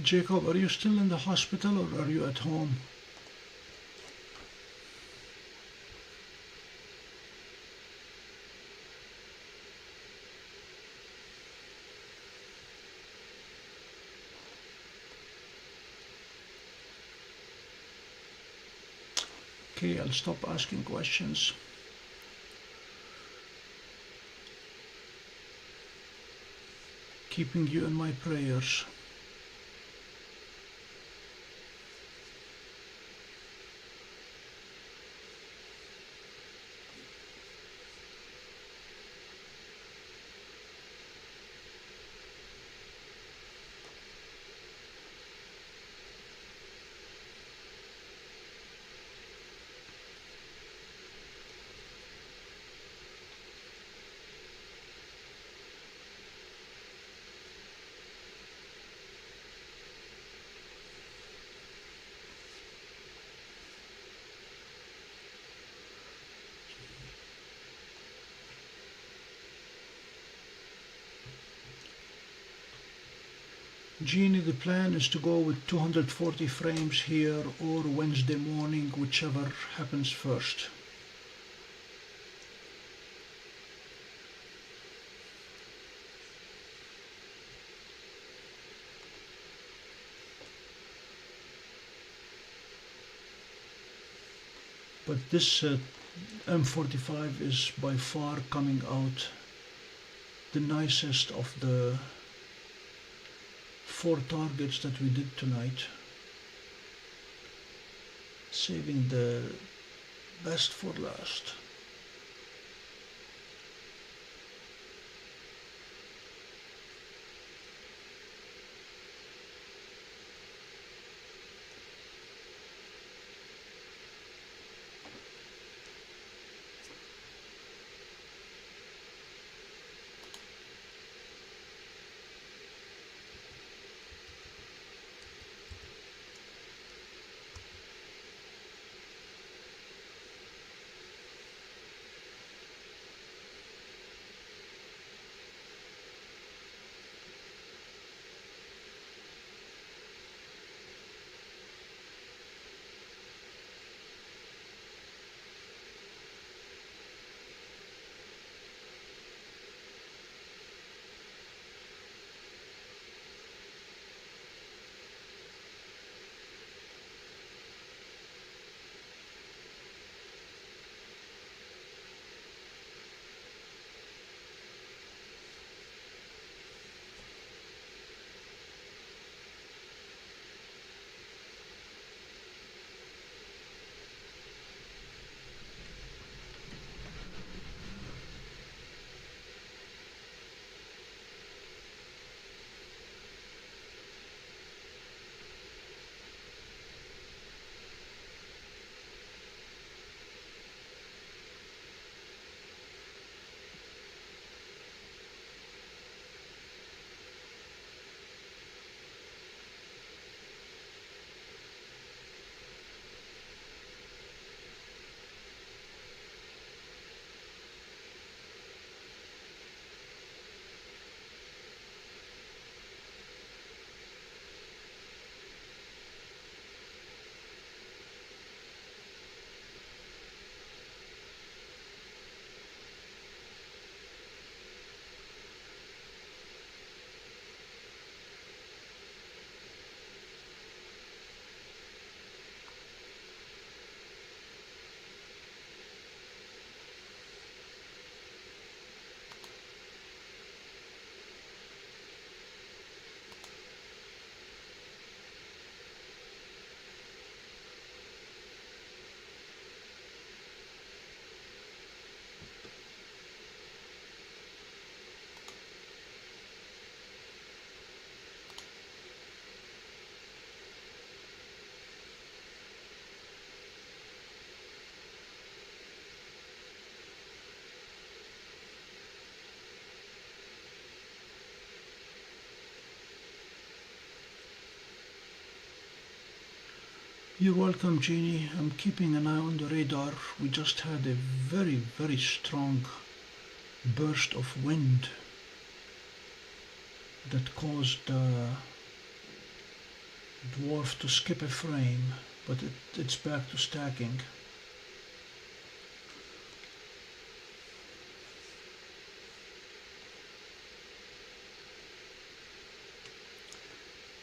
Jacob, are you still in the hospital or are you at home? Okay, I'll stop asking questions. Keeping you in my prayers. Jeannie, the plan is to go with 240 frames here or Wednesday morning, whichever happens first. But this M45 is by far coming out the nicest of the 4 targets that we did tonight, saving the best for last. You're welcome, Jeannie. I'm keeping an eye on the radar. We just had a very, very strong burst of wind that caused dwarf to skip a frame, but it's back to stacking.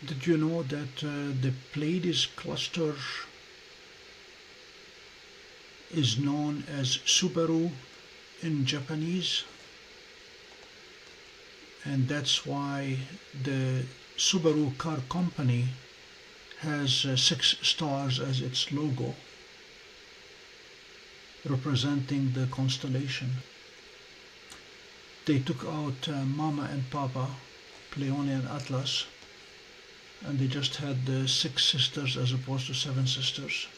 Did you know that the Pleiades cluster is known as Subaru in Japanese? And that's why the Subaru car company has 6 stars as its logo, representing the constellation. They took out Mama and Papa, Pleione and Atlas, and they just had the 6 sisters as opposed to 7 sisters.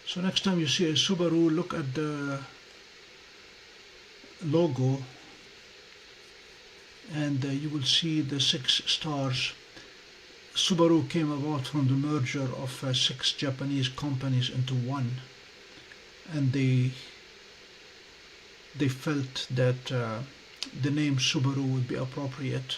So next time you see a Subaru, look at the logo, and you will see the 6 stars. Subaru came about from the merger of 6 Japanese companies into one, and they felt that the name Subaru would be appropriate.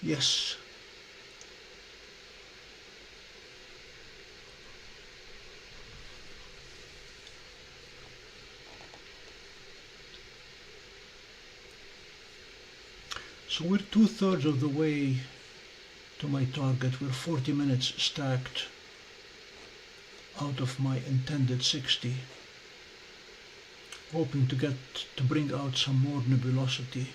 Yes. So we're 2/3 of the way to my target. We're 40 minutes stacked out of my intended 60. Hoping to bring out some more nebulosity.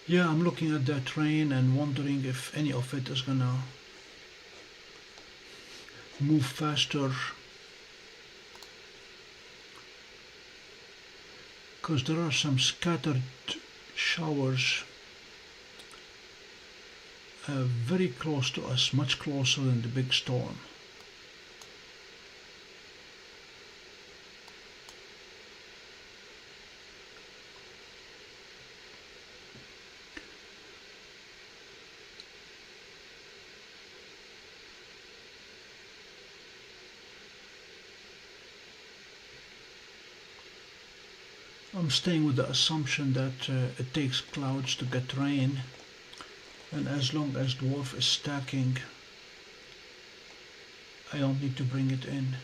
Yeah, I'm looking at that train and wondering if any of it is gonna move faster, because there are some scattered showers very close to us, much closer than the big storm. I'm staying with the assumption that it takes clouds to get rain, and as long as dwarf is stacking, I don't need to bring it in.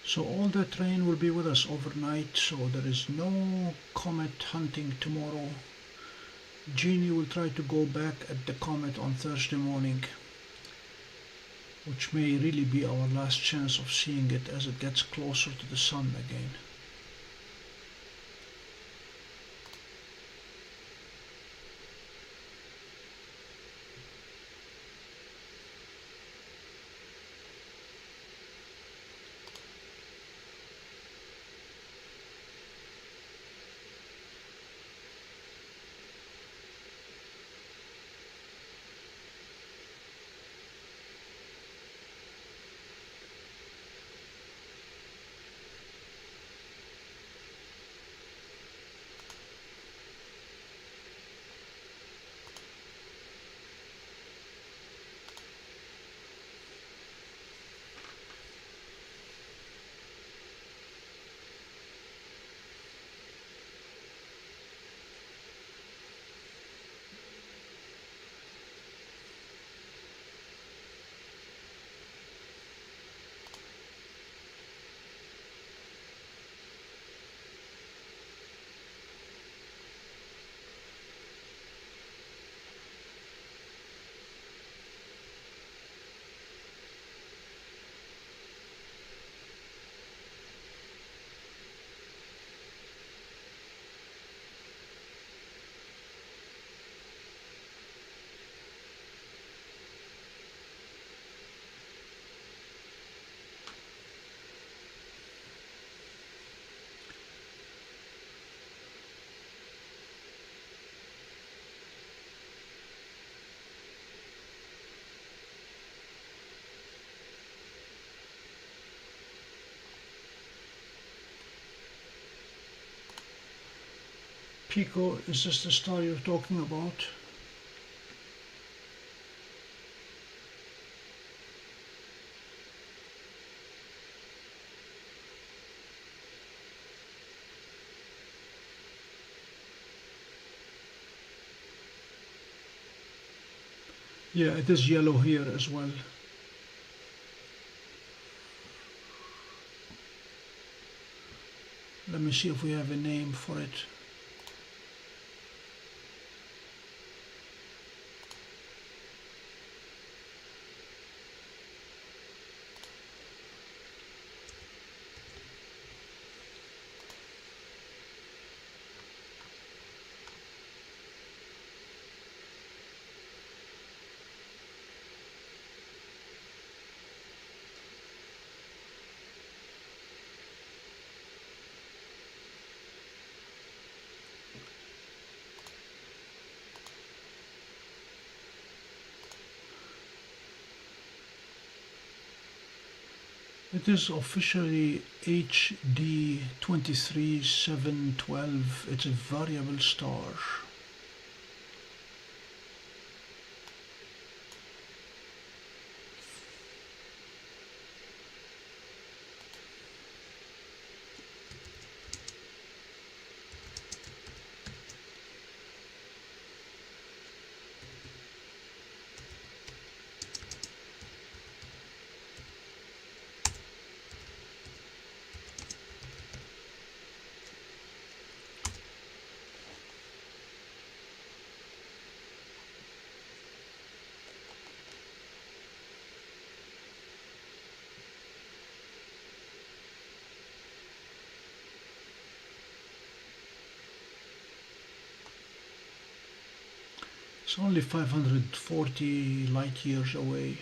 So all that rain will be with us overnight, so there is no comet hunting tomorrow. Jeannie will try to go back at the comet on Thursday morning, which may really be our last chance of seeing it as it gets closer to the sun again. Pico, is this the star you're talking about? Yeah, it is yellow here as well. Let me see if we have a name for it. It is officially HD 23712. It's a variable star. It's only 540 light years away.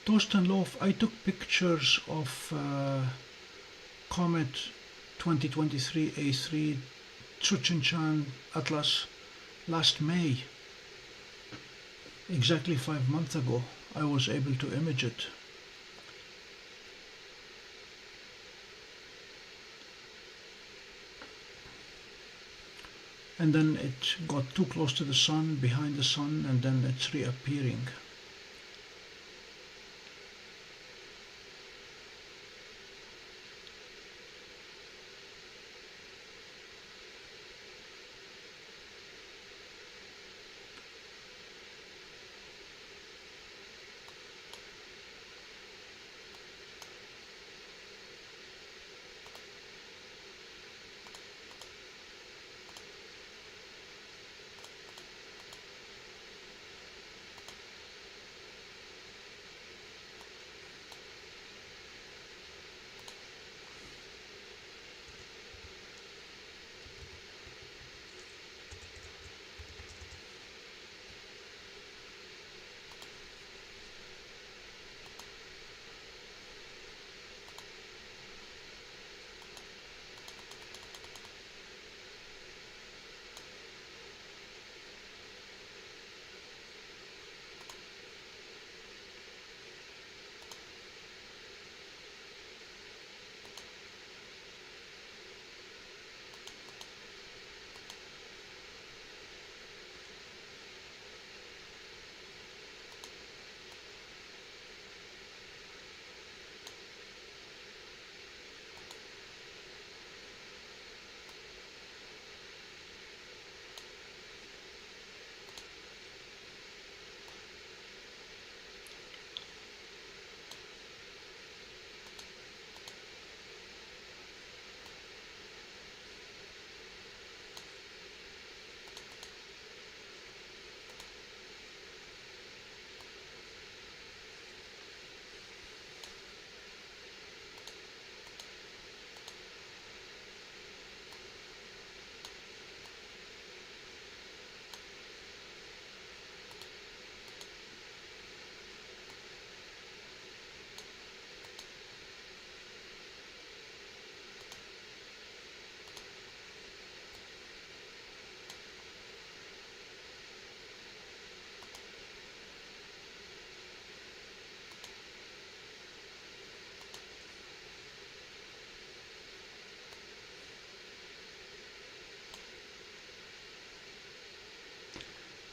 Toast and Loaf, I took pictures of Comet 2023 A3 Tsuchinchan Atlas last May. Exactly 5 months ago, I was able to image it. And then it got too close to the sun, behind the sun, and then it's reappearing.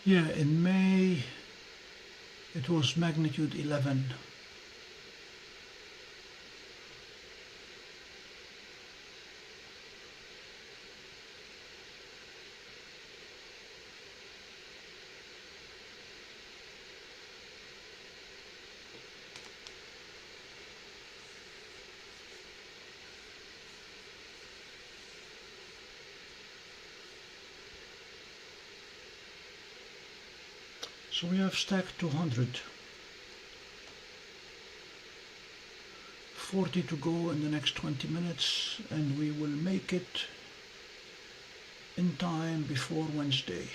Yeah, in May it was magnitude 11. So we have stacked 200. 40 to go in the next 20 minutes, and we will make it in time before Wednesday.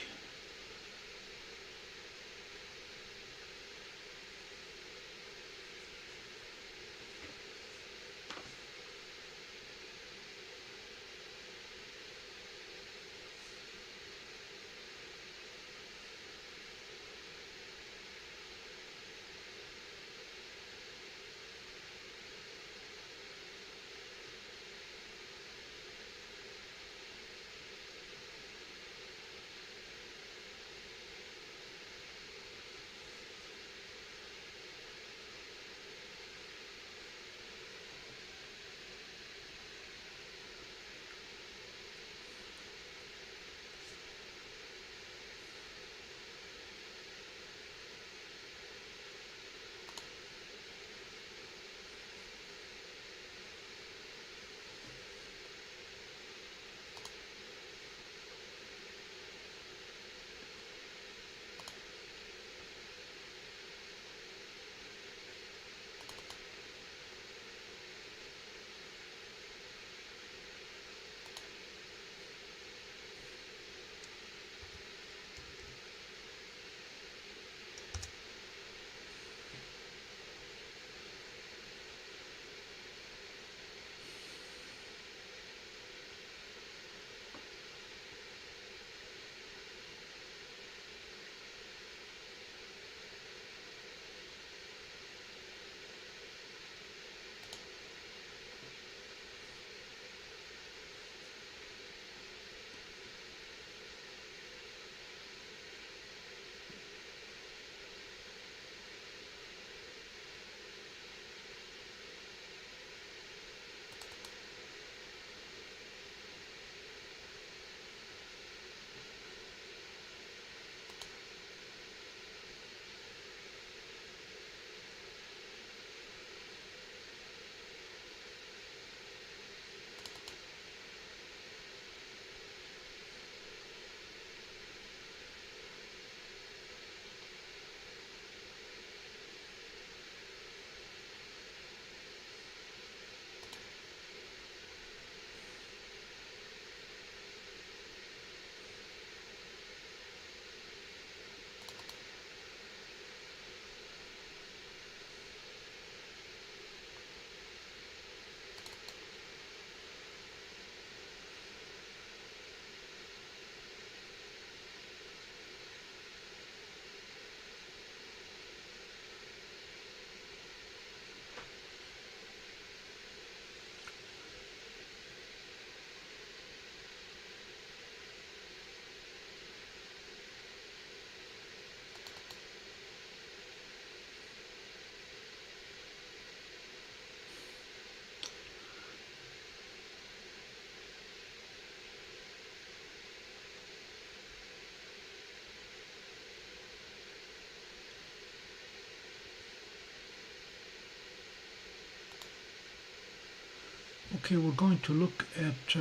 Okay, we're going to look at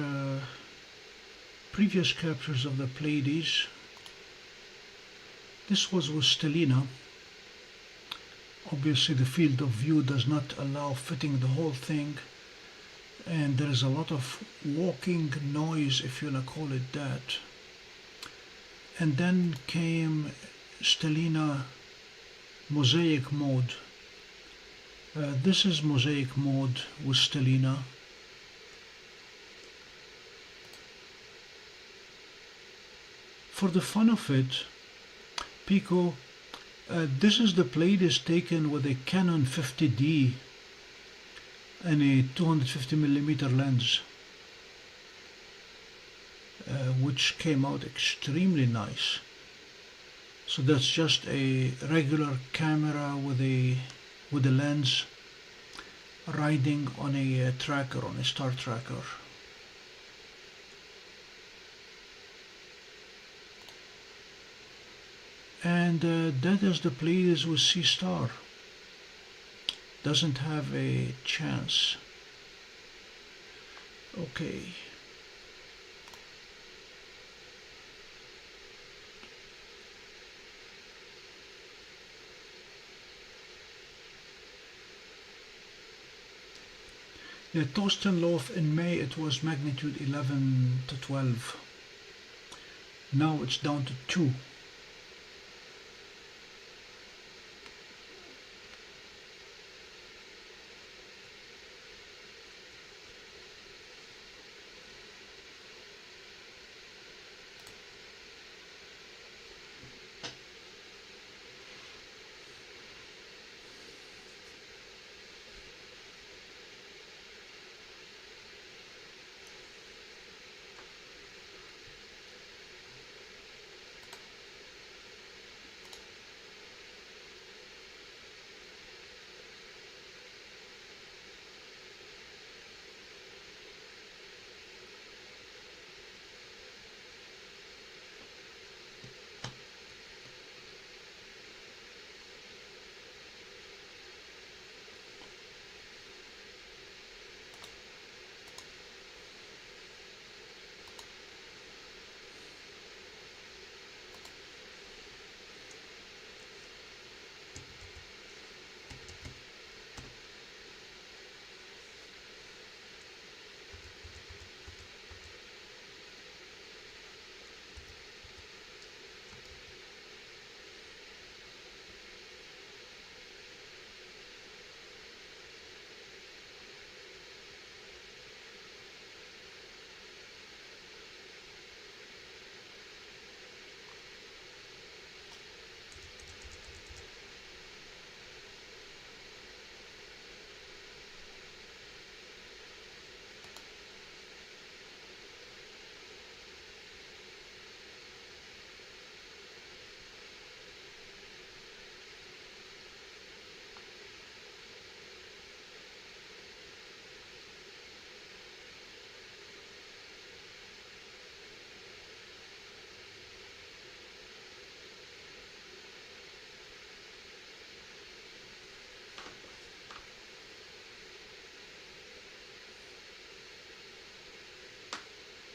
previous captures of the Pleiades. This was with Stellina. Obviously the field of view does not allow fitting the whole thing, and there is a lot of walking noise, if you want to call it that. And then came Stellina mosaic mode. This is mosaic mode with Stellina. For the fun of it, Pico, this is the Pleiades taken with a Canon 50D and a 250mm lens, which came out extremely nice. So that's just a regular camera with a lens riding on a tracker, on a star tracker. And that is the Pleiades with Seestar. Doesn't have a chance. Okay. The Torsten Loaf in May it was magnitude 11 to 12. Now it's down to 2.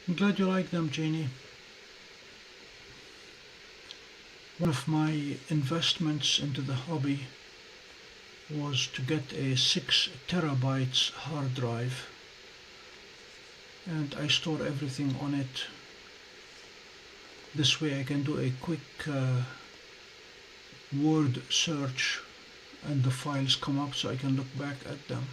I'm glad you like them, Jeannie. One of my investments into the hobby was to get a 6 terabytes hard drive, and I store everything on it. This way I can do a quick word search and the files come up so I can look back at them.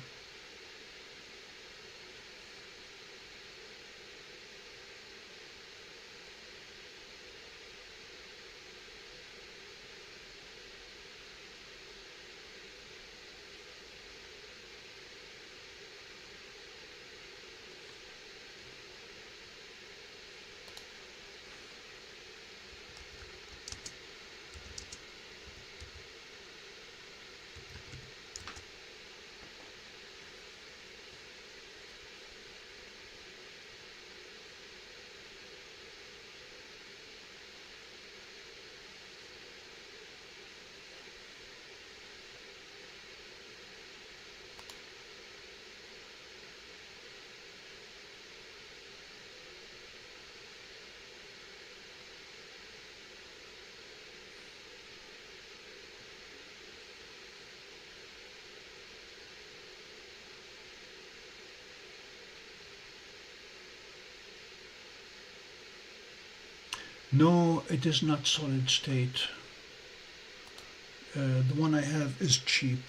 No, it is not solid state. The one I have is cheap.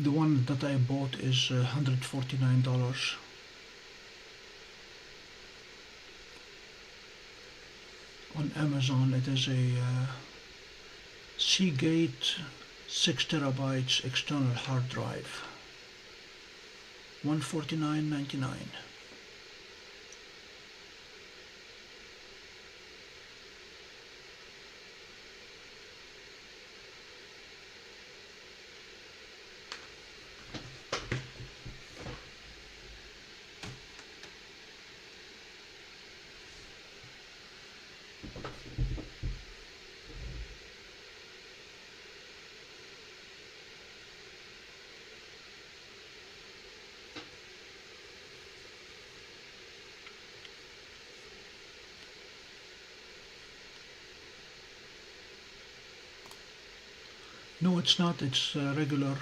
The one that I bought is $149. On Amazon. It is a Seagate 6 terabytes external hard drive. $149.99. No, it's not. It's regular.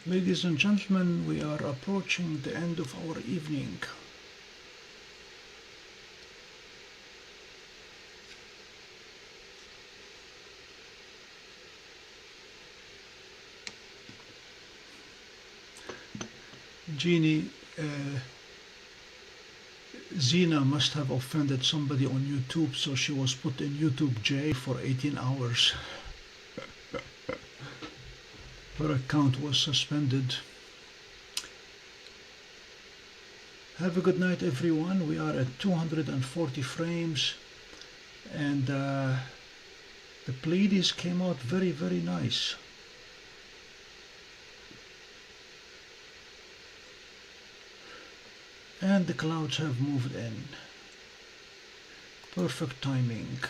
Ladies and gentlemen, we are approaching the end of our evening. Jeannie, Zena must have offended somebody on YouTube, so she was put in YouTube jail for 18 hours. Her account was suspended. Have a good night, everyone. We are at 240 frames, and the Pleiades came out very, very nice. And the clouds have moved in. Perfect timing.